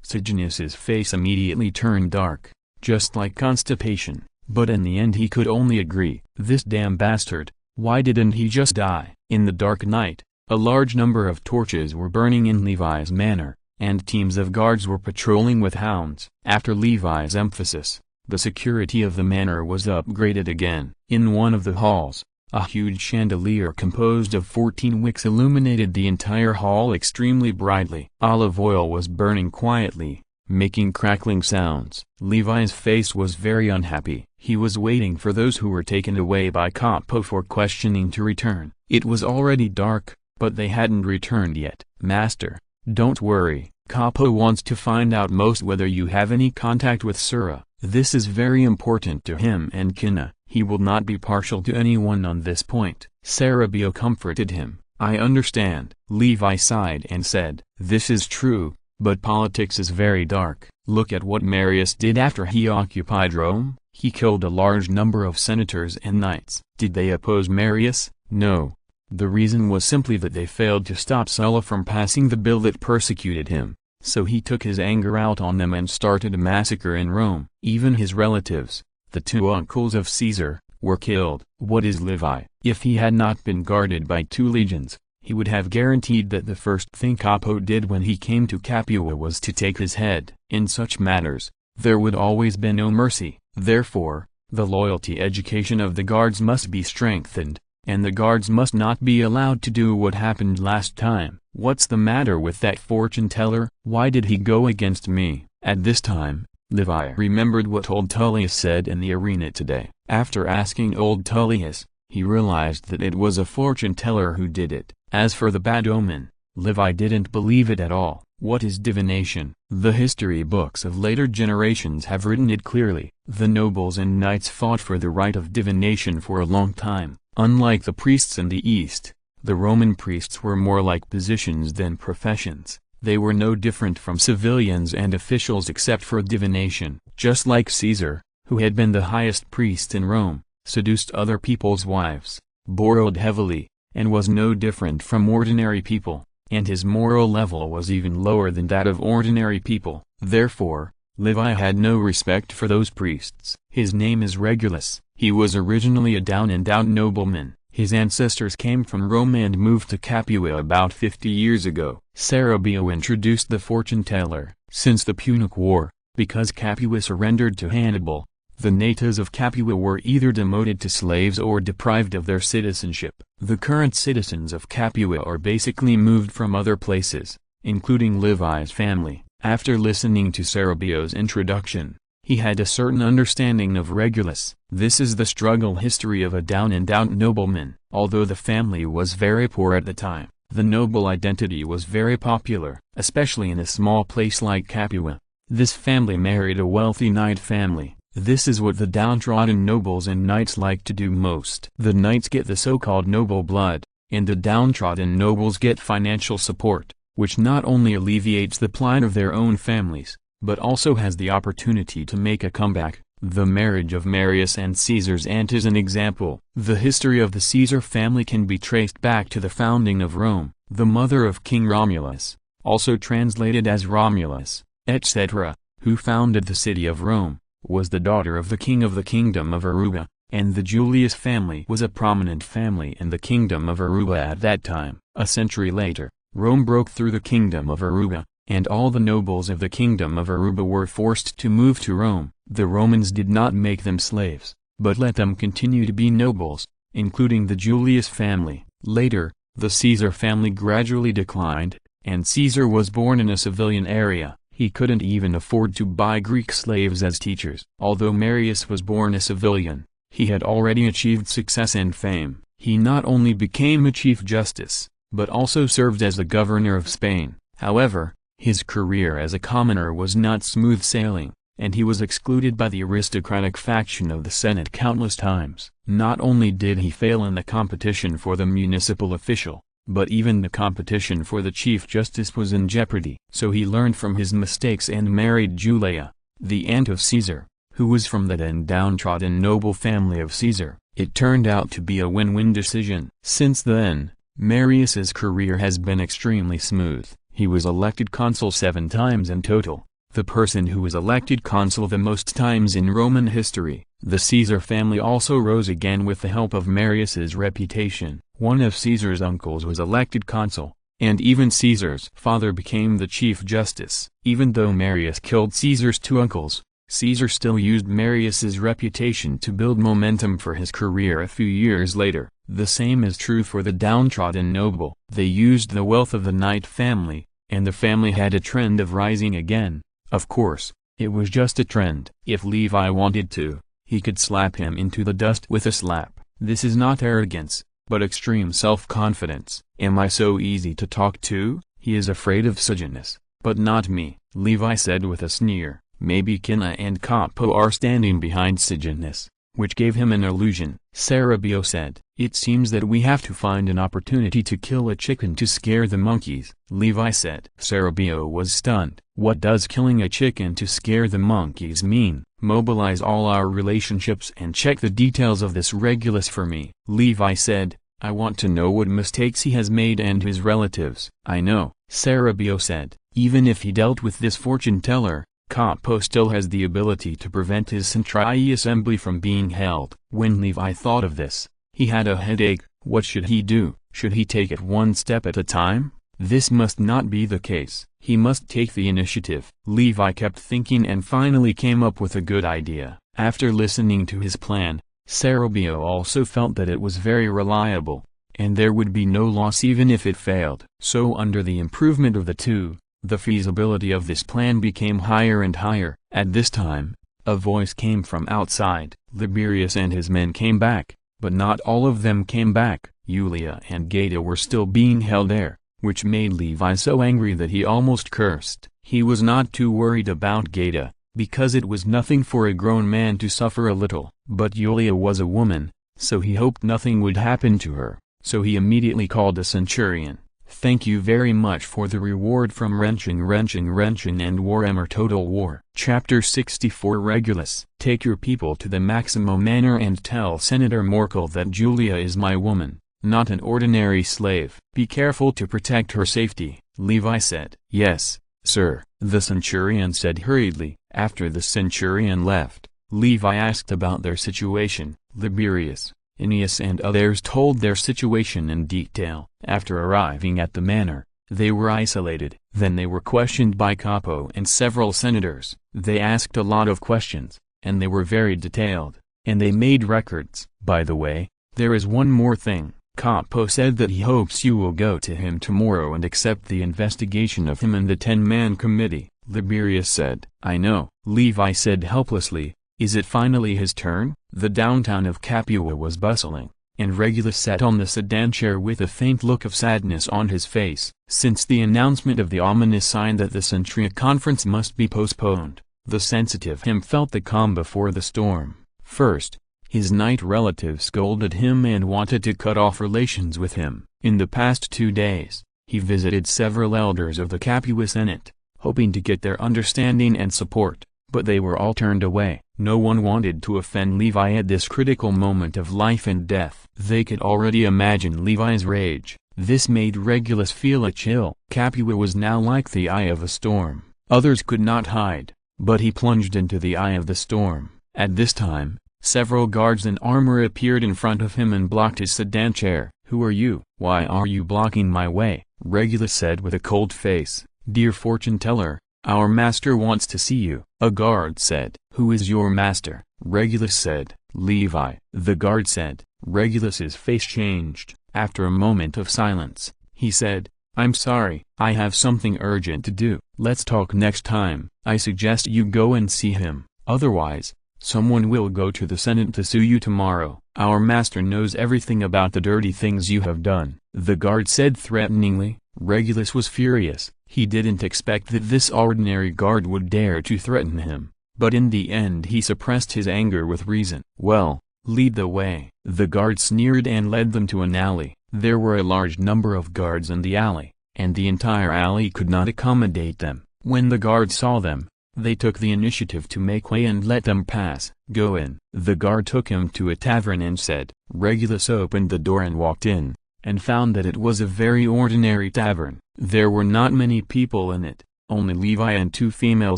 S1: Sejanus's face immediately turned dark, just like constipation, but in the end he could only agree. This damn bastard, why didn't he just die? In the dark night, a large number of torches were burning in Levi's manor, and teams of guards were patrolling with hounds. After Levi's emphasis, the security of the manor was upgraded again. In one of the halls, a huge chandelier composed of 14 wicks illuminated the entire hall extremely brightly. Olive oil was burning quietly, making crackling sounds. Levi's face was very unhappy. He was waiting for those who were taken away by Capo for questioning to return. It was already dark, but they hadn't returned yet. Master, don't worry, Capo wants to find out most whether you have any contact with Sura. This is very important to him and Kinna. He will not be partial to anyone on this point. Sarabia comforted him. I understand. Levi sighed and said, this is true, but politics is very dark. Look at what Marius did after he occupied Rome. He killed a large number of senators and knights. Did they oppose Marius? No. The reason was simply that they failed to stop Sulla from passing the bill that persecuted him. So he took his anger out on them and started a massacre in Rome. Even his relatives, the two uncles of Caesar, were killed. What is Levi? If he had not been guarded by 2 legions, he would have guaranteed that the first thing Capo did when he came to Capua was to take his head. In such matters, there would always be no mercy. Therefore, the loyalty education of the guards must be strengthened, and the guards must not be allowed to do what happened last time. What's the matter with that fortune teller? Why did he go against me? At this time, Levi remembered what old Tullius said in the arena today. After asking old Tullius, he realized that it was a fortune teller who did it. As for the bad omen, Levi didn't believe it at all. What is divination? The history books of later generations have written it clearly. The nobles and knights fought for the right of divination for a long time. Unlike the priests in the East, the Roman priests were more like positions than professions. They were no different from civilians and officials except for divination. Just like Caesar, who had been the highest priest in Rome, seduced other people's wives, borrowed heavily, and was no different from ordinary people, and his moral level was even lower than that of ordinary people. Therefore, Levi had no respect for those priests. His name is Regulus. He was originally a down-and-out nobleman. His ancestors came from Rome and moved to Capua about 50 years ago. Cerebio introduced the fortune teller. Since the Punic War, because Capua surrendered to Hannibal, the natives of Capua were either demoted to slaves or deprived of their citizenship. The current citizens of Capua are basically moved from other places, including Levi's family. After listening to Cerebio's introduction, he had a certain understanding of Regulus. This is the struggle history of a down-and-out nobleman. Although the family was very poor at the time, the noble identity was very popular, especially in a small place like Capua. This family married a wealthy knight family. This is what the downtrodden nobles and knights like to do most. The knights get the so-called noble blood, and the downtrodden nobles get financial support, which not only alleviates the plight of their own families, but also has the opportunity to make a comeback. The marriage of Marius and Caesar's aunt is an example. The history of the Caesar family can be traced back to the founding of Rome. The mother of King Romulus, also translated as Romulus, etc., who founded the city of Rome, was the daughter of the king of the kingdom of Aruba, and the Julius family was a prominent family in the kingdom of Aruba at that time. A century later, Rome broke through the kingdom of Aruba, and all the nobles of the kingdom of Aruba were forced to move to Rome. The Romans did not make them slaves, but let them continue to be nobles, including the Julius family. Later, the Caesar family gradually declined, and Caesar was born in a civilian area. He couldn't even afford to buy Greek slaves as teachers. Although Marius was born a civilian, he had already achieved success and fame. He not only became a chief justice, but also served as the governor of Spain. However, his career as a commoner was not smooth sailing, and he was excluded by the aristocratic faction of the Senate countless times. Not only did he fail in the competition for the municipal official, but even the competition for the chief justice was in jeopardy. So he learned from his mistakes and married Julia, the aunt of Caesar, who was from the then downtrodden noble family of Caesar. It turned out to be a win-win decision. Since then, Marius's career has been extremely smooth. He was elected consul 7 times in total, the person who was elected consul the most times in Roman history. The Caesar family also rose again with the help of Marius's reputation. One of Caesar's uncles was elected consul, and even Caesar's father became the chief justice. Even though Marius killed Caesar's 2 uncles, Caesar still used Marius's reputation to build momentum for his career a few years later. The same is true for the downtrodden noble. They used the wealth of the knight family, and the family had a trend of rising again. Of course, it was just a trend. If Levi wanted to, he could slap him into the dust with a slap. This is not arrogance, but extreme self-confidence. Am I so easy to talk to? He is afraid of Sejanus, but not me, Levi said with a sneer. Maybe Cinna and Capo are standing behind Sejanus, which gave him an illusion. Cerebio said, "It seems that we have to find an opportunity to kill a chicken to scare the monkeys." Levi said. Cerebio was stunned. What does killing a chicken to scare the monkeys mean? Mobilize all our relationships and check the details of this Regulus for me. Levi said, I want to know what mistakes he has made and his relatives. I know, Cerebio said. Even if he dealt with this fortune teller, Capo still has the ability to prevent his century assembly from being held. When Levi thought of this, he had a headache. What should he do? Should he take it one step at a time? This must not be the case. He must take the initiative. Levi kept thinking and finally came up with a good idea. After listening to his plan, Cerebio also felt that it was very reliable, and there would be no loss even if it failed. So under the improvement of the two, the feasibility of this plan became higher and higher. At this time, a voice came from outside. Liberius and his men came back, but not all of them came back. Julia and Gata were still being held there, which made Levi so angry that he almost cursed. He was not too worried about Gata, because it was nothing for a grown man to suffer a little. But Julia was a woman, so he hoped nothing would happen to her. So he immediately called a centurion, Thank you very much for the reward from wrenching and Warhammer Total War. Chapter 64 Regulus. Take your people to the Maximo Manor and tell Senator Morkel that Julia is my woman, not an ordinary slave. Be careful to protect her safety, Levi said. Yes, sir, the centurion said hurriedly. After the centurion left, Levi asked about their situation. Liberius, Aeneas and others told their situation in detail. After arriving at the manor, they were isolated. Then they were questioned by Capo and several senators. They asked a lot of questions, and they were very detailed, and they made records. By the way, there is one more thing. Capo said that he hopes you will go to him tomorrow and accept the investigation of him and the 10-man committee. Liberius said. I know, Levi said helplessly. Is it finally his turn? The downtown of Capua was bustling, and Regulus sat on the sedan chair with a faint look of sadness on his face. Since the announcement of the ominous sign that the Centria conference must be postponed, the sensitive him felt the calm before the storm. First, his knight relative scolded him and wanted to cut off relations with him. In the past 2 days, he visited several elders of the Capua Senate, hoping to get their understanding and support, but they were all turned away. No one wanted to offend Levi at this critical moment of life and death. They could already imagine Levi's rage. This made Regulus feel a chill. Capua was now like the eye of a storm. Others could not hide, but he plunged into the eye of the storm. At this time, several guards in armor appeared in front of him and blocked his sedan chair. Who are you? Why are you blocking my way? Regulus said with a cold face. Dear fortune teller, our master wants to see you. A guard said. Who is your master? Regulus said. Levi. The guard said. Regulus's face changed. After a moment of silence, he said, I'm sorry, I have something urgent to do. Let's talk next time. I suggest you go and see him. Otherwise, someone will go to the Senate to sue you tomorrow. Our master knows everything about the dirty things you have done. The guard said threateningly. Regulus was furious. He didn't expect that this ordinary guard would dare to threaten him, but in the end he suppressed his anger with reason. Well, lead the way. The guard sneered and led them to an alley. There were a large number of guards in the alley, and the entire alley could not accommodate them. When the guards saw them, they took the initiative to make way and let them pass. Go in. The guard took him to a tavern and said. Regulus opened the door and walked in, and found that it was a very ordinary tavern. There were not many people in it, only Levi and 2 female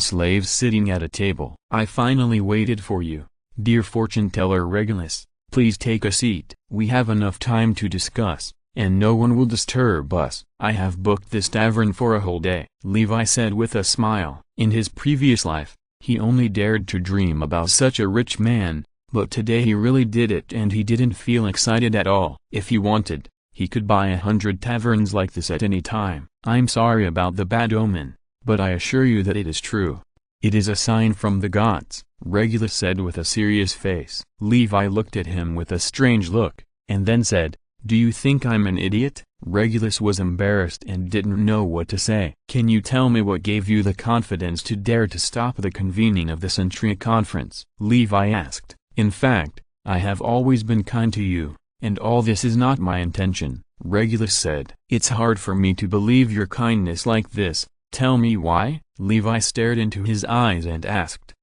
S1: slaves sitting at a table. I finally waited for you, dear fortune teller Regulus. Please take a seat. We have enough time to discuss, and no one will disturb us. I have booked this tavern for a whole day, Levi said with a smile. In his previous life, he only dared to dream about such a rich man, but today he really did it and he didn't feel excited at all. If he wanted, he could buy 100 taverns like this at any time. I'm sorry about the bad omen, but I assure you that it is true. It is a sign from the gods, Regulus said with a serious face. Levi looked at him with a strange look, and then said, Do you think I'm an idiot? Regulus was embarrassed and didn't know what to say. Can you tell me what gave you the confidence to dare to stop the convening of the Centria conference? Levi asked. In fact, I have always been kind to you, and all this is not my intention, Regulus said. It's hard for me to believe your kindness like this. Tell me why? Levi stared into his eyes and asked.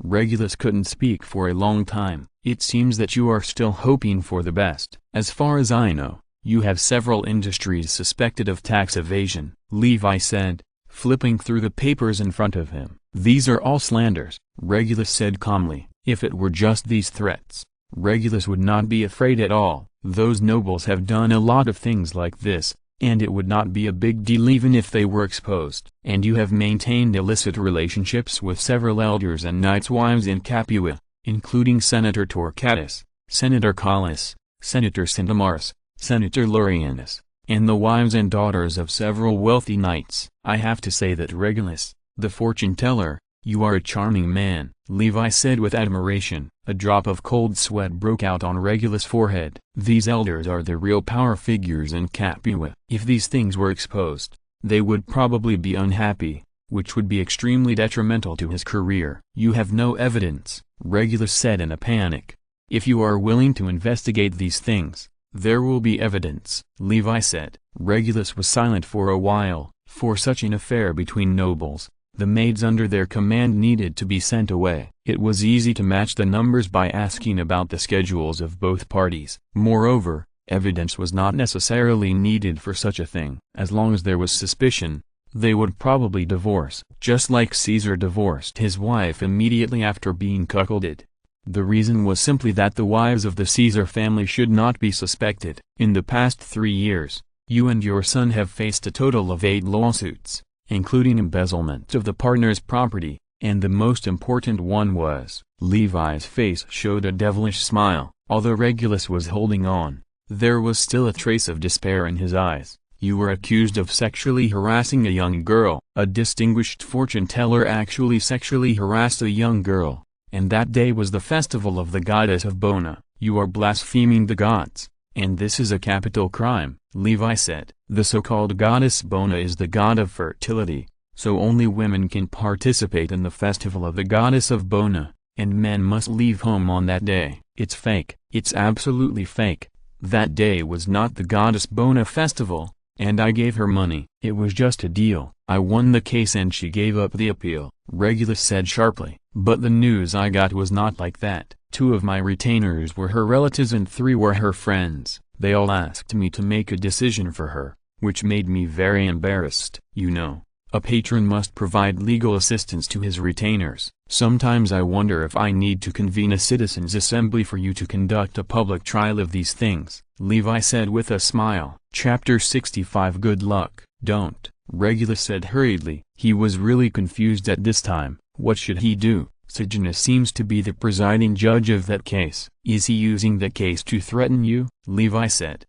S1: Regulus couldn't speak for a long time. It seems that you are still hoping for the best. As far as I know, you have several industries suspected of tax evasion, Levi said, flipping through the papers in front of him. These are all slanders, Regulus said calmly. If it were just these threats, Regulus would not be afraid at all. Those nobles have done a lot of things like this, and it would not be a big deal even if they were exposed. And you have maintained illicit relationships with several elders and knights' wives in Capua, including Senator Torquatus, Senator Collis, Senator Centimars, Senator Lurianus, and the wives and daughters of several wealthy knights. I have to say that Regulus, the fortune teller, you are a charming man, Levi said with admiration. A drop of cold sweat broke out on Regulus' forehead. These elders are the real power figures in Capua. If these things were exposed, they would probably be unhappy, which would be extremely detrimental to his career. You have no evidence, Regulus said in a panic. If you are willing to investigate these things, There will be evidence, Levi said. Regulus was silent for a while. For such an affair between nobles, the maids under their command needed to be sent away. It was easy to match the numbers by asking about the schedules of both parties. Moreover, evidence was not necessarily needed for such a thing. As long as there was suspicion, they would probably divorce, just like Caesar divorced his wife immediately after being cuckolded. The reason was simply that the wives of the Caesar family should not be suspected. In the past 3 years, you and your son have faced a total of 8 lawsuits, including embezzlement of the partner's property, and the most important one was. Levi's face showed a devilish smile. Although Regulus was holding on, there was still a trace of despair in his eyes. You were accused of sexually harassing a young girl. A distinguished fortune teller actually sexually harassed a young girl, and that day was the festival of the goddess of Bona. You are blaspheming the gods, and this is a capital crime, Levi said. The so-called goddess Bona is the god of fertility, so only women can participate in the festival of the goddess of Bona, and men must leave home on that day. It's fake. It's absolutely fake. That day was not the goddess Bona festival, and I gave her money. It was just a deal. I won the case and she gave up the appeal, Regulus said sharply. But the news I got was not like that. 2 of my retainers were her relatives and 3 were her friends. They all asked me to make a decision for her, which made me very embarrassed. You know, a patron must provide legal assistance to his retainers. Sometimes I wonder if I need to convene a citizens' assembly for you to conduct a public trial of these things, Levi said with a smile. Chapter 65. Good luck. Don't, Regulus said hurriedly. He was really confused at this time. What should he do? Sejanus seems to be the presiding judge of that case. Is he using the case to threaten you? Levi said.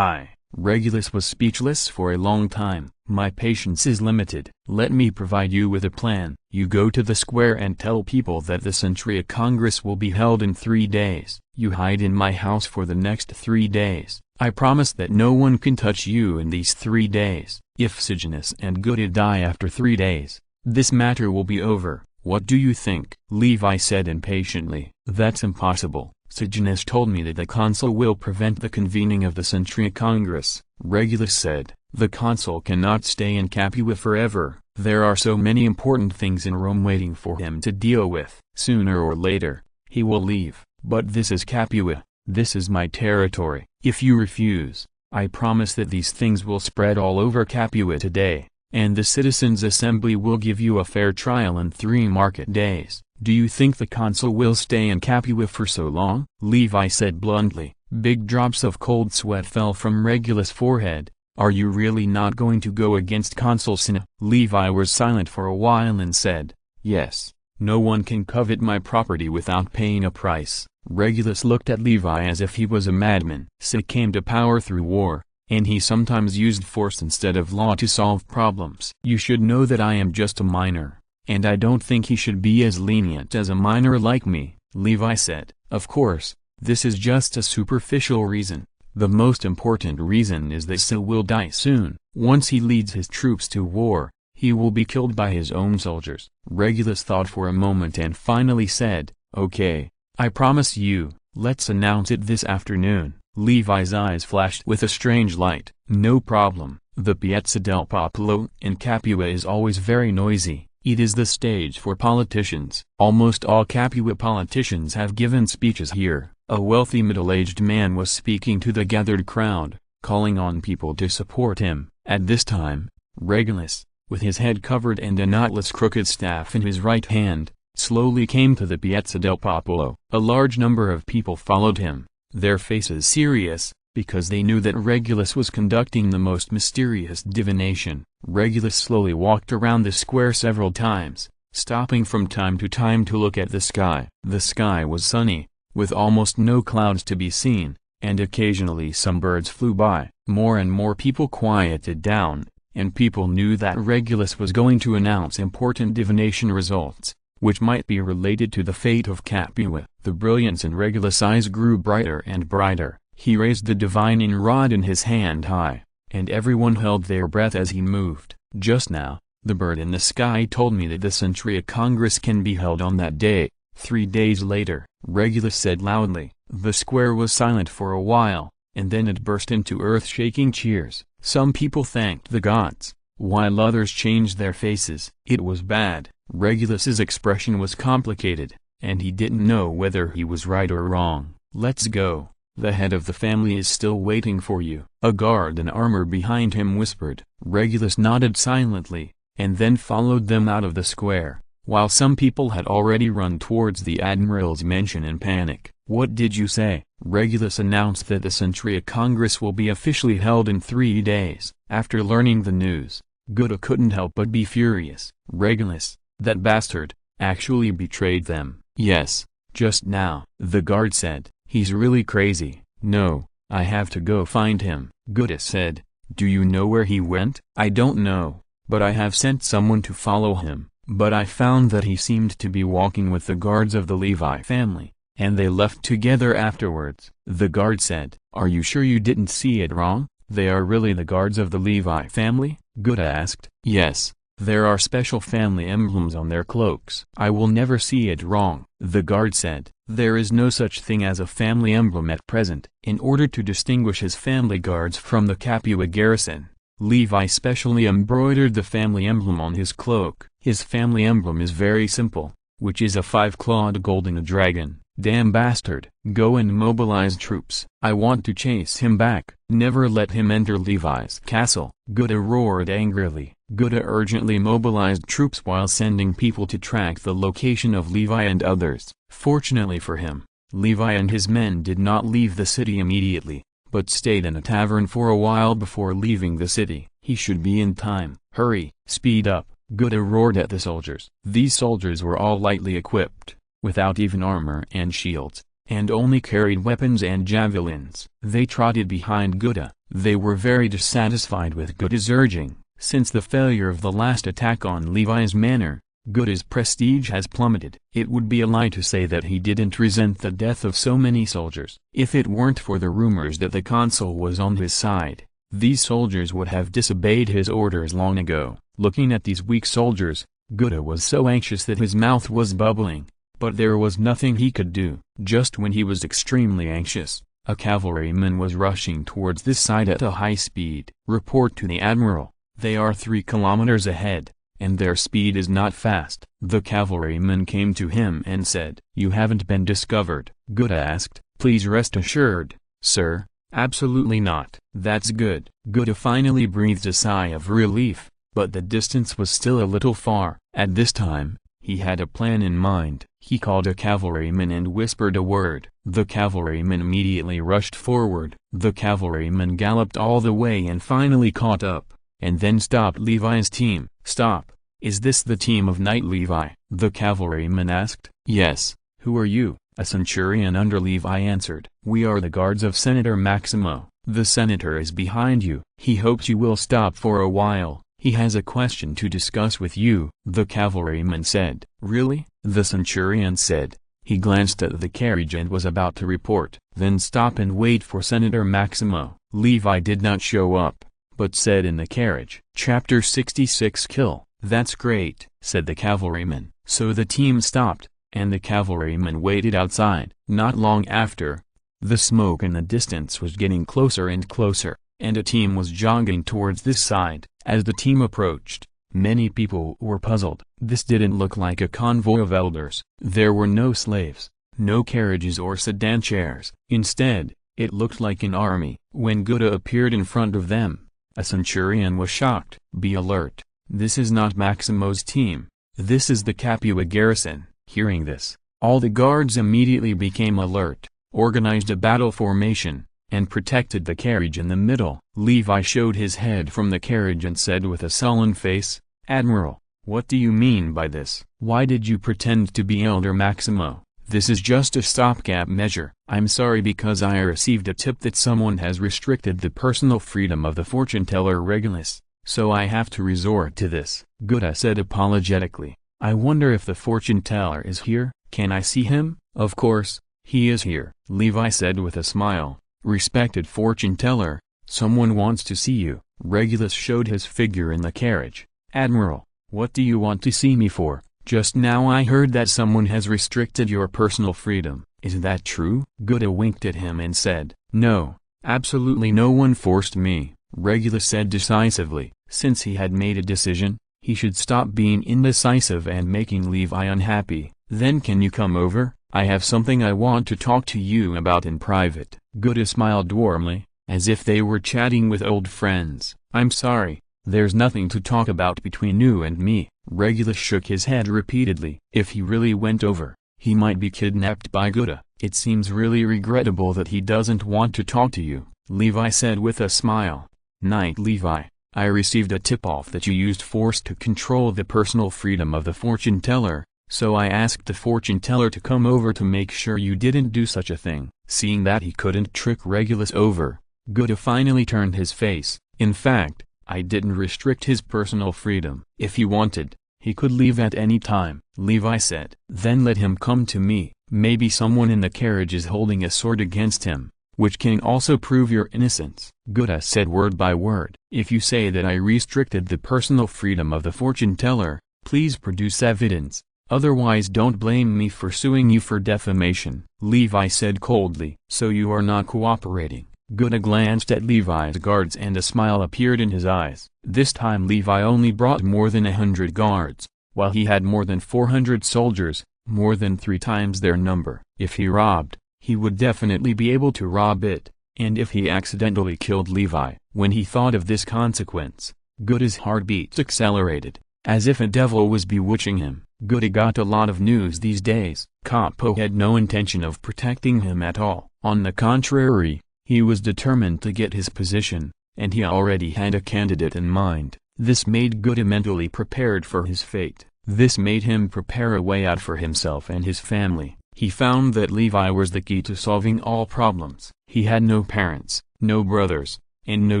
S1: Regulus was speechless for a long time. My patience is limited. Let me provide you with a plan. You go to the square and tell people that the Centuria Congress will be held in 3 days. You hide in my house for the next 3 days. I promise that no one can touch you in these 3 days. If Sejanus and Gutta die after 3 days, this matter will be over. What do you think? Levi said impatiently. That's impossible. Sejanus told me that the consul will prevent the convening of the Centuria Congress. Regulus said, the consul cannot stay in Capua forever. There are so many important things in Rome waiting for him to deal with. Sooner or later, he will leave. But this is Capua. This is my territory. If you refuse, I promise that these things will spread all over Capua today, and the citizens' assembly will give you a fair trial in 3 market days. Do you think the consul will stay in Capua for so long? Levi said bluntly. Big drops of cold sweat fell from Regulus' forehead. Are you really not going to go against Consul Cinna? Levi was silent for a while and said, yes. No one can covet my property without paying a price. Regulus looked at Levi as if he was a madman. Cinna came to power through war, and he sometimes used force instead of law to solve problems. You should know that I am just a minor, and I don't think he should be as lenient as a minor like me, Levi said. Of course, this is just a superficial reason. The most important reason is that Cinna will die soon. Once he leads his troops to war, he will be killed by his own soldiers. Regulus thought for a moment and finally said, okay, I promise you. Let's announce it this afternoon. Levi's eyes flashed with a strange light. No problem. The Piazza del Popolo in Capua is always very noisy. It is the stage for politicians. Almost all Capua politicians have given speeches here. A wealthy middle-aged man was speaking to the gathered crowd, calling on people to support him. At this time, Regulus, with his head covered and a knotless crooked staff in his right hand, slowly came to the Piazza del Popolo. A large number of people followed him, their faces serious, because they knew that Regulus was conducting the most mysterious divination. Regulus slowly walked around the square several times, stopping from time to time to look at the sky. The sky was sunny, with almost no clouds to be seen, and occasionally some birds flew by. More and more people quieted down, and people knew that Regulus was going to announce important divination results, which might be related to the fate of Capua. The brilliance in Regulus' eyes grew brighter and brighter. He raised the divining rod in his hand high, and everyone held their breath as he moved. Just now, the bird in the sky told me that the Centuria Congress can be held on that day. 3 days later, Regulus said loudly, The square was silent for a while, and then it burst into earth-shaking cheers. Some people thanked the gods, while others changed their faces. It was bad. Regulus's expression was complicated, and he didn't know whether he was right or wrong. "Let's go. The head of the family is still waiting for you," a guard in armor behind him whispered. Regulus nodded silently, and then followed them out of the square, while some people had already run towards the admiral's mansion in panic. "What did you say?" Regulus announced that the Centuria Congress will be officially held in 3 days. After learning the news, Gutta couldn't help but be furious. Regulus, that bastard, actually betrayed them. "Yes, just now," the guard said. "He's really crazy." "No, I have to go find him," Gutta said. "Do you know where he went?" "I don't know, but I have sent someone to follow him. But I found that he seemed to be walking with the guards of the Levi family, and they left together afterwards." The guard said. "Are you sure you didn't see it wrong? They are really the guards of the Levi family?" Gutta asked. "Yes, there are special family emblems on their cloaks." "I will never see it wrong," the guard said. "There is no such thing as a family emblem at present." In order to distinguish his family guards from the Capua garrison, Levi specially embroidered the family emblem on his cloak. His family emblem is very simple, which is a 5-clawed golden dragon. "Damn bastard, go and mobilize troops. I want to chase him back. Never let him enter Levi's castle." Gutta roared angrily. Gutta urgently mobilized troops while sending people to track the location of Levi and others. Fortunately for him, Levi and his men did not leave the city immediately, but stayed in a tavern for a while before leaving the city. "He should be in time. Hurry, speed up," Gutta roared at the soldiers. These soldiers were all lightly equipped, without even armor and shields, and only carried weapons and javelins. They trotted behind Gutta. They were very dissatisfied with Gutta's urging. Since the failure of the last attack on Levi's manor, Gutta's prestige has plummeted. It would be a lie to say that he didn't resent the death of so many soldiers. If it weren't for the rumors that the consul was on his side, these soldiers would have disobeyed his orders long ago. Looking at these weak soldiers, Gutta was so anxious that his mouth was bubbling, but there was nothing he could do. Just when he was extremely anxious, a cavalryman was rushing towards this side at a high speed. "Report to the admiral. They are 3 kilometers ahead, and their speed is not fast." The cavalryman came to him and said, "You haven't been discovered?" Gutta asked. "Please rest assured, sir, absolutely not." "That's good." Gutta finally breathed a sigh of relief, but the distance was still a little far. At this time, he had a plan in mind. He called a cavalryman and whispered a word. The cavalryman immediately rushed forward. The cavalryman galloped all the way and finally caught up, and then stopped Levi's team. "Stop. Is this the team of Knight Levi?" the cavalryman asked. "Yes." "Who are you?" A centurion under Levi answered. "We are the guards of Senator Maximo. The senator is behind you. He hopes you will stop for a while. He has a question to discuss with you," the cavalryman said. "Really?" the centurion said. He glanced at the carriage and was about to report. "Then stop and wait for Senator Maximo." Levi did not show up, but said in the carriage. Chapter 66 Kill. "That's great," said the cavalryman. So the team stopped, and the cavalryman waited outside. Not long after, the smoke in the distance was getting closer and closer, and a team was jogging towards this side. As the team approached, many people were puzzled. This didn't look like a convoy of elders. There were no slaves, no carriages or sedan chairs. Instead, it looked like an army. When Gutta appeared in front of them, a centurion was shocked. "Be alert. This is not Maximo's team. This is the Capua garrison." Hearing this, all the guards immediately became alert, organized a battle formation, and protected the carriage in the middle. Levi showed his head from the carriage and said with a sullen face, "Admiral, what do you mean by this? Why did you pretend to be Elder Maximo? This is just a stopgap measure." "I'm sorry because I received a tip that someone has restricted the personal freedom of the fortune teller Regulus, so I have to resort to this," Gutta said apologetically. "I wonder if the fortune teller is here. Can I see him?" "Of course, he is here," Levi said with a smile. "Respected fortune teller, someone wants to see you." Regulus showed his figure in the carriage. "Admiral, what do you want to see me for?" "Just now I heard that someone has restricted your personal freedom." Is that true? Gouda winked at him and said, No, absolutely no one forced me, Regulus said decisively. Since he had made a decision, he should stop being indecisive and making Levi unhappy. Then can you come over? I have something I want to talk to you about in private. Gouda smiled warmly, as if they were chatting with old friends. I'm sorry, there's nothing to talk about between you and me. Regulus shook his head repeatedly. If he really went over, he might be kidnapped by Gouda. It seems really regrettable that he doesn't want to talk to you, Levi said with a smile. Knight Levi, I received a tip-off that you used force to control the personal freedom of the fortune teller, so I asked the fortune teller to come over to make sure you didn't do such a thing. Seeing that he couldn't trick Regulus over, Gouda finally turned his face. In fact, I didn't restrict his personal freedom. If he wanted, he could leave at any time, Levi said. Then let him come to me. Maybe someone in the carriage is holding a sword against him, which can also prove your innocence. Gouda said word by word. If you say that I restricted the personal freedom of the fortune teller, please produce evidence, otherwise don't blame me for suing you for defamation, Levi said coldly. So you are not cooperating. Gouda glanced at Levi's guards and a smile appeared in his eyes. This time Levi only brought more than 100 guards, while he had more than 400 soldiers, more than 3 times their number. If he robbed, he would definitely be able to rob it, and if he accidentally killed Levi. When he thought of this consequence, Gouda's heartbeat accelerated, as if a devil was bewitching him. Gouda got a lot of news these days. Capo had no intention of protecting him at all. On the contrary, he was determined to get his position, and he already had a candidate in mind. This made Gouda mentally prepared for his fate. This made him prepare a way out for himself and his family. He found that Levi was the key to solving all problems. He had no parents, no brothers, and no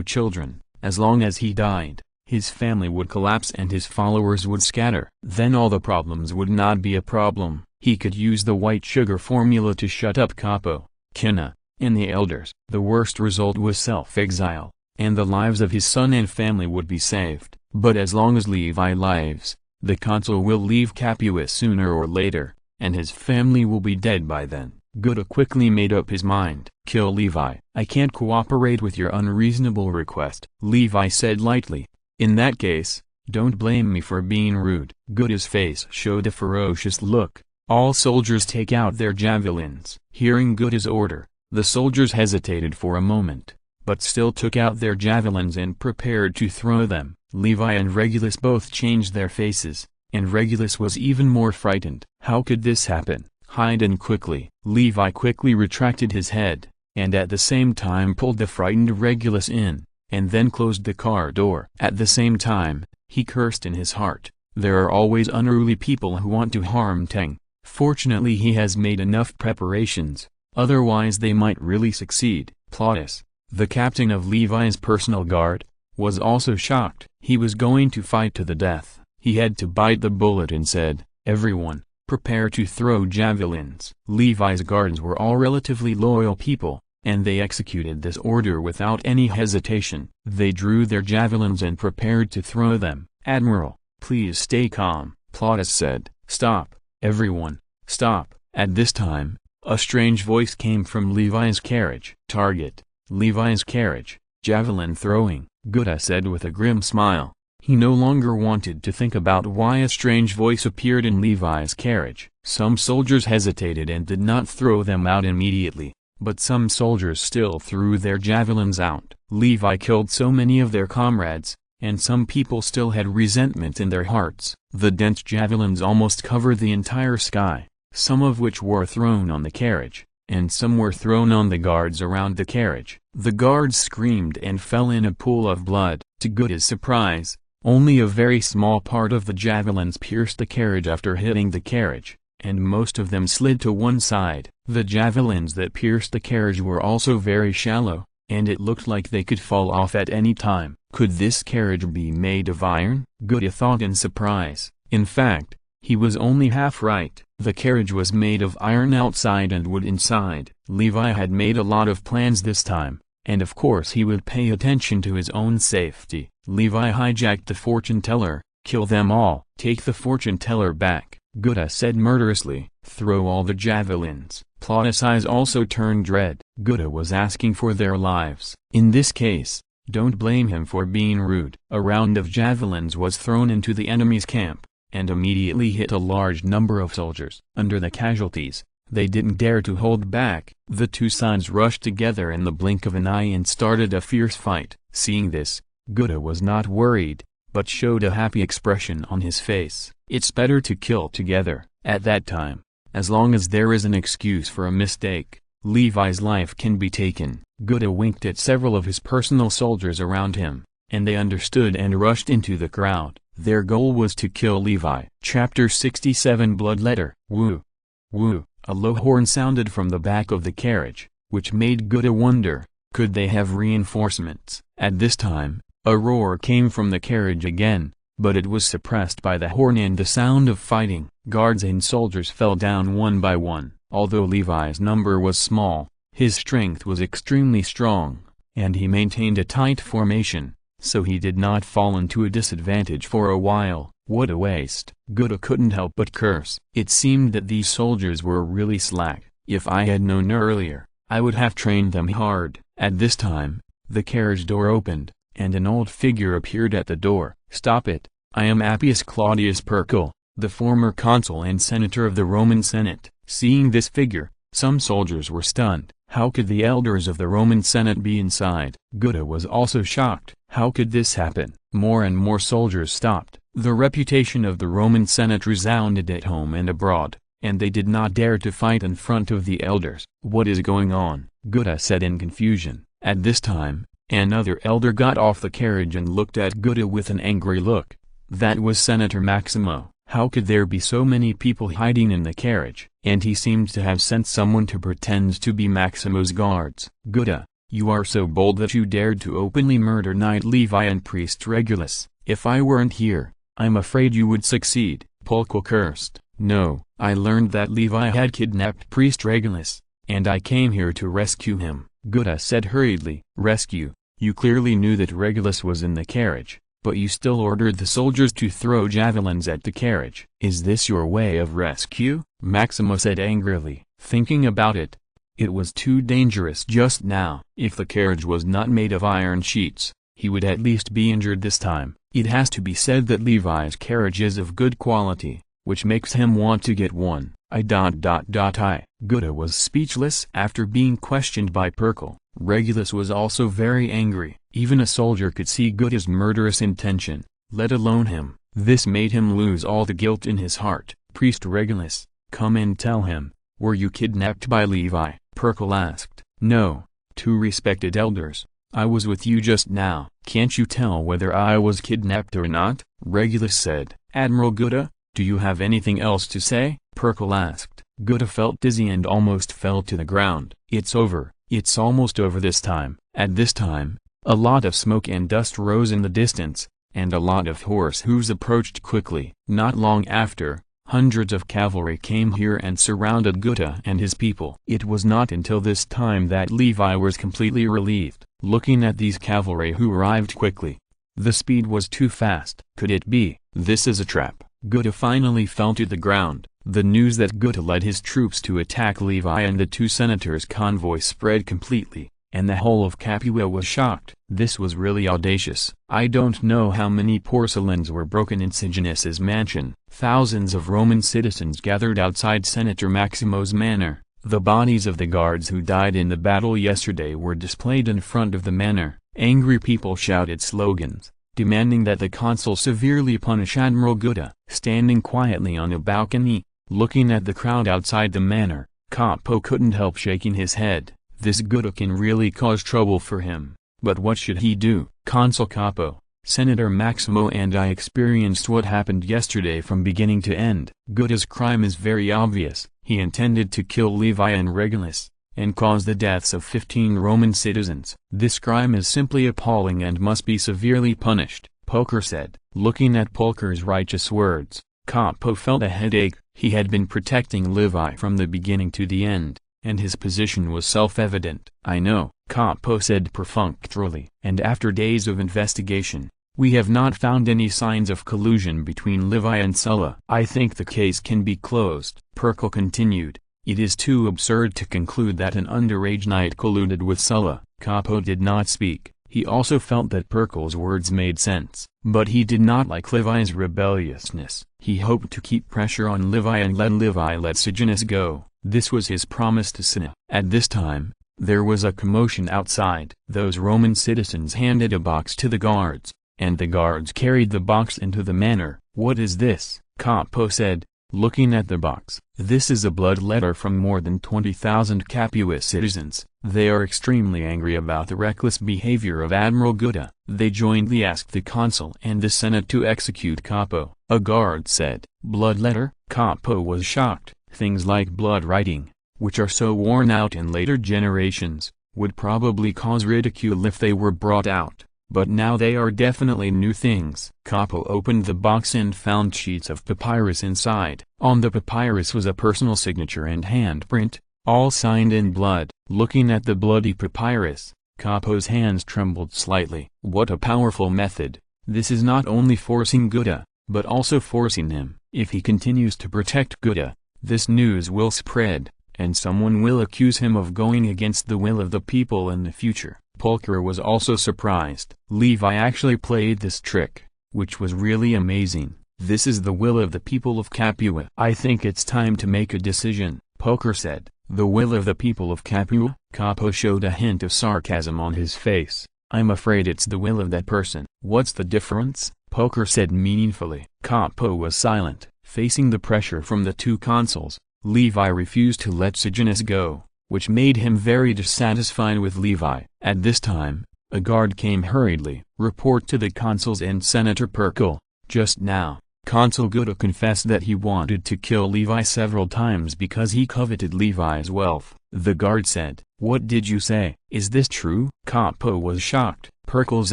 S1: children. As long as he died, his family would collapse and his followers would scatter. Then all the problems would not be a problem. He could use the white sugar formula to shut up Capo, Cinna, and the elders. The worst result was self-exile, and the lives of his son and family would be saved. But as long as Levi lives, the consul will leave Capuus sooner or later, and his family will be dead by then. Gouda quickly made up his mind. Kill Levi. I can't cooperate with your unreasonable request, Levi said lightly. In that case, don't blame me for being rude. Gouda's face showed a ferocious look. All soldiers take out their javelins. Hearing Gouda's order, the soldiers hesitated for a moment, but still took out their javelins and prepared to throw them. Levi and Regulus both changed their faces, and Regulus was even more frightened. How could this happen? Hide in quickly. Levi quickly retracted his head, and at the same time pulled the frightened Regulus in, and then closed the car door. At the same time, he cursed in his heart. There are always unruly people who want to harm Teng. Fortunately he has made enough preparations, otherwise they might really succeed. Plautus, the captain of Levi's personal guard, was also shocked. He was going to fight to the death. He had to bite the bullet and said, Everyone, prepare to throw javelins. Levi's guards were all relatively loyal people, and they executed this order without any hesitation. They drew their javelins and prepared to throw them. Admiral, please stay calm, Plautus said. Stop, everyone, stop. At this time, a strange voice came from Levi's carriage. Target, Levi's carriage, javelin throwing, Gouda said with a grim smile. He no longer wanted to think about why a strange voice appeared in Levi's carriage. Some soldiers hesitated and did not throw them out immediately, but some soldiers still threw their javelins out. Levi killed so many of their comrades, and some people still had resentment in their hearts. The dense javelins almost covered the entire sky, some of which were thrown on the carriage, and some were thrown on the guards around the carriage. The guards screamed and fell in a pool of blood. To Gouda's surprise, only a very small part of the javelins pierced the carriage after hitting the carriage, and most of them slid to one side. The javelins that pierced the carriage were also very shallow, and it looked like they could fall off at any time. Could this carriage be made of iron? Gouda thought in surprise. In fact, he was only half right. The carriage was made of iron outside and wood inside. Levi had made a lot of plans this time, and of course he would pay attention to his own safety. Levi hijacked the fortune teller. Kill them all. Take the fortune teller back, Gouda said murderously. Throw all the javelins. Plautus' eyes also turned red. Gutta was asking for their lives. In this case, don't blame him for being rude. A round of javelins was thrown into the enemy's camp, and immediately hit a large number of soldiers. Under the casualties, they didn't dare to hold back. The two sides rushed together in the blink of an eye and started a fierce fight. Seeing this, Gutta was not worried, but showed a happy expression on his face. It's better to kill together. At that time, as long as there is an excuse for a mistake, Levi's life can be taken. Gutta winked at several of his personal soldiers around him, and they understood and rushed into the crowd. Their goal was to kill Levi. Chapter 67 Bloodletter. Woo! Woo! A low horn sounded from the back of the carriage, which made Gutta wonder, could they have reinforcements? At this time, a roar came from the carriage again, but it was suppressed by the horn and the sound of fighting. Guards and soldiers fell down one by one. Although Levi's number was small, his strength was extremely strong, and he maintained a tight formation, so he did not fall into a disadvantage for a while. What a waste! Gutta couldn't help but curse. It seemed that these soldiers were really slack. If I had known earlier, I would have trained them hard. At this time, the carriage door opened, and an old figure appeared at the door. Stop it! I am Appius Claudius Perkel, the former consul and senator of the Roman Senate. Seeing this figure, some soldiers were stunned. How could the elders of the Roman Senate be inside? Gutta was also shocked. How could this happen? More and more soldiers stopped. The reputation of the Roman Senate resounded at home and abroad, and they did not dare to fight in front of the elders. What is going on? Gutta said in confusion. At this time, another elder got off the carriage and looked at Gutta with an angry look. That was Senator Maximo. How could there be so many people hiding in the carriage? And he seemed to have sent someone to pretend to be Maximo's guards. Gutta, you are so bold that you dared to openly murder Knight Levi and Priest Regulus. If I weren't here, I'm afraid you would succeed. Perkel cursed. No, I learned that Levi had kidnapped Priest Regulus, and I came here to rescue him. Gutta said hurriedly. Rescue? You clearly knew that Regulus was in the carriage, but you still ordered the soldiers to throw javelins at the carriage. Is this your way of rescue? Maximo said angrily. Thinking about it, it was too dangerous just now. If the carriage was not made of iron sheets, he would at least be injured this time. It has to be said that Levi's carriage is of good quality, which makes him want to get one. Gutta was speechless after being questioned by Perkel. Regulus was also very angry. Even a soldier could see Gutta's murderous intention, let alone him. This made him lose all the guilt in his heart. Priest Regulus, come and tell him, were you kidnapped by Levi? Perkel asked. No, two respected elders. I was with you just now. Can't you tell whether I was kidnapped or not? Regulus said. Admiral Gutta, do you have anything else to say? Perkel asked. Gutta felt dizzy and almost fell to the ground. It's over. It's almost over this time. At this time, a lot of smoke and dust rose in the distance, and a lot of horse hooves approached quickly. Not long after, hundreds of cavalry came here and surrounded Gutta and his people. It was not until this time that Levi was completely relieved. Looking at these cavalry who arrived quickly, the speed was too fast. Could it be? This is a trap. Gutta finally fell to the ground. The news that Gutta led his troops to attack Levi and the two senators' convoy spread completely, and the whole of Capua was shocked. This was really audacious. I don't know how many porcelains were broken in Sejanus's mansion. Thousands of Roman citizens gathered outside Senator Maximo's manor. The bodies of the guards who died in the battle yesterday were displayed in front of the manor. Angry people shouted slogans, demanding that the consul severely punish Admiral Gutta. Standing quietly on a balcony, looking at the crowd outside the manor, Capo couldn't help shaking his head. This Gutta can really cause trouble for him, but what should he do? Consul Capo, Senator Maximo and I experienced what happened yesterday from beginning to end. Gutta's crime is very obvious. He intended to kill Levi and Regulus, and cause the deaths of 15 Roman citizens. This crime is simply appalling and must be severely punished, Perkel said. Looking at Perkel's righteous words, Capo felt a headache. He had been protecting Levi from the beginning to the end, and his position was self-evident. I know, Capo said perfunctorily. And after days of investigation, we have not found any signs of collusion between Levi and Sulla. I think the case can be closed. Perkel continued. It is too absurd to conclude that an underage knight colluded with Sulla. Capo did not speak. He also felt that Perkle's words made sense, but he did not like Levi's rebelliousness. He hoped to keep pressure on Levi and let Levi let Sejanus go. This was his promise to Cinna. At this time, there was a commotion outside. Those Roman citizens handed a box to the guards, and the guards carried the box into the manor. "What is this?" Capo said, looking at the box. "This is a blood letter from more than 20,000 Capua citizens. They are extremely angry about the reckless behavior of Admiral Gutta. They jointly asked the consul and the senate to execute Capo." A guard said. "Blood letter?" Capo was shocked. Things like blood writing, which are so worn out in later generations, would probably cause ridicule if they were brought out. But now they are definitely new things. Capo opened the box and found sheets of papyrus inside. On the papyrus was a personal signature and handprint, all signed in blood. Looking at the bloody papyrus, Capo's hands trembled slightly. What a powerful method. This is not only forcing Gutta, but also forcing him. If he continues to protect Gutta, this news will spread, and someone will accuse him of going against the will of the people in the future. Pulcher was also surprised. Levi actually played this trick, which was really amazing. "This is the will of the people of Capua. I think it's time to make a decision," Pulcher said. "The will of the people of Capua?" Capo showed a hint of sarcasm on his face. "I'm afraid it's the will of that person." "What's the difference?" Pulcher said meaningfully. Capo was silent, facing the pressure from the two consuls. Levi refused to let Sejanus go, which made him very dissatisfied with Levi. At this time, a guard came hurriedly. "Report to the consuls and Senator Perkle." Just now, Consul Gutta confessed that he wanted to kill Levi several times because he coveted Levi's wealth. The guard said, "What did you say? Is this true?" Capo was shocked. Perkle's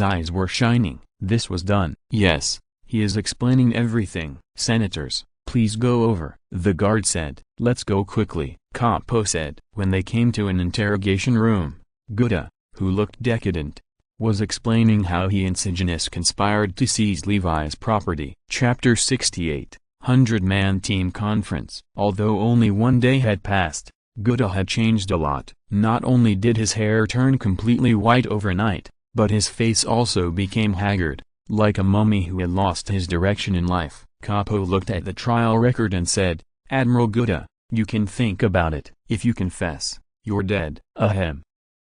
S1: eyes were shining. This was done. "Yes, he is explaining everything." "Senators, please go over," the guard said. "Let's go quickly," Capo said. When they came to an interrogation room, Gutta, who looked decadent, was explaining how he and Sejanus conspired to seize Levi's property. Chapter 68, 100-Man Team Conference. Although only one day had passed, Gutta had changed a lot. Not only did his hair turn completely white overnight, but his face also became haggard, like a mummy who had lost his direction in life. Capo looked at the trial record and said, "Admiral Gutta, you can think about it. If you confess, you're dead." Ahem.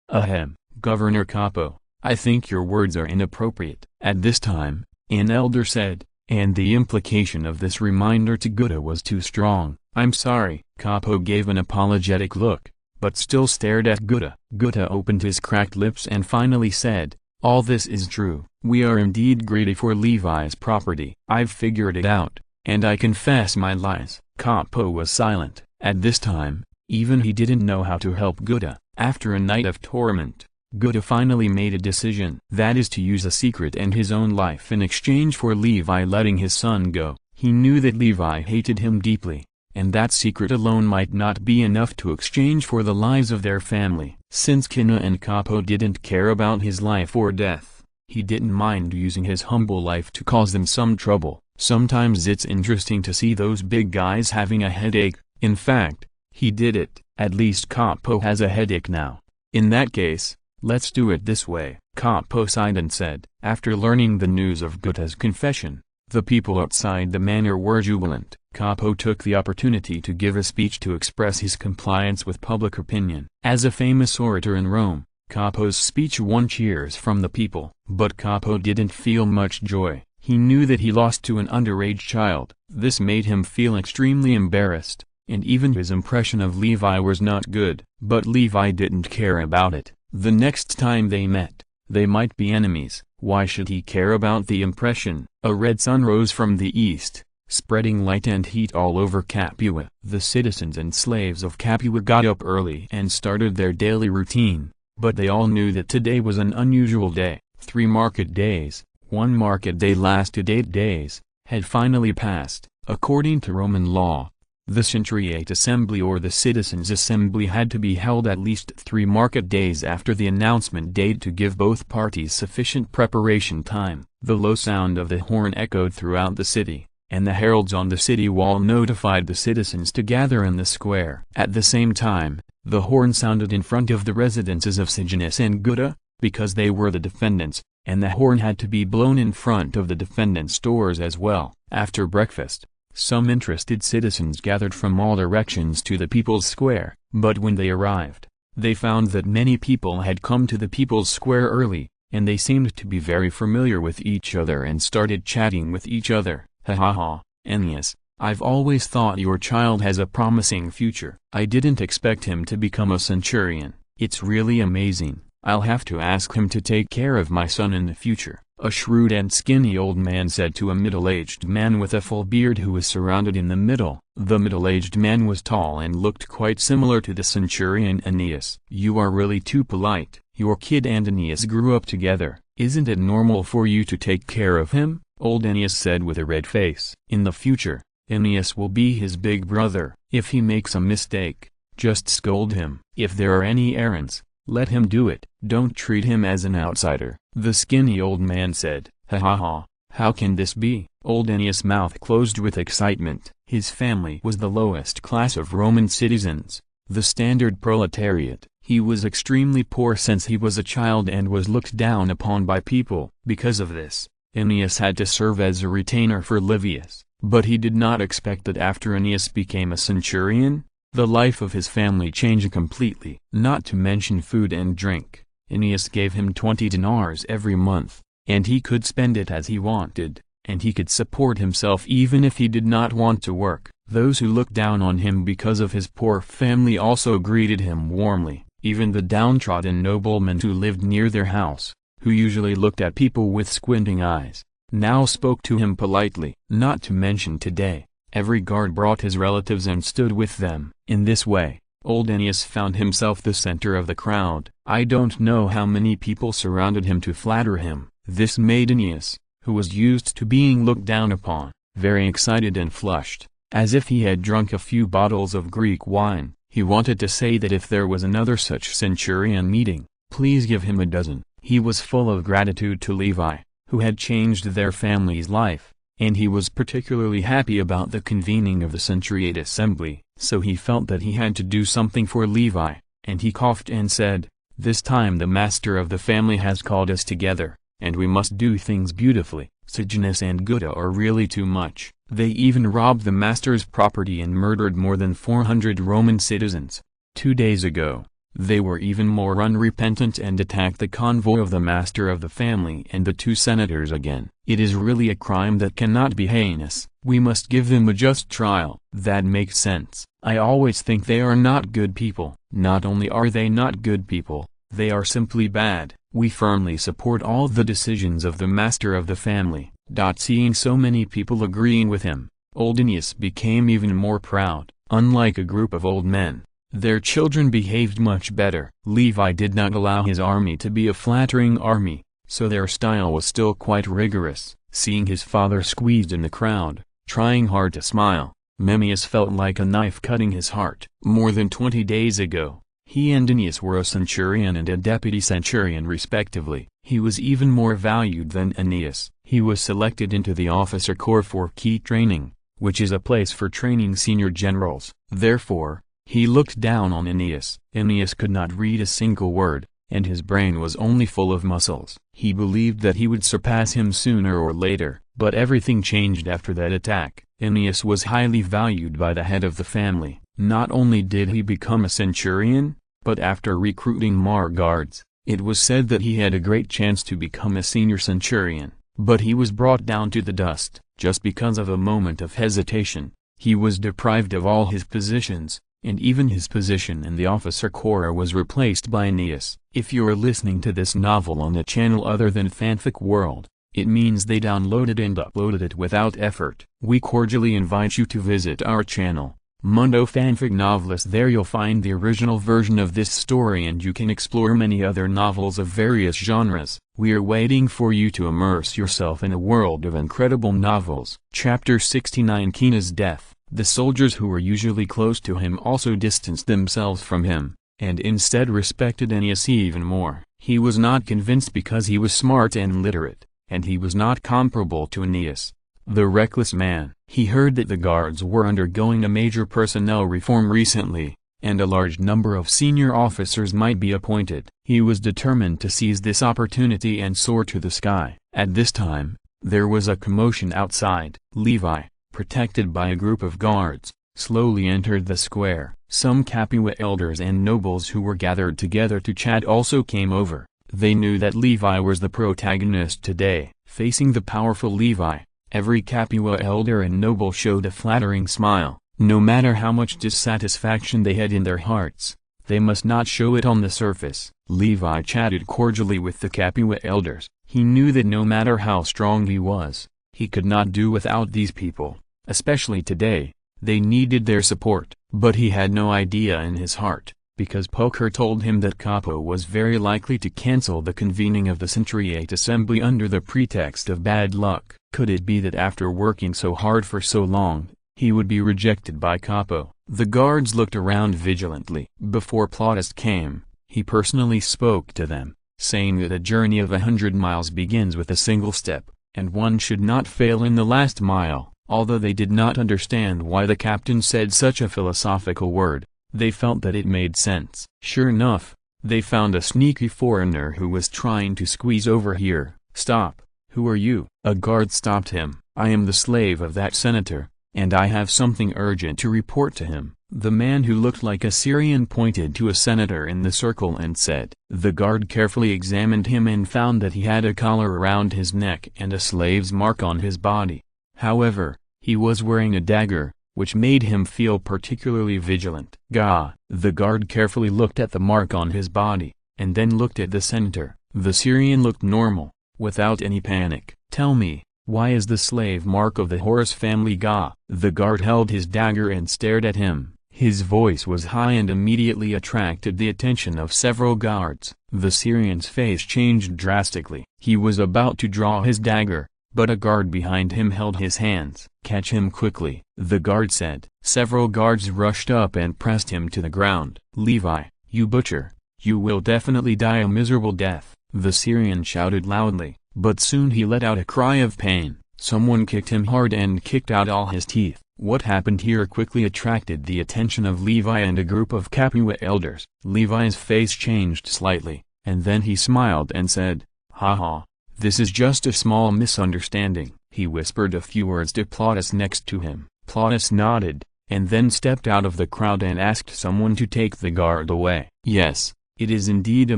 S1: Ahem. Governor Capo, I think your words are inappropriate. At this time, an elder said, and the implication of this reminder to Gutta was too strong. "I'm sorry." Capo gave an apologetic look, but still stared at Gutta. Gutta opened his cracked lips and finally said, "All this is true. We are indeed greedy for Levi's property. I've figured it out, and I confess my lies." Capo was silent. At this time, even he didn't know how to help Gutta. After a night of torment, Gutta finally made a decision. That is to use a secret and his own life in exchange for Levi letting his son go. He knew that Levi hated him deeply, and that secret alone might not be enough to exchange for the lives of their family. Since Cinna and Capo didn't care about his life or death, he didn't mind using his humble life to cause them some trouble. Sometimes it's interesting to see those big guys having a headache. In fact, he did it. At least Capo has a headache now. In that case, let's do it this way. Capo sighed and said. After learning the news of Gutta's confession, the people outside the manor were jubilant. Capo took the opportunity to give a speech to express his compliance with public opinion. As a famous orator in Rome, Capo's speech won cheers from the people. But Capo didn't feel much joy. He knew that he lost to an underage child. This made him feel extremely embarrassed, and even his impression of Levi was not good. But Levi didn't care about it. The next time they met, they might be enemies. Why should he care about the impression? A red sun rose from the east, spreading light and heat all over Capua. The citizens and slaves of Capua got up early and started their daily routine, but they all knew that today was an unusual day. 3 market days, one market day lasted 8 days, had finally passed. According to Roman law, the centuriate assembly or the citizens' assembly had to be held at least 3 market days after the announcement date to give both parties sufficient preparation time. The low sound of the horn echoed throughout the city, and the heralds on the city wall notified the citizens to gather in the square. At the same time, the horn sounded in front of the residences of Sejanus and Gutta, because they were the defendants, and the horn had to be blown in front of the defendants' doors as well. After breakfast, some interested citizens gathered from all directions to the People's Square, but when they arrived, they found that many people had come to the People's Square early, and they seemed to be very familiar with each other and started chatting with each other. Ha ha ha, Aeneas, I've always thought your child has a promising future. I didn't expect him to become a centurion. It's really amazing. I'll have to ask him to take care of my son in the future. A shrewd and skinny old man said to a middle-aged man with a full beard who was surrounded in the middle. The middle-aged man was tall and looked quite similar to the centurion Aeneas. You are really too polite. Your kid and Aeneas grew up together. Isn't it normal for you to take care of him? Old Aeneas said with a red face. In the future, Aeneas will be his big brother. If he makes a mistake, just scold him. If there are any errands, let him do it. Don't treat him as an outsider. The skinny old man said. Ha ha ha, how can this be? Old Aeneas' mouth closed with excitement. His family was the lowest class of Roman citizens, the standard proletariat. He was extremely poor since he was a child and was looked down upon by people. Because of this, Aeneas had to serve as a retainer for Livius, but he did not expect that after Aeneas became a centurion, the life of his family changed completely. Not to mention food and drink. Aeneas gave him 20 dinars every month, and he could spend it as he wanted, and he could support himself even if he did not want to work. Those who looked down on him because of his poor family also greeted him warmly. Even the downtrodden noblemen who lived near their house, who usually looked at people with squinting eyes, now spoke to him politely. Not to mention today, every guard brought his relatives and stood with them. In this way, old Aeneas found himself the center of the crowd. I don't know how many people surrounded him to flatter him. This made Aeneas, who was used to being looked down upon, very excited and flushed, as if he had drunk a few bottles of Greek wine. He wanted to say that if there was another such centurion meeting, please give him a dozen. He was full of gratitude to Levi, who had changed their family's life, and he was particularly happy about the convening of the centuriate assembly, so he felt that he had to do something for Levi, and he coughed and said, "This time the master of the family has called us together, and we must do things beautifully. Sejanus and Gutta are really too much. They even robbed the master's property and murdered more than 400 Roman citizens. 2 days ago, they were even more unrepentant and attacked the convoy of the master of the family and the 2 senators again. It is really a crime that cannot be heinous. We must give them a just trial." That makes sense. I always think they are not good people. Not only are they not good people, they are simply bad. We firmly support all the decisions of the master of the family. Seeing so many people agreeing with him, old Aeneas became even more proud. Unlike a group of old men, their children behaved much better. Levi did not allow his army to be a flattering army, so their style was still quite rigorous. Seeing his father squeezed in the crowd, trying hard to smile, Memmius felt like a knife cutting his heart. More than 20 days ago, he and Aeneas were a centurion and a deputy centurion respectively. He was even more valued than Aeneas. He was selected into the officer corps for key training, which is a place for training senior generals. Therefore, he looked down on Aeneas. Aeneas could not read a single word, and his brain was only full of muscles. He believed that he would surpass him sooner or later, but everything changed after that attack. Aeneas was highly valued by the head of the family. Not only did he become a centurion, but after recruiting more guards, it was said that he had a great chance to become a senior centurion. But he was brought down to the dust, just because of a moment of hesitation. He was deprived of all his positions, and even his position in the officer corps was replaced by Aeneas. If you are listening to this novel on a channel other than Fanfic World, it means they downloaded and uploaded it without effort. We cordially invite you to visit our channel, Mundo Fanfic Novelist. There you'll find the original version of this story and you can explore many other novels of various genres. We are waiting for you to immerse yourself in a world of incredible novels. Chapter 69 Cinna's Death. The soldiers who were usually close to him also distanced themselves from him, and instead respected Aeneas even more. He was not convinced because he was smart and literate, and he was not comparable to Aeneas. the reckless man. He heard that the guards were undergoing a major personnel reform recently, and a large number of senior officers might be appointed. He was determined to seize this opportunity and soar to the sky. At this time, there was a commotion outside. Levi, protected by a group of guards, slowly entered the square. Some Capua elders and nobles who were gathered together to chat also came over. They knew that Levi was the protagonist today. Facing the powerful Levi, every Capua elder and noble showed a flattering smile. No matter how much dissatisfaction they had in their hearts, they must not show it on the surface. Levi chatted cordially with the Capua elders. He knew that no matter how strong he was, he could not do without these people, especially today. They needed their support. But he had no idea in his heart, because Poker told him that Capo was very likely to cancel the convening of the Centuriate Assembly under the pretext of bad luck. Could it be that after working so hard for so long, he would be rejected by Capo? The guards looked around vigilantly. Before Plautus came, he personally spoke to them, saying that a journey of 100 miles begins with a single step, and one should not fail in the last mile. Although they did not understand why the captain said such a philosophical word, they felt that it made sense. Sure enough, they found a sneaky foreigner who was trying to squeeze over here. "Stop, who are you?" A guard stopped him. "I am the slave of that senator, and I have something urgent to report to him." The man who looked like a Syrian pointed to a senator in the circle and said. The guard carefully examined him and found that he had a collar around his neck and a slave's mark on his body. However, he was wearing a dagger, which made him feel particularly vigilant. "Gah!" The guard carefully looked at the mark on his body, and then looked at the senator. The Syrian looked normal, without any panic. "Tell me, why is the slave mark of the Horus family Gah?" The guard held his dagger and stared at him. His voice was high and immediately attracted the attention of several guards. The Syrian's face changed drastically. He was about to draw his dagger, but a guard behind him held his hands. "Catch him quickly," the guard said. Several guards rushed up and pressed him to the ground. "Levi, you butcher, you will definitely die a miserable death," the Syrian shouted loudly, but soon he let out a cry of pain. Someone kicked him hard and kicked out all his teeth. What happened here quickly attracted the attention of Levi and a group of Capua elders. Levi's face changed slightly, and then he smiled and said, "Ha ha. This is just a small misunderstanding." He whispered a few words to Plautus next to him. Plautus nodded, and then stepped out of the crowd and asked someone to take the guard away. "Yes, it is indeed a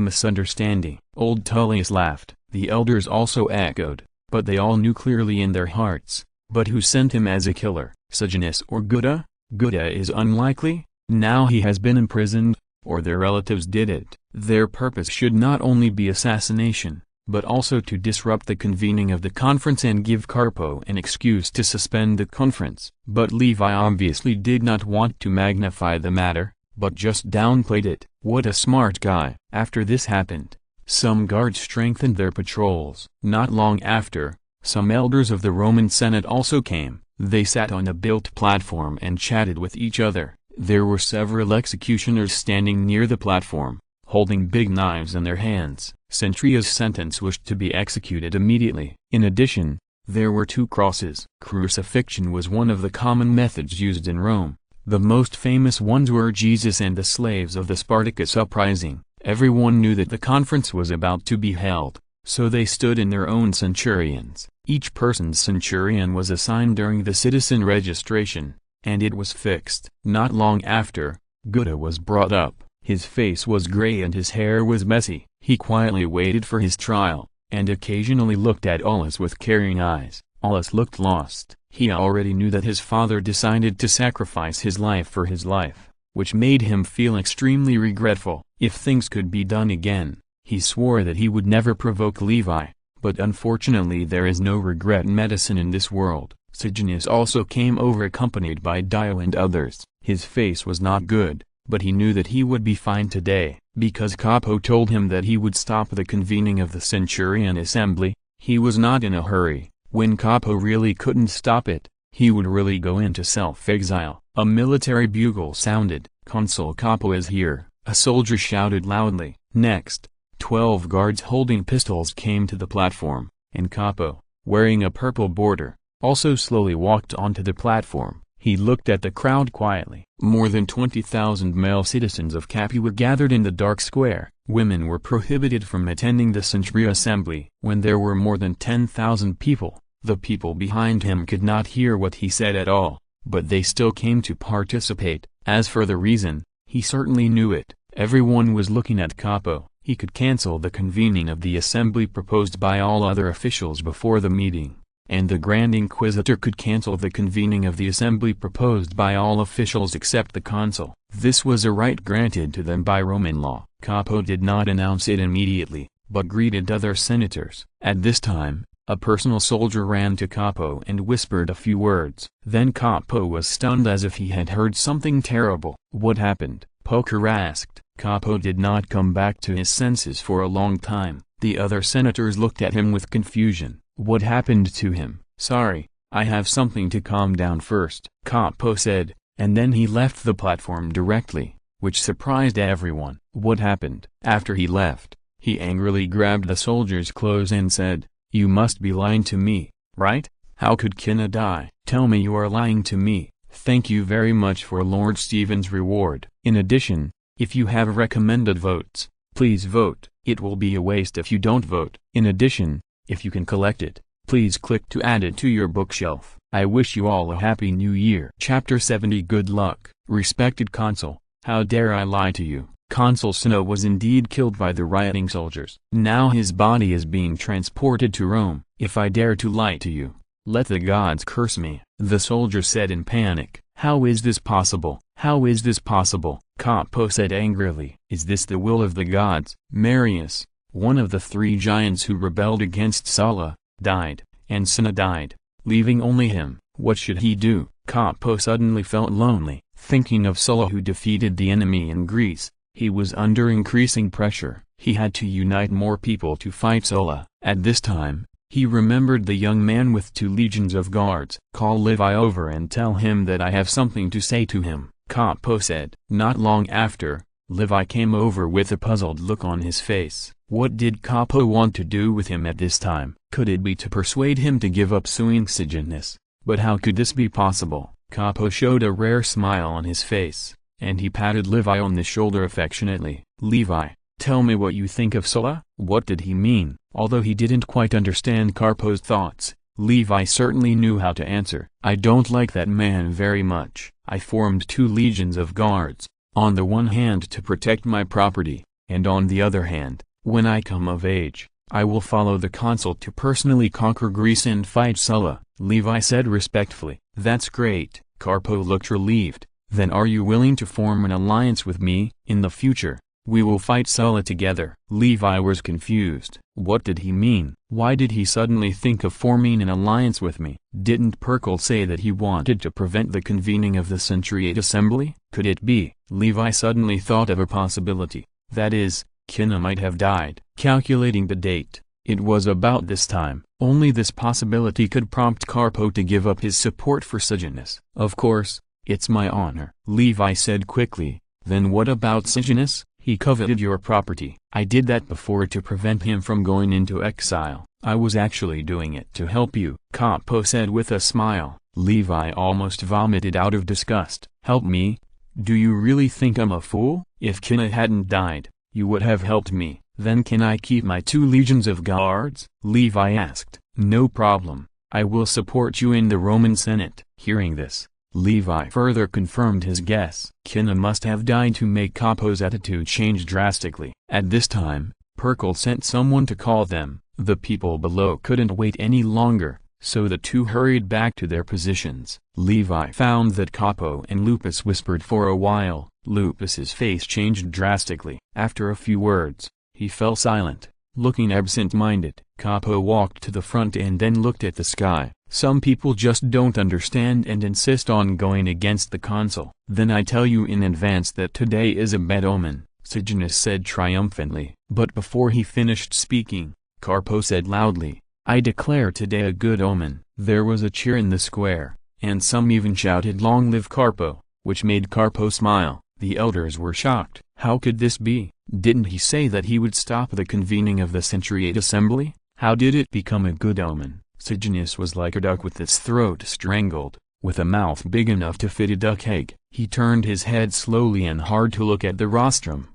S1: misunderstanding." Old Tullius laughed. The elders also echoed, but they all knew clearly in their hearts. But who sent him as a killer? Sejanus or Gutta? Gutta is unlikely. Now he has been imprisoned, or their relatives did it. Their purpose should not only be assassination, but also to disrupt the convening of the conference and give Carpo an excuse to suspend the conference. But Levi obviously did not want to magnify the matter, but just downplayed it. What a smart guy. After this happened, some guards strengthened their patrols. Not long after, some elders of the Roman Senate also came. They sat on a built platform and chatted with each other. There were several executioners standing near the platform, holding big knives in their hands. Centria's sentence was to be executed immediately. In addition, there were 2 crosses. Crucifixion was one of the common methods used in Rome. The most famous ones were Jesus and the slaves of the Spartacus uprising. Everyone knew that the conference was about to be held, so they stood in their own centurions. Each person's centurion was assigned during the citizen registration, and it was fixed. Not long after, Gutta was brought up. His face was gray and his hair was messy. He quietly waited for his trial, and occasionally looked at Aulus with caring eyes. Aulus looked lost. He already knew that his father decided to sacrifice his life for his life, which made him feel extremely regretful. If things could be done again, he swore that he would never provoke Levi, but unfortunately there is no regret medicine in this world. Sejanus also came over accompanied by Dio and others. His face was not good, but he knew that he would be fine today, because Capo told him that he would stop the convening of the Centurion Assembly. He was not in a hurry. When Capo really couldn't stop it, he would really go into self-exile. A military bugle sounded. "Consul Capo is here," a soldier shouted loudly. Next, 12 guards holding pistols came to the platform, and Capo, wearing a purple border, also slowly walked onto the platform. He looked at the crowd quietly. More than 20,000 male citizens of Capua gathered in the dark square. Women were prohibited from attending the century assembly. When there were more than 10,000 people, the people behind him could not hear what he said at all, but they still came to participate. As for the reason, he certainly knew it. Everyone was looking at Capo. He could cancel the convening of the assembly proposed by all other officials before the meeting, and the Grand Inquisitor could cancel the convening of the assembly proposed by all officials except the consul. This was a right granted to them by Roman law. Capo did not announce it immediately, but greeted other senators. At this time, a personal soldier ran to Capo and whispered a few words. Then Capo was stunned as if he had heard something terrible. What happened? Poker asked. Capo did not come back to his senses for a long time. The other senators looked at him with confusion. What happened to him? Sorry, I have something to calm down first, Capo said, and then he left the platform directly, which surprised everyone. What happened? After he left, he angrily grabbed the soldier's clothes and said, "You must be lying to me, right? How could Cinna die? Tell me you are lying to me. Thank you very much for Lord Stephen's reward. In addition, if you have recommended votes, please vote. It will be a waste if you don't vote. In addition, if you can collect it, please click to add it to your bookshelf. I wish you all a happy new year." Chapter 70. Good luck. Respected consul, how dare I lie to you? Consul Cinna was indeed killed by the rioting soldiers. Now his body is being transported to Rome. If I dare to lie to you, let the gods curse me, the soldier said in panic. How is this possible? How is this possible? Capo said angrily. Is this the will of the gods? Marius, one of the 3 giants who rebelled against Sulla, died, and Cinna died, leaving only him. What should he do? Capo suddenly felt lonely, thinking of Sulla who defeated the enemy in Greece. He was under increasing pressure. He had to unite more people to fight Sulla. At this time, he remembered the young man with 2 legions of guards. Call Levi over and tell him that I have something to say to him, Capo said. Not long after, Levi came over with a puzzled look on his face. What did Capo want to do with him at this time? Could it be to persuade him to give up suing Sejanus? But how could this be possible? Capo showed a rare smile on his face, and he patted Levi on the shoulder affectionately. Levi, tell me what you think of Sulla? What did he mean? Although he didn't quite understand Capo's thoughts, Levi certainly knew how to answer. I don't like that man very much. I formed 2 legions of guards, on the one hand to protect my property, and on the other hand, when I come of age, I will follow the consul to personally conquer Greece and fight Sulla, Levi said respectfully. That's great. Capo looked relieved. Then are you willing to form an alliance with me? In the future, we will fight Sulla together. Levi was confused. What did he mean? Why did he suddenly think of forming an alliance with me? Didn't Perkel say that he wanted to prevent the convening of the Centuriate Assembly? Could it be? Levi suddenly thought of a possibility. That is, Cinna might have died. Calculating the date, it was about this time. Only this possibility could prompt Capo to give up his support for Sejanus. Of course, it's my honor, Levi said quickly. Then what about Sejanus? He coveted your property. I did that before to prevent him from going into exile. I was actually doing it to help you, Capo said with a smile. Levi almost vomited out of disgust. Help me? Do you really think I'm a fool? If Cinna hadn't died, you would have helped me. Then can I keep my 2 legions of guards? Levi asked. No problem. I will support you in the Roman Senate. Hearing this, Levi further confirmed his guess. Cinna must have died to make Capo's attitude change drastically. At this time, Perkel sent someone to call them. The people below couldn't wait any longer, so the 2 hurried back to their positions. Levi found that Capo and Lupus whispered for a while. Lupus's face changed drastically. After a few words, he fell silent, looking absent-minded. Capo walked to the front and then looked at the sky. Some people just don't understand and insist on going against the consul. Then I tell you in advance that today is a bad omen, Sejanus said triumphantly. But before he finished speaking, Capo said loudly, I declare today a good omen. There was a cheer in the square, and some even shouted Long live Capo, which made Capo smile. The elders were shocked. How could this be? Didn't he say that he would stop the convening of the Centuriate Assembly? How did it become a good omen? Sejanus was like a duck with its throat strangled, with a mouth big enough to fit a duck egg. He turned his head slowly and hard to look at the rostrum.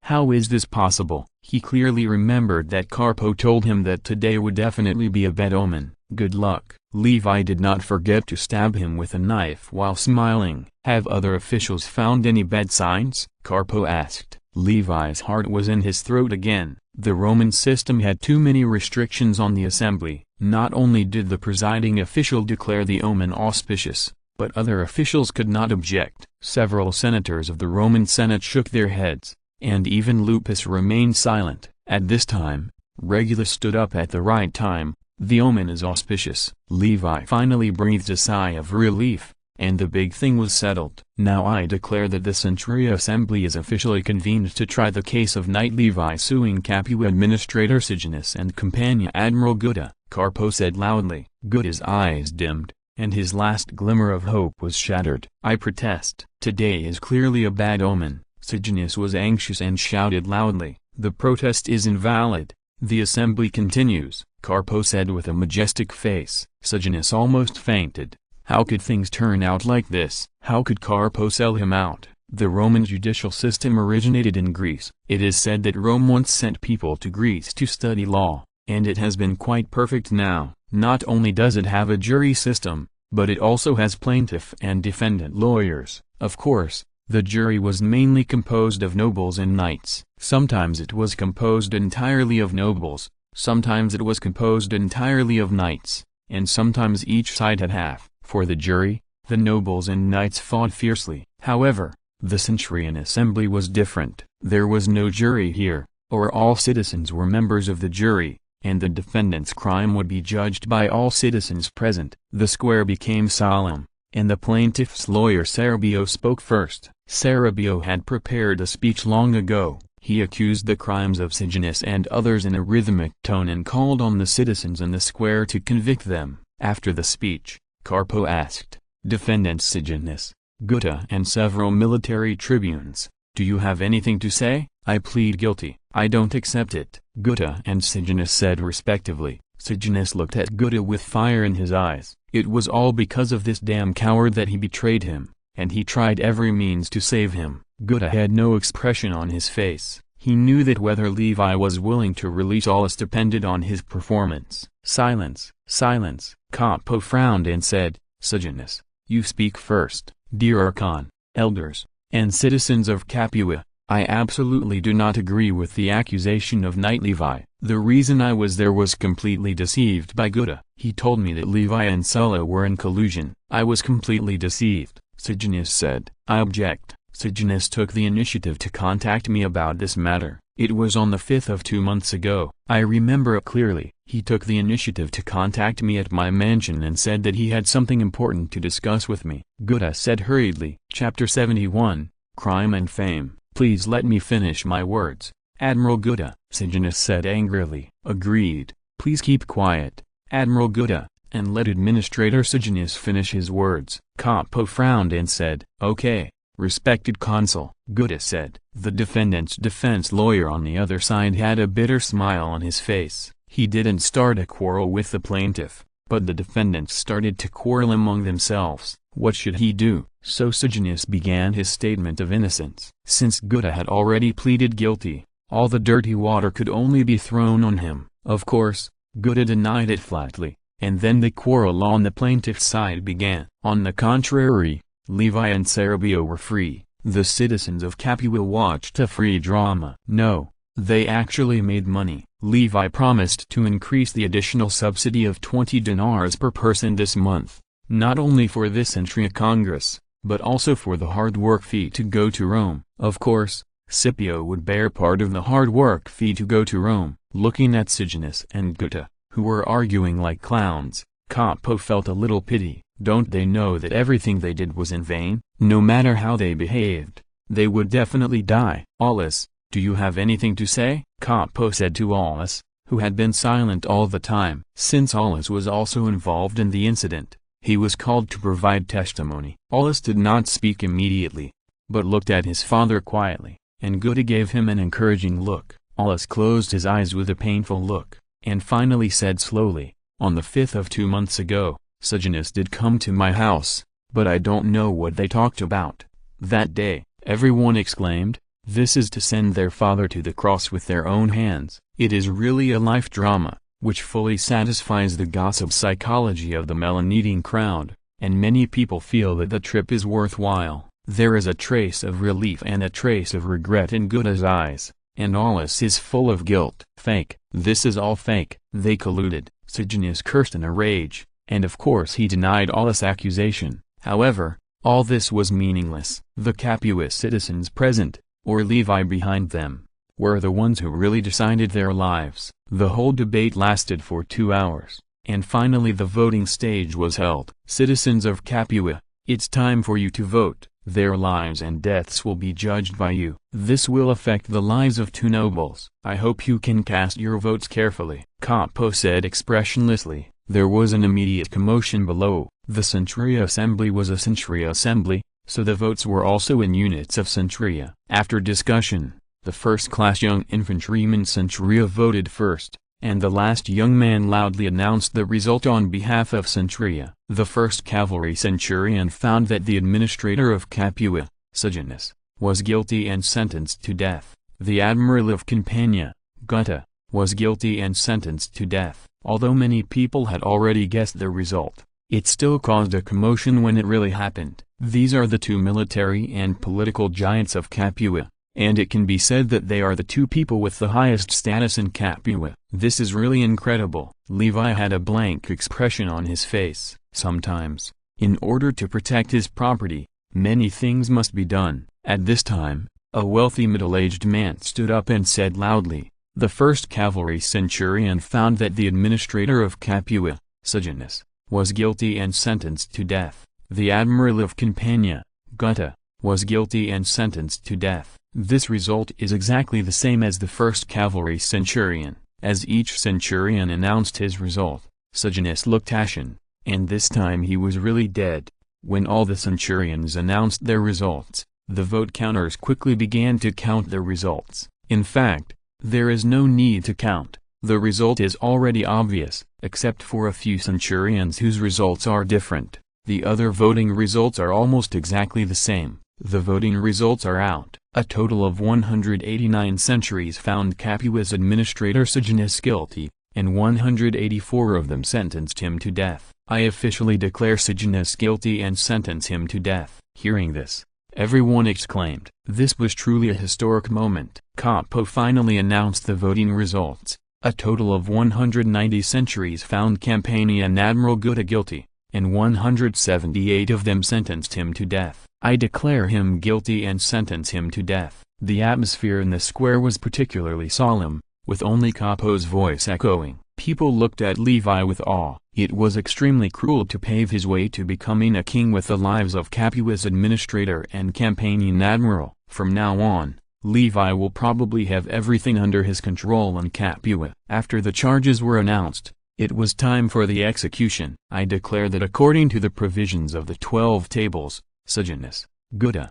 S1: How is this possible? He clearly remembered that Carpo told him that today would definitely be a bad omen. Good luck. Levi did not forget to stab him with a knife while smiling. Have other officials found any bad signs? Carpo asked. Levi's heart was in his throat again. The Roman system had too many restrictions on the assembly. Not only did the presiding official declare the omen auspicious, but other officials could not object. Several senators of the Roman Senate shook their heads, and even Lupus remained silent. At this time, Regulus stood up at the right time. The omen is auspicious. Levi finally breathed a sigh of relief, and the big thing was settled. Now I declare that the Centuria Assembly is officially convened to try the case of Knight Levi suing Capua Administrator Sejanus and companion Admiral Gutta, Carpo said loudly. Gutta's eyes dimmed, and his last glimmer of hope was shattered. I protest. Today is clearly a bad omen. Sejanus was anxious and shouted loudly. The protest is invalid. The assembly continues, Carpo said with a majestic face. Sejanus almost fainted. How could things turn out like this? How could Carpo sell him out? The Roman judicial system originated in Greece. It is said that Rome once sent people to Greece to study law, and it has been quite perfect now. Not only does it have a jury system, but it also has plaintiff and defendant lawyers. Of course, the jury was mainly composed of nobles and knights. Sometimes it was composed entirely of nobles, sometimes it was composed entirely of knights, and sometimes each side had half. For the jury, the nobles and knights fought fiercely. However, the Centurion Assembly was different. There was no jury here, or all citizens were members of the jury, and the defendant's crime would be judged by all citizens present. The square became solemn, and the plaintiff's lawyer Sarabio spoke first. Sarabio had prepared a speech long ago. He accused the crimes of Sejanus and others in a rhythmic tone and called on the citizens in the square to convict them. After the speech, Carpo asked, Defendants Sejanus, Gutta and several military tribunes, do you have anything to say? I plead guilty. I don't accept it. Gutta and Sejanus said respectively. Sejanus looked at Gutta with fire in his eyes. It was all because of this damn coward that he betrayed him, and he tried every means to save him. Gutta had no expression on his face. He knew that whether Levi was willing to release Aulus depended on his performance. Silence, silence. Carpo frowned and said, Sejanus, you speak first. Dear Archon, elders, and citizens of Capua, I absolutely do not agree with the accusation of Knight Levi. The reason I was there was completely deceived by Gutta. He told me that Levi and Sulla were in collusion. I was completely deceived. Sejanus said, I object. Sejanus took the initiative to contact me about this matter. It was on the 5th of 2 months ago. I remember it clearly. He took the initiative to contact me at my mansion and said that he had something important to discuss with me. Gutta said hurriedly. Chapter 71, Crime and Fame. Please let me finish my words. Admiral Gutta, Sejanus said angrily. Agreed. Please keep quiet, Admiral Gutta, and let Administrator Sejanus finish his words. Carpo frowned and said, Okay, respected consul, Gutta said. The defendant's defense lawyer on the other side had a bitter smile on his face. He didn't start a quarrel with the plaintiff, but the defendants started to quarrel among themselves. What should he do? So Sejanus began his statement of innocence. Since Gutta had already pleaded guilty, all the dirty water could only be thrown on him. Of course, Gutta denied it flatly, and then the quarrel on the plaintiff's side began. On the contrary, Levi and Sarabio were free. The citizens of Capua watched a free drama. No, they actually made money. Levi promised to increase the additional subsidy of 20 dinars per person this month, not only for this Centuria Congress, but also for the hard work fee to go to Rome. Of course, Scipio would bear part of the hard work fee to go to Rome. Looking at Sejanus and Gutta, who were arguing like clowns, Carpo felt a little pity. Don't they know that everything they did was in vain? No matter how they behaved, they would definitely die. Aulus, do you have anything to say? Carpo said to Aulus, who had been silent all the time. Since Aulus was also involved in the incident, he was called to provide testimony. Aulus did not speak immediately, but looked at his father quietly, and Gutta gave him an encouraging look. Aulus closed his eyes with a painful look, and finally said slowly, On the 5th of 2 months ago, Sejanus did come to my house, but I don't know what they talked about. That day, everyone exclaimed, "This is to send their father to the cross with their own hands." It is really a life drama, which fully satisfies the gossip psychology of the melon-eating crowd, and many people feel that the trip is worthwhile. There is a trace of relief and a trace of regret in Guda's eyes, and Aulus is full of guilt. Fake. This is all fake. They colluded. Sejanus cursed in a rage, and of course he denied Aulus' accusation. However, all this was meaningless. The Capua citizens present, or Levi behind them, were the ones who really decided their lives. The whole debate lasted for 2 hours, and finally the voting stage was held. Citizens of Capua, it's time for you to vote. Their lives and deaths will be judged by you. This will affect the lives of 2 nobles. I hope you can cast your votes carefully. Capo said expressionlessly. There was an immediate commotion below. The centuria assembly was a centuria assembly, so the votes were also in units of centuria. After discussion, the first-class young infantryman centuria voted first, and the last young man loudly announced the result on behalf of centuria. The first cavalry centurion found that the administrator of Capua, Sejanus, was guilty and sentenced to death. The admiral of Campania, Gutta, was guilty and sentenced to death. Although many people had already guessed the result, it still caused a commotion when it really happened. These are the 2 military and political giants of Capua, and it can be said that they are the 2 people with the highest status in Capua. This is really incredible. Levi had a blank expression on his face. Sometimes, in order to protect his property, many things must be done. At this time, a wealthy middle-aged man stood up and said loudly, "The first cavalry centurion found that the administrator of Capua, Sejanus, was guilty and sentenced to death. The admiral of Campania, Gutta, was guilty and sentenced to death." This result is exactly the same as the first cavalry centurion. As each centurion announced his result, Sejanus looked ashen, and this time he was really dead. When all the centurions announced their results, the vote counters quickly began to count the results. In fact, there is no need to count. The result is already obvious, except for a few centurions whose results are different. The other voting results are almost exactly the same. The voting results are out. A total of 189 centuries found Capua's administrator Sejanus guilty, and 184 of them sentenced him to death. I officially declare Sejanus guilty and sentence him to death. Hearing this, everyone exclaimed. This was truly a historic moment. Capo finally announced the voting results. A total of 190 centuries found Campania and Admiral Gutta guilty, and 178 of them sentenced him to death. I declare him guilty and sentence him to death. The atmosphere in the square was particularly solemn, with only Capo's voice echoing. People looked at Levi with awe. It was extremely cruel to pave his way to becoming a king with the lives of Capua's administrator and Campanian admiral. From now on, Levi will probably have everything under his control in Capua. After the charges were announced, it was time for the execution. I declare that according to the provisions of the 12 tables, Sejanus, Gutta,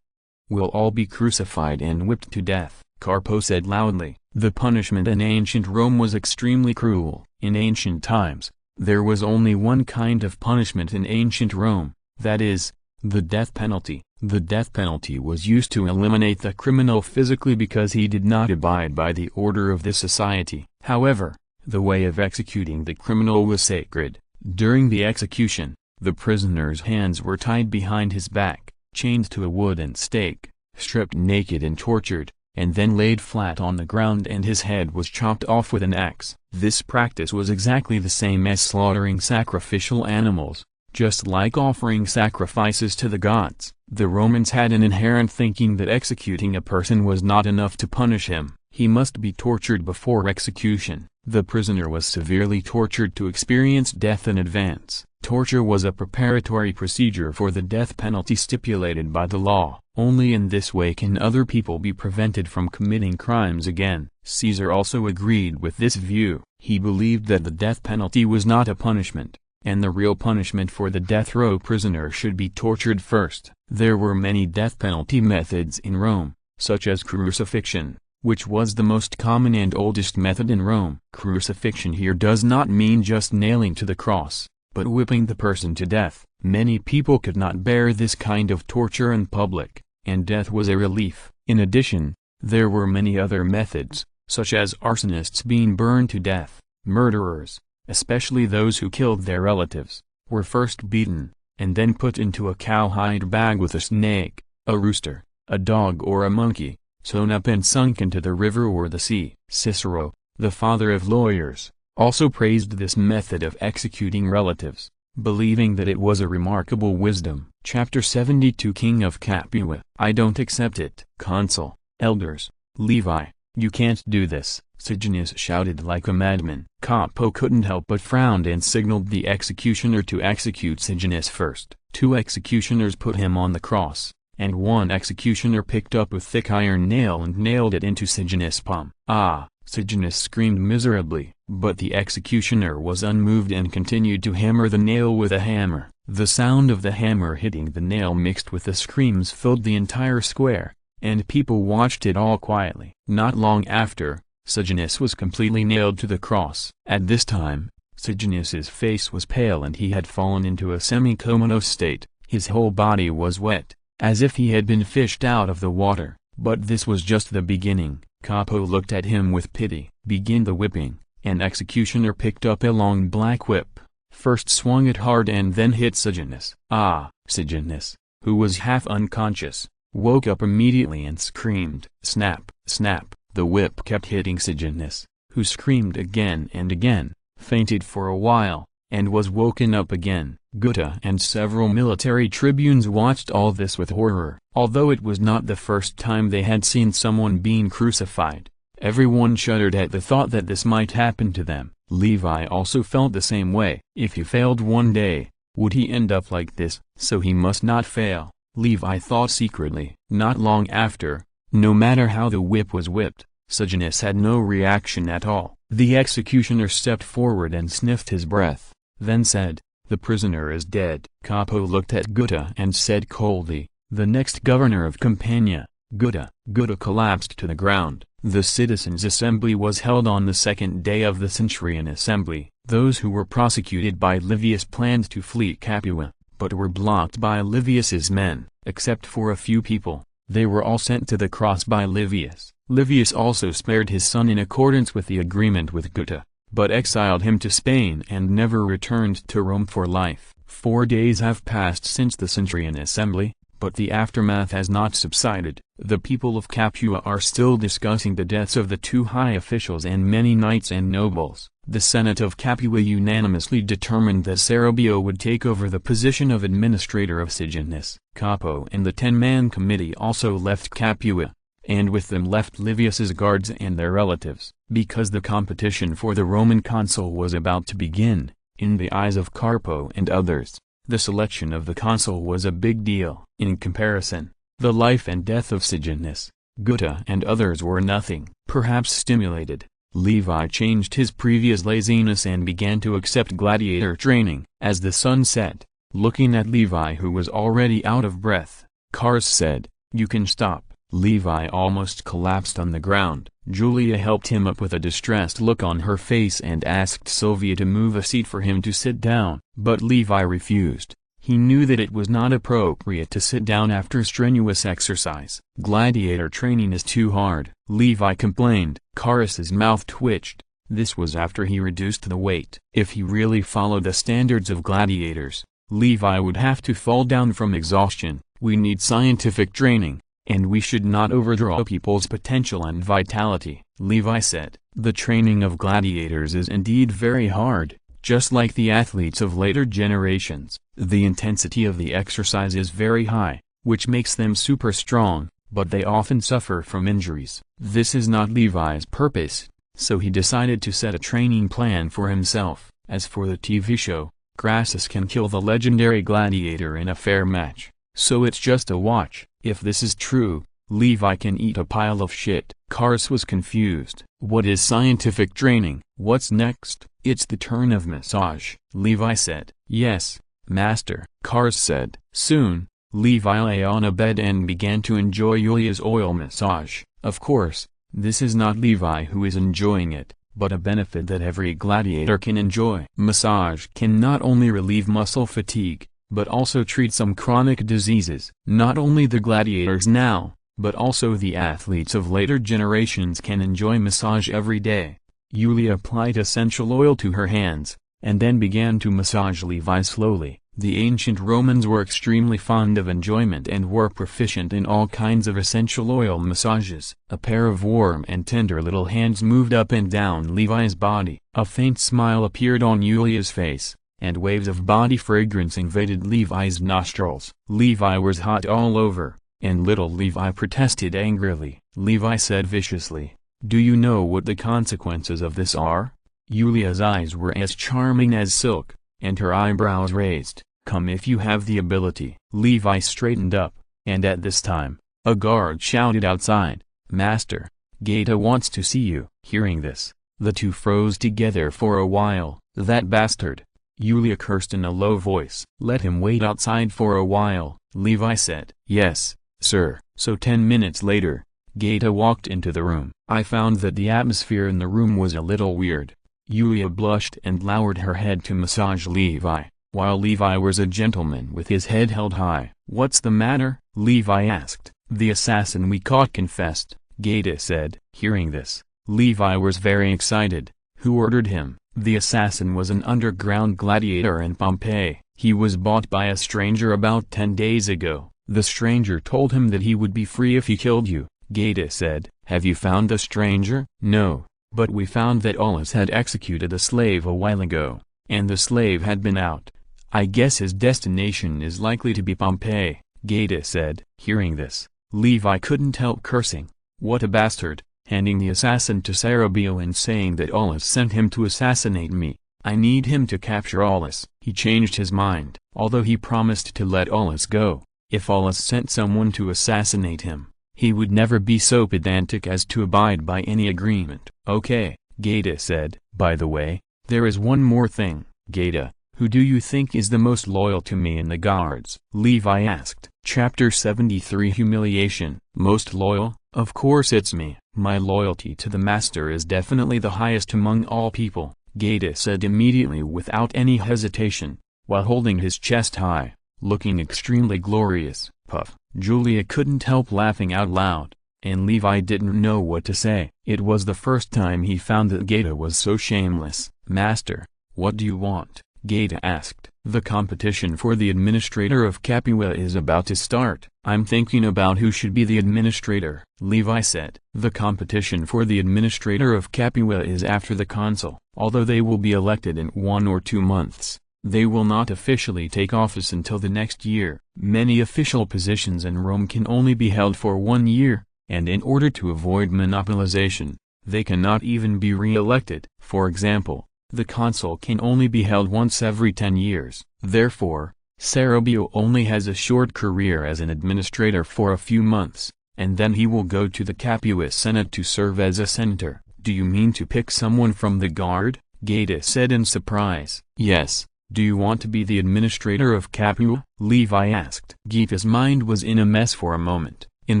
S1: will all be crucified and whipped to death. Capo said loudly. The punishment in ancient Rome was extremely cruel. In ancient times, there was only one kind of punishment in ancient Rome, that is, the death penalty. The death penalty was used to eliminate the criminal physically because he did not abide by the order of the society. However, the way of executing the criminal was sacred. During the execution, the prisoner's hands were tied behind his back, chained to a wooden stake, stripped naked and tortured, and then laid flat on the ground, and his head was chopped off with an axe. This practice was exactly the same as slaughtering sacrificial animals, just like offering sacrifices to the gods. The Romans had an inherent thinking that executing a person was not enough to punish him. He must be tortured before execution. The prisoner was severely tortured to experience death in advance. Torture was a preparatory procedure for the death penalty stipulated by the law. Only in this way can other people be prevented from committing crimes again. Caesar also agreed with this view. He believed that the death penalty was not a punishment, and the real punishment for the death row prisoner should be tortured first. There were many death penalty methods in Rome, such as crucifixion, which was the most common and oldest method in Rome. Crucifixion here does not mean just nailing to the cross, but whipping the person to death. Many people could not bear this kind of torture in public, and death was a relief. In addition, there were many other methods, such as arsonists being burned to death. Murderers, especially those who killed their relatives, were first beaten, and then put into a cowhide bag with a snake, a rooster, a dog or a monkey, sewn up and sunk into the river or the sea. Cicero, the father of lawyers, also praised this method of executing relatives, believing that it was a remarkable wisdom. Chapter 72 King of Capua. I don't accept it. Consul, elders, Levi, you can't do this, Sejanus shouted like a madman. Capo couldn't help but frowned and signaled the executioner to execute Sejanus first. 2 executioners put him on the cross, and 1 executioner picked up a thick iron nail and nailed it into Sejanus' palm. Ah! Sejanus screamed miserably, but the executioner was unmoved and continued to hammer the nail with a hammer. The sound of the hammer hitting the nail mixed with the screams filled the entire square, and people watched it all quietly. Not long after, Sejanus was completely nailed to the cross. At this time, Sejanus's face was pale and he had fallen into a semi-comatose state. His whole body was wet, as if he had been fished out of the water. But this was just the beginning. Capo looked at him with pity. Begin the whipping. An executioner picked up a long black whip, first swung it hard and then hit Sejanus. Ah! Sejanus, who was half unconscious, woke up immediately and screamed. Snap, snap. The whip kept hitting Sejanus, who screamed again and again, fainted for a while, and was woken up again. Gutta and several military tribunes watched all this with horror. Although it was not the first time they had seen someone being crucified, everyone shuddered at the thought that this might happen to them. Levi also felt the same way. If he failed one day, would he end up like this? So he must not fail, Levi thought secretly. Not long after, no matter how the whip was whipped, Sejanus had no reaction at all. The executioner stepped forward and sniffed his breath, then said, "The prisoner is dead." Capo looked at Gutta and said coldly, "The next governor of Campania, Gutta." Gutta collapsed to the ground. The citizens' assembly was held on the second day of the Centurion assembly. Those who were prosecuted by Livius planned to flee Capua, but were blocked by Livius's men. Except for a few people, they were all sent to the cross by Livius. Livius also spared his son in accordance with the agreement with Gutta, but exiled him to Spain and never returned to Rome for life. 4 days have passed since the Centurion assembly, but the aftermath has not subsided. The people of Capua are still discussing the deaths of the 2 high officials and many knights and nobles. The Senate of Capua unanimously determined that Cerobio would take over the position of administrator of Sejanus. Capo and the 10-man committee also left Capua, and with them left Livius's guards and their relatives. Because the competition for the Roman consul was about to begin, in the eyes of Carpo and others, the selection of the consul was a big deal. In comparison, the life and death of Sejanus, Gutta and others were nothing. Perhaps stimulated, Levi changed his previous laziness and began to accept gladiator training. As the sun set, looking at Levi who was already out of breath, Cars said, "You can stop." Levi almost collapsed on the ground. Julia helped him up with a distressed look on her face and asked Sylvia to move a seat for him to sit down. But Levi refused. He knew that it was not appropriate to sit down after strenuous exercise. Gladiator training is too hard, Levi complained. Caris's mouth twitched. This was after he reduced the weight. If he really followed the standards of gladiators, Levi would have to fall down from exhaustion. We need scientific training, and we should not overdraw people's potential and vitality, Levi said. The training of gladiators is indeed very hard, just like the athletes of later generations. The intensity of the exercise is very high, which makes them super strong, but they often suffer from injuries. This is not Levi's purpose, so he decided to set a training plan for himself. As for the TV show, Crassus can kill the legendary gladiator in a fair match, so it's just a watch. If this is true, Levi can eat a pile of shit. Cars was confused. What is scientific training? What's next? It's the turn of massage, Levi said. Yes, master, Cars said. Soon, Levi lay on a bed and began to enjoy Julia's oil massage. Of course, This is not Levi who is enjoying it, but a benefit that every gladiator can enjoy. Massage can not only relieve muscle fatigue, but also treat some chronic diseases. Not only the gladiators now, but also the athletes of later generations can enjoy massage every day. Yulia applied essential oil to her hands, and then began to massage Levi slowly. The ancient Romans were extremely fond of enjoyment and were proficient in all kinds of essential oil massages. A pair of warm and tender little hands moved up and down Levi's body. A faint smile appeared on Yulia's face, and waves of body fragrance invaded Levi's nostrils. Levi was hot all over, and little Levi protested angrily. Levi said viciously, "Do you know what the consequences of this are?" Yulia's eyes were as charming as silk, and her eyebrows raised. "Come if you have the ability." Levi straightened up, and at this time, a guard shouted outside, "Master, Gaeta wants to see you." Hearing this, the two froze together for a while. "That bastard!" Yulia cursed in a low voice. "Let him wait outside for a while," Levi said. "Yes, sir." So 10 minutes later, Gaeta walked into the room. I found that the atmosphere in the room was a little weird. Yulia blushed and lowered her head to massage Levi, while Levi was a gentleman with his head held high. "What's the matter?" Levi asked. "The assassin we caught confessed," Gaeta said. Hearing this, Levi was very excited. "Who ordered him?" "The assassin was an underground gladiator in Pompeii. He was bought by a stranger about 10 days ago. The stranger told him that he would be free if he killed you," Gaeta said. "Have you found the stranger?" "No. But we found that Aulus had executed a slave a while ago, and the slave had been out. I guess his destination is likely to be Pompeii," Gaeta said. Hearing this, Levi couldn't help cursing. "What a bastard, handing the assassin to Sarabeo and saying that Aulus sent him to assassinate me. I need him to capture Aulus." He changed his mind. Although he promised to let Aulus go, if Aulus sent someone to assassinate him, he would never be so pedantic as to abide by any agreement. "Okay," Gaeta said. "By the way, there is one more thing." "Gaeta, who do you think is the most loyal to me in the guards?" Levi asked. Chapter 73 Humiliation. "Most loyal? Of course it's me. My loyalty to the master is definitely the highest among all people," Gaeta said immediately without any hesitation, while holding his chest high, looking extremely glorious. Puff. Julia couldn't help laughing out loud, and Levi didn't know what to say. It was the first time he found that Gaeta was so shameless. "Master, what do you want?" Gaeta asked. "The competition for the administrator of Capua is about to start. I'm thinking about who should be the administrator," Levi said. "The competition for the administrator of Capua is after the consul. Although they will be elected in 1 or 2 months, they will not officially take office until the next year. Many official positions in Rome can only be held for 1 year, and in order to avoid monopolization, they cannot even be re-elected. For example, the consul can only be held once every 10 years. Therefore, Sarabeo only has a short career as an administrator for a few months, and then he will go to the Capua Senate to serve as a senator." "Do you mean to pick someone from the guard?" Gaeta said in surprise. "Yes. Do you want to be the administrator of Capua?" Levi asked. Gaeta's mind was in a mess for a moment. In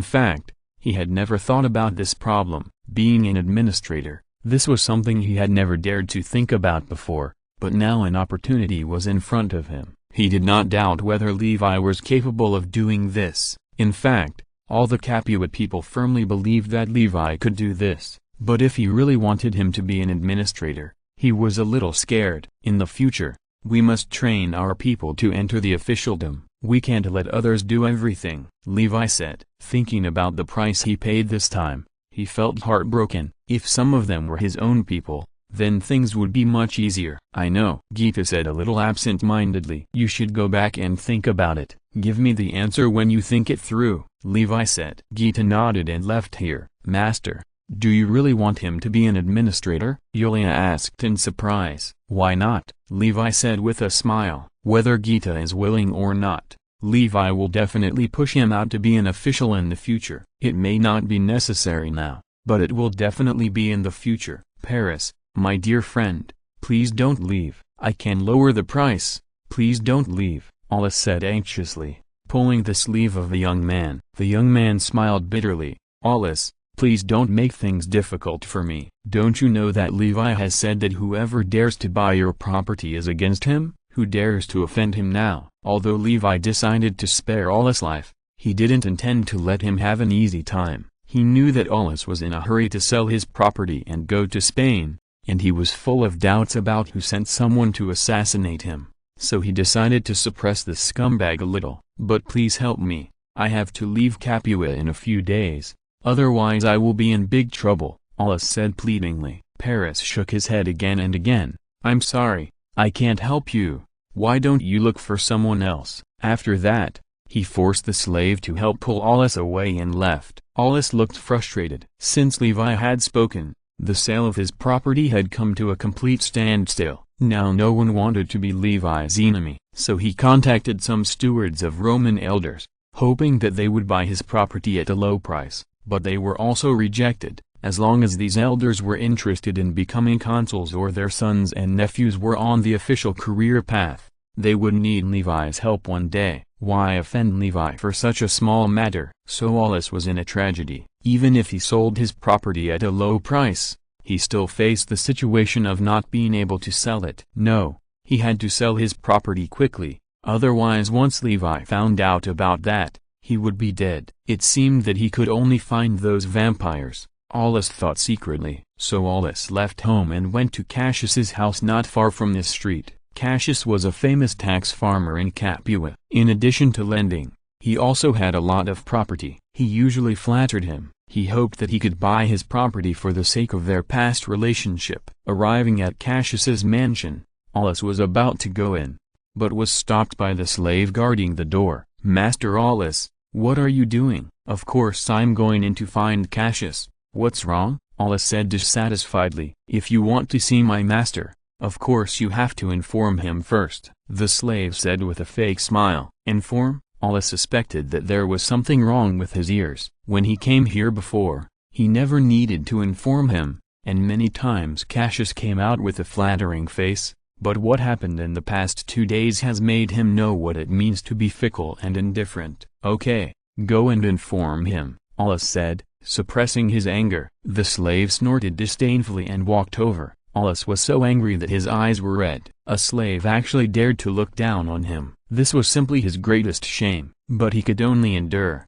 S1: fact, he had never thought about this problem, being an administrator. This was something he had never dared to think about before, but now an opportunity was in front of him. He did not doubt whether Levi was capable of doing this. In fact, all the Capua people firmly believed that Levi could do this. But if he really wanted him to be an administrator, he was a little scared. "In the future, we must train our people to enter the officialdom. We can't let others do everything," Levi said. Thinking about the price he paid this time, he felt heartbroken. If some of them were his own people, then things would be much easier. "I know," Gaeta said a little absent-mindedly. "You should go back and think about it. Give me the answer when you think it through," Levi said. Gaeta nodded and left here. "Master, do you really want him to be an administrator?" Yulia asked in surprise. "Why not?" Levi said with a smile. "Whether Gaeta is willing or not, Levi will definitely push him out to be an official in the future. It may not be necessary now, but it will definitely be in the future." "Paris, my dear friend, please don't leave. I can lower the price. Please don't leave," Aulus said anxiously, pulling the sleeve of the young man. The young man smiled bitterly. "Aulus, Please don't make things difficult for me. Don't you know that Levi has said that whoever dares to buy your property is against him? Who dares to offend him now?" Although Levi decided to spare Aulus' life, he didn't intend to let him have an easy time. He knew that Aulus was in a hurry to sell his property and go to Spain, and he was full of doubts about who sent someone to assassinate him. So he decided to suppress the scumbag a little. "But please help me. I have to leave Capua in a few days, otherwise I will be in big trouble," Aulus said pleadingly. Paris shook his head again and again. "I'm sorry, I can't help you. Why don't you look for someone else?" After that, he forced the slave to help pull Aulus away and left. Aulus looked frustrated. Since Levi had spoken, the sale of his property had come to a complete standstill. Now no one wanted to be Levi's enemy, so he contacted some stewards of Roman elders, hoping that they would buy his property at a low price, but they were also rejected. As long as these elders were interested in becoming consuls or their sons and nephews were on the official career path, they would need Levi's help one day. Why offend Levi for such a small matter? So Aulus was in a tragedy. Even if he sold his property at a low price, he still faced the situation of not being able to sell it. No, he had to sell his property quickly, otherwise once Levi found out about that, he would be dead. It seemed that he could only find those vampires, Aulus thought secretly. So Aulus left home and went to Cassius's house not far from this street. Cassius was a famous tax farmer in Capua. In addition to lending, he also had a lot of property. He usually flattered him. He hoped that he could buy his property for the sake of their past relationship. Arriving at Cassius's mansion, Aulus was about to go in, but was stopped by the slave guarding the door. "Master Aulus, what are you doing?" "Of course I'm going in to find Cassius. What's wrong?" Aulus said dissatisfiedly. "If you want to see my master, of course you have to inform him first," the slave said with a fake smile. "Inform?" Aulus suspected that there was something wrong with his ears. When he came here before, he never needed to inform him, and many times Cassius came out with a flattering face, but what happened in the past 2 days has made him know what it means to be fickle and indifferent. "Okay, go and inform him," Aulus said, suppressing his anger. The slave snorted disdainfully and walked over. Aulus was so angry that his eyes were red. A slave actually dared to look down on him. This was simply his greatest shame, but he could only endure.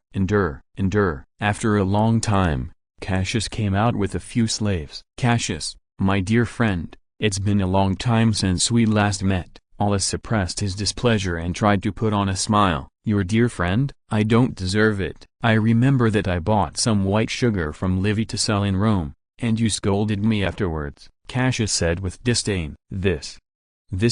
S1: After a long time, Cassius came out with a few slaves. "Cassius, my dear friend, it's been a long time since we last met." Aulus suppressed his displeasure and tried to put on a smile. "Your dear friend? I don't deserve it. I remember that I bought some white sugar from Levi to sell in Rome, and you scolded me afterwards," Cassius said with disdain. This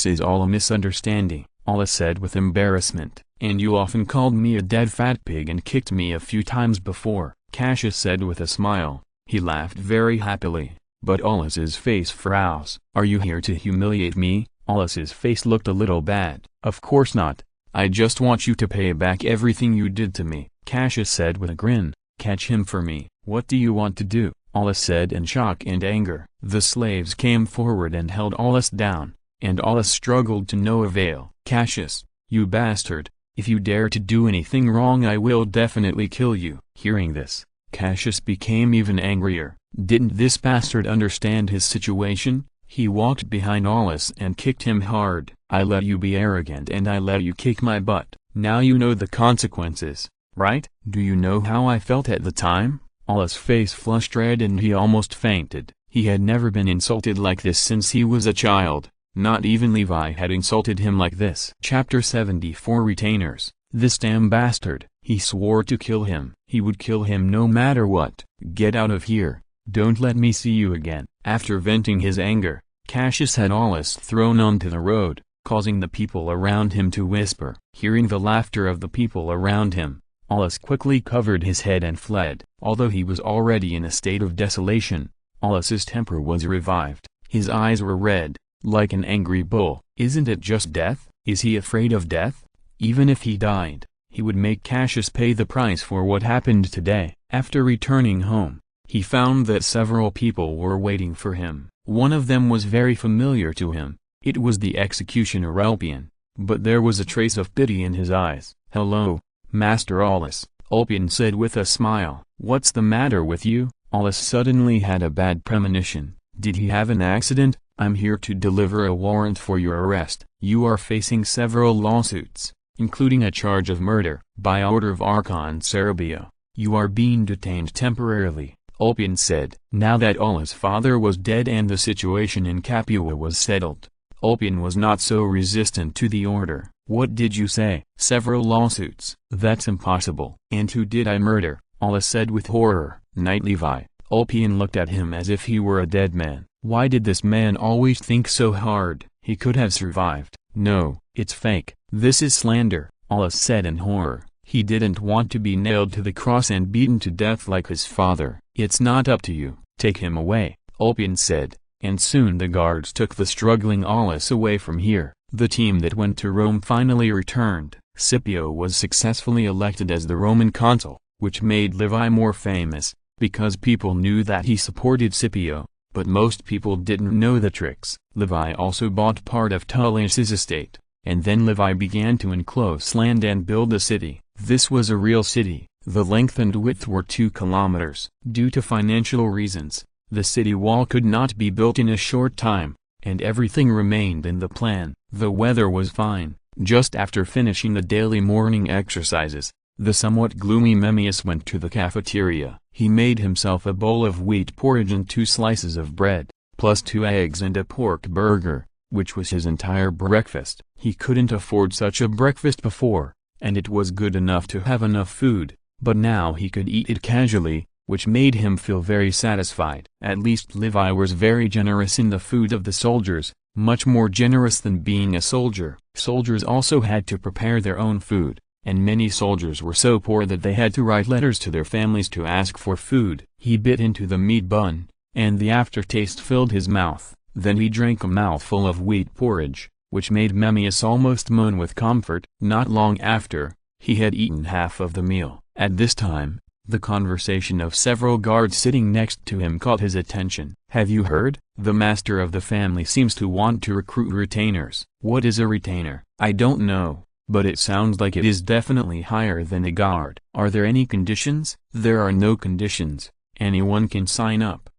S1: is all a misunderstanding," Aulus said with embarrassment. "And you often called me a dead fat pig and kicked me a few times before," Cassius said with a smile. He laughed very happily, but Aulus's face froze. "Are you here to humiliate me?" Aulus's face looked a little bad. "Of course not. I just want you to pay back everything you did to me," Cassius said with a grin. "Catch him for me." "What do you want to do?" Aulus said in shock and anger. The slaves came forward and held Aulus down, and Aulus struggled to no avail. "Cassius, you bastard, if you dare to do anything wrong I will definitely kill you." Hearing this, Cassius became even angrier. Didn't this bastard understand his situation? He walked behind Aulus and kicked him hard. "I let you be arrogant and I let you kick my butt. Now you know the consequences, right? Do you know how I felt at the time?" Aulus' face flushed red and he almost fainted. He had never been insulted like this since he was a child. Not even Levi had insulted him like this. Chapter 74 Retainers. This damn bastard. He swore to kill him. He would kill him no matter what. "Get out of here. Don't let me see you again." After venting his anger, Cassius had Aulus thrown onto the road, causing the people around him to whisper. Hearing the laughter of the people around him, Aulus quickly covered his head and fled. Although he was already in a state of desolation, Aulus's temper was revived. His eyes were red, like an angry bull. Isn't it just death? Is he afraid of death? Even if he died, he would make Cassius pay the price for what happened today. After returning home, he found that several people were waiting for him. One of them was very familiar to him. It was the executioner Ulpian, but there was a trace of pity in his eyes. "Hello, Master Aulus," Ulpian said with a smile. "What's the matter with you?" Aulus suddenly had a bad premonition. Did he have an accident? I'm here to deliver a warrant for your arrest. You are facing several lawsuits, including a charge of murder. By order of Archon Cerebio, you are being detained temporarily, Ulpian said. Now that Aulus' father was dead and the situation in Capua was settled, Ulpian was not so resistant to the order. What did you say? Several lawsuits. That's impossible. And who did I murder? Aulus said with horror. Knight Levi. Ulpian looked at him as if he were a dead man. Why did this man always think so hard? He could have survived. No, it's fake. This is slander, Aulus said in horror. He didn't want to be nailed to the cross and beaten to death like his father. It's not up to you. Take him away, Ulpian said, and soon the guards took the struggling Aulus away from here. The team that went to Rome finally returned. Scipio was successfully elected as the Roman consul, which made Levi more famous, because people knew that he supported Scipio, but most people didn't know the tricks. Levi also bought part of Tullius's estate, and then Levi began to enclose land and build a city. This was a real city. The length and width were 2 kilometers. Due to financial reasons, the city wall could not be built in a short time, and everything remained in the plan. The weather was fine. Just after finishing the daily morning exercises, the somewhat gloomy Memmius went to the cafeteria. He made himself a bowl of wheat porridge and 2 slices of bread, plus 2 eggs and a pork burger, which was his entire breakfast. He couldn't afford such a breakfast before, and it was good enough to have enough food, but now he could eat it casually, which made him feel very satisfied. At least Levi was very generous in the food of the soldiers, much more generous than being a soldier. Soldiers also had to prepare their own food, and many soldiers were so poor that they had to write letters to their families to ask for food. He bit into the meat bun, and the aftertaste filled his mouth. Then he drank a mouthful of wheat porridge, which made Memmius almost moan with comfort. Not long after, he had eaten half of the meal. At this time, the conversation of several guards sitting next to him caught his attention. Have you heard? The master of the family seems to want to recruit retainers. What is a retainer? I don't know, but it sounds like it is definitely higher than a guard. Are there any conditions? There are no conditions. Anyone can sign up.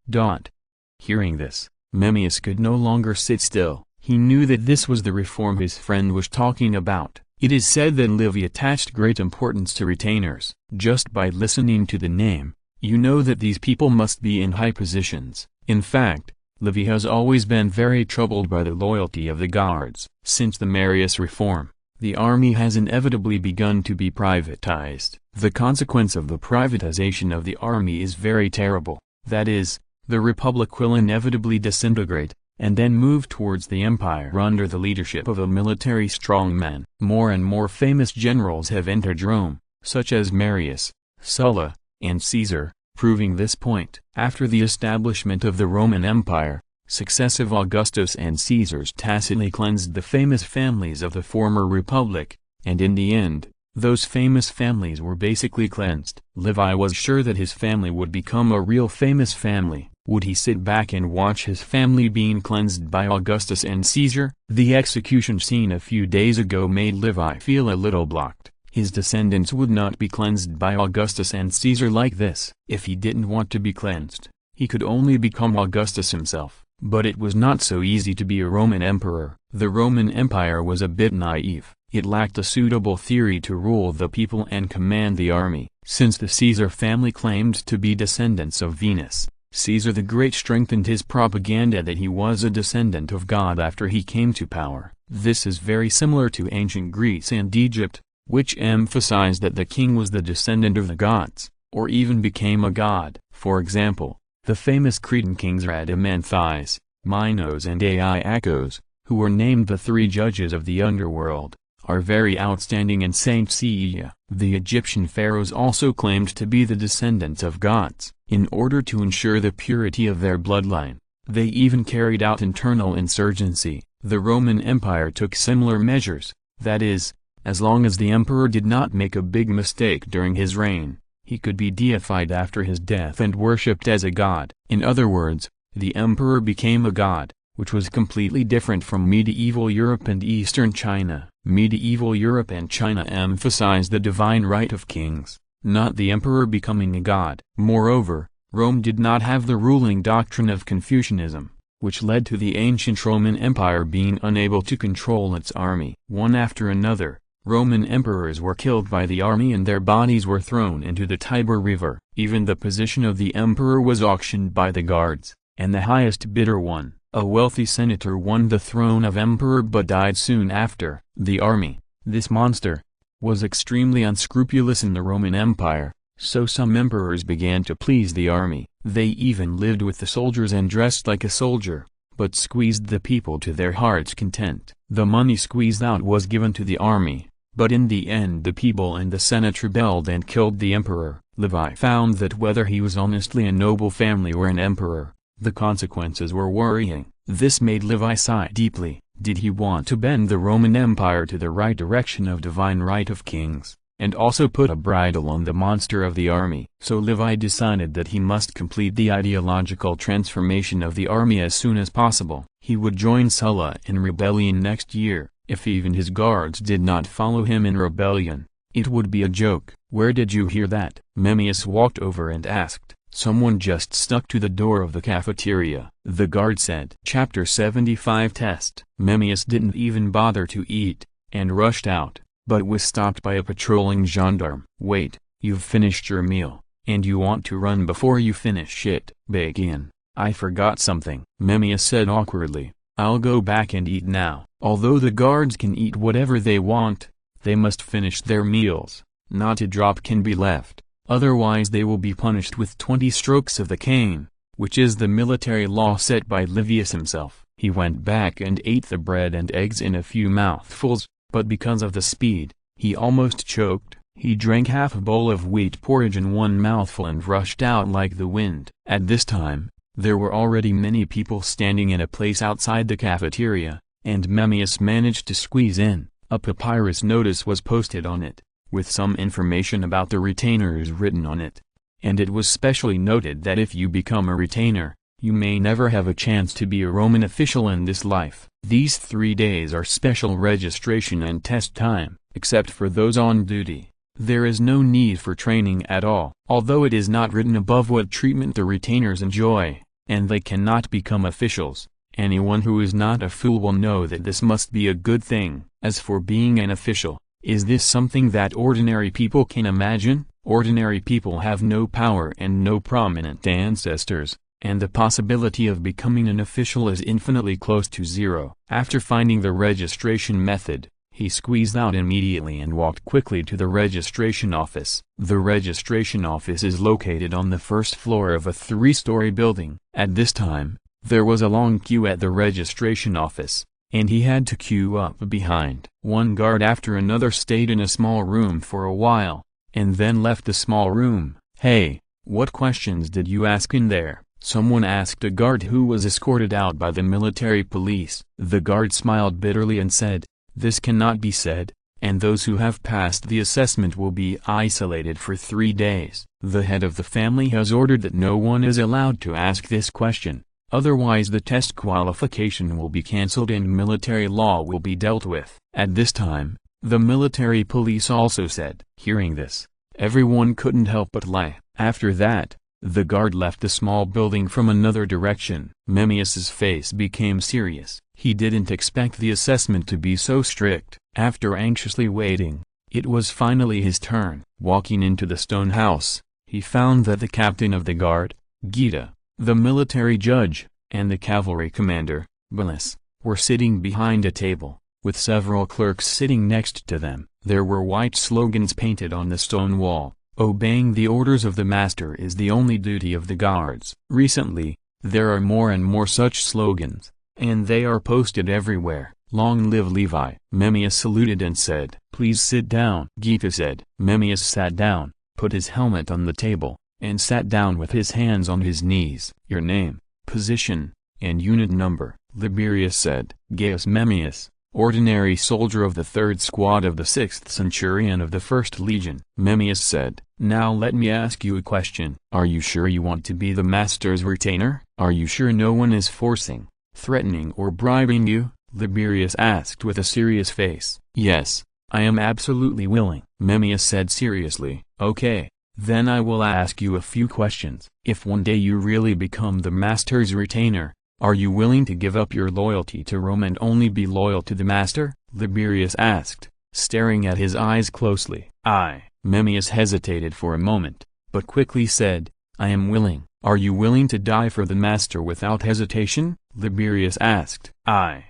S1: Hearing this, Memmius could no longer sit still. He knew that this was the reform his friend was talking about. It is said that Livy attached great importance to retainers. Just by listening to the name, you know that these people must be in high positions. In fact, Livy has always been very troubled by the loyalty of the guards. Since the Marius reform, the army has inevitably begun to be privatized. The consequence of the privatization of the army is very terrible. That is, the republic will inevitably disintegrate, and then move towards the empire under the leadership of a military strongman. More and more famous generals have entered Rome, such as Marius, Sulla, and Caesar, proving this point. After the establishment of the Roman Empire, successive Augustus and Caesars tacitly cleansed the famous families of the former republic, and in the end, those famous families were basically cleansed. Levi was sure that his family would become a real famous family. Would he sit back and watch his family being cleansed by Augustus and Caesar? The execution scene a few days ago made Levi feel a little blocked. His descendants would not be cleansed by Augustus and Caesar like this. If he didn't want to be cleansed, he could only become Augustus himself. But it was not so easy to be a Roman emperor. The Roman Empire was a bit naive. It lacked a suitable theory to rule the people and command the army. Since the Caesar family claimed to be descendants of Venus, Caesar the Great strengthened his propaganda that he was a descendant of God after he came to power. This is very similar to ancient Greece and Egypt, which emphasized that the king was the descendant of the gods, or even became a god. For example, the famous Cretan kings Rhadamanthys, Minos and Aeacos, who were named the 3 judges of the underworld, are very outstanding, and Saint Caelia. The Egyptian pharaohs also claimed to be the descendants of gods. In order to ensure the purity of their bloodline, they even carried out internal insurgency. The Roman Empire took similar measures. That is, as long as the emperor did not make a big mistake during his reign, he could be deified after his death and worshipped as a god. In other words, the emperor became a god, which was completely different from medieval Europe and Eastern China. Medieval Europe and China emphasized the divine right of kings, not the emperor becoming a god. Moreover, Rome did not have the ruling doctrine of Confucianism, which led to the ancient Roman Empire being unable to control its army. One after another, Roman emperors were killed by the army and their bodies were thrown into the Tiber River. Even the position of the emperor was auctioned by the guards, and the highest bidder won. A wealthy senator won the throne of emperor but died soon after. The army, this monster, was extremely unscrupulous in the Roman Empire, so some emperors began to please the army. They even lived with the soldiers and dressed like a soldier, but squeezed the people to their heart's content. The money squeezed out was given to the army, but in the end the people and the Senate rebelled and killed the emperor. Levi found that whether he was honestly a noble family or an emperor, the consequences were worrying. This made Levi sigh deeply. Did he want to bend the Roman Empire to the right direction of divine right of kings, and also put a bridle on the monster of the army? So Levi decided that he must complete the ideological transformation of the army as soon as possible. He would join Sulla in rebellion next year. If even his guards did not follow him in rebellion, it would be a joke. Where did you hear that? Memmius walked over and asked. Someone just stuck to the door of the cafeteria, the guard said. Chapter 75 Test. Memmius didn't even bother to eat, and rushed out, but was stopped by a patrolling gendarme. Wait, you've finished your meal, and you want to run before you finish it. Begin. I forgot something, Memmius said awkwardly. I'll go back and eat now. Although the guards can eat whatever they want, they must finish their meals. Not a drop can be left, otherwise they will be punished with 20 strokes of the cane, which is the military law set by Livius himself. He went back and ate the bread and eggs in a few mouthfuls, but because of the speed, he almost choked. He drank half a bowl of wheat porridge in one mouthful and rushed out like the wind. At this time, there were already many people standing in a place outside the cafeteria, and Memmius managed to squeeze in. A papyrus notice was posted on it, with some information about the retainers written on it, and it was specially noted that if you become a retainer, you may never have a chance to be a Roman official in this life. These 3 days are special registration and test time, except for those on duty. There is no need for training at all. Although it is not written above what treatment the retainers enjoy, and they cannot become officials, anyone who is not a fool will know that this must be a good thing. As for being an official, is this something that ordinary people can imagine? Ordinary people have no power and no prominent ancestors, and the possibility of becoming an official is infinitely close to zero. After finding the registration method, he squeezed out immediately and walked quickly to the registration office. The registration office is located on the first floor of a 3-story building. At this time, there was a long queue at the registration office, and he had to queue up behind. One guard after another stayed in a small room for a while, and then left the small room. Hey, what questions did you ask in there? Someone asked a guard who was escorted out by the military police. The guard smiled bitterly and said, "This cannot be said, and those who have passed the assessment will be isolated for 3 days. The head of the family has ordered that no one is allowed to ask this question, otherwise the test qualification will be cancelled and military law will be dealt with." At this time, the military police also said. Hearing this, everyone couldn't help but lie. After that, the guard left the small building from another direction. Memmius's face became serious. He didn't expect the assessment to be so strict. After anxiously waiting, it was finally his turn. Walking into the stone house, he found that the captain of the guard, Gita, the military judge, and the cavalry commander, boldness, were sitting behind a table, with several clerks sitting next to them. There were white slogans painted on the stone wall. Obeying the orders of the master is the only duty of the guards. Recently, there are more and more such slogans, and they are posted everywhere. Long live Levi. Memmius saluted and said, "Please sit down." Gita said. Memmius sat down, put his helmet on the table, and sat down with his hands on his knees. "Your name, position, and unit number?" Liberius said. Gaius Memmius, ordinary soldier of the 3rd Squad of the 6th Centurion of the 1st Legion. Memmius said, "Now let me ask you a question. Are you sure you want to be the master's retainer? Are you sure no one is forcing, threatening or bribing you?" Liberius asked with a serious face. "Yes, I am absolutely willing," Memmius said seriously. "Okay, Then I will ask you a few questions. If one day you really become the master's retainer, are you willing to give up your loyalty to Rome and only be loyal to the master? Liberius asked, staring at his eyes closely. Memmius hesitated for a moment, but quickly said, I am willing. Are you willing to die for the master without hesitation? Liberius asked. I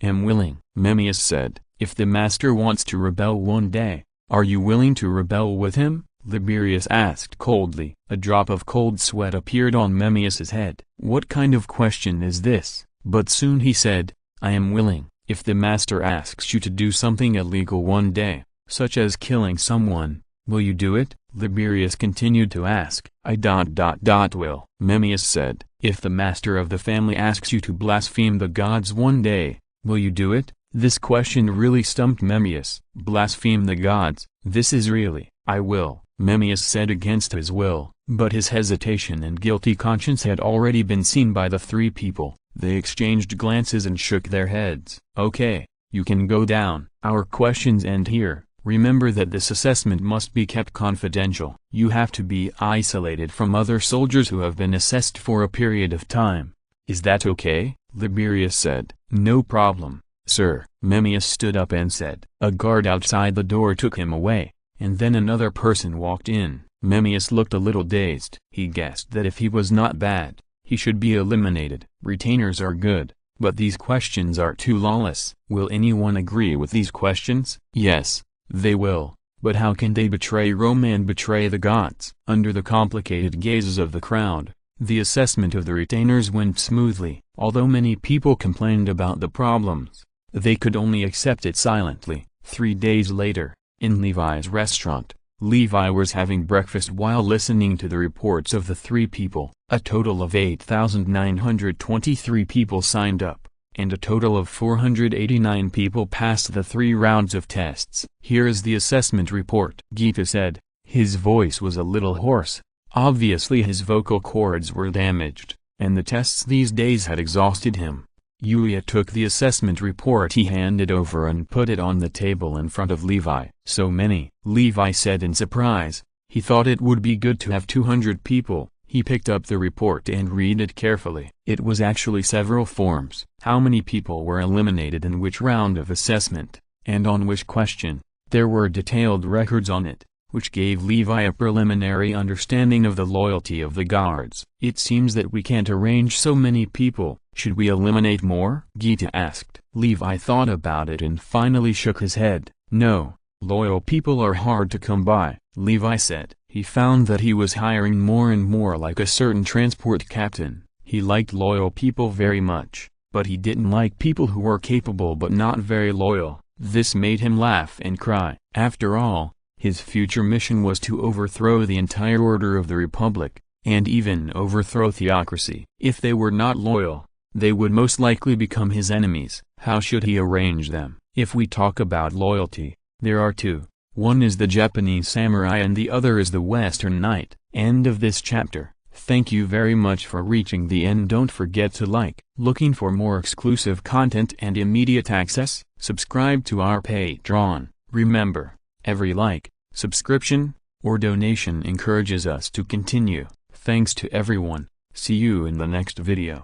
S1: am willing. Memmius said, if the master wants to rebel one day, are you willing to rebel with him? Liberius asked coldly. A drop of cold sweat appeared on Memmius's head. What kind of question is this? But soon he said, I am willing. If the master asks you to do something illegal one day, such as killing someone, will you do it? Liberius continued to ask. Will. Memmius said, if the master of the family asks you to blaspheme the gods one day, will you do it? This question really stumped Memmius. Blaspheme the gods, this is really, I will, Memmius said against his will, but his hesitation and guilty conscience had already been seen by the three people. They exchanged glances and shook their heads. Okay, you can go down. Our questions end here. Remember that this assessment must be kept confidential. You have to be isolated from other soldiers who have been assessed for a period of time. Is that okay? Liberius said. No problem, sir. Memmius stood up and said. A guard outside the door took him away, and then another person walked in. Memmius looked a little dazed. He guessed that if he was not bad, he should be eliminated. Retainers are good, but these questions are too lawless. Will anyone agree with these questions? Yes, they will. But how can they betray Rome and betray the gods? Under the complicated gazes of the crowd, the assessment of the retainers went smoothly. Although many people complained about the problems, they could only accept it silently. 3 days later, in Levi's restaurant, Levi was having breakfast while listening to the reports of the three people. A total of 8,923 people signed up, and a total of 489 people passed the 3 rounds of tests. Here is the assessment report. Gita said. His voice was a little hoarse. Obviously his vocal cords were damaged, and the tests these days had exhausted him. Yulia took the assessment report he handed over and put it on the table in front of Levi. So many, Levi said in surprise. He thought it would be good to have 200 people. He picked up the report and read it carefully. It was actually several forms. How many people were eliminated in which round of assessment, and on which question. There were detailed records on it, which gave Levi a preliminary understanding of the loyalty of the guards. It seems that we can't arrange so many people. Should we eliminate more? Gita asked. Levi thought about it and finally shook his head. No, loyal people are hard to come by, Levi said. He found that he was hiring more and more like a certain transport captain. He liked loyal people very much, but he didn't like people who were capable but not very loyal. This made him laugh and cry. After all, his future mission was to overthrow the entire order of the Republic, and even overthrow theocracy. If they were not loyal, they would most likely become his enemies. How should he arrange them? If we talk about loyalty, there are 2. One is the Japanese samurai and the other is the Western knight. End of this chapter. Thank you very much for reaching the end. Don't forget to like. Looking for more exclusive content and immediate access? Subscribe to our Patreon. Remember, every like, subscription, or donation encourages us to continue. Thanks to everyone. See you in the next video.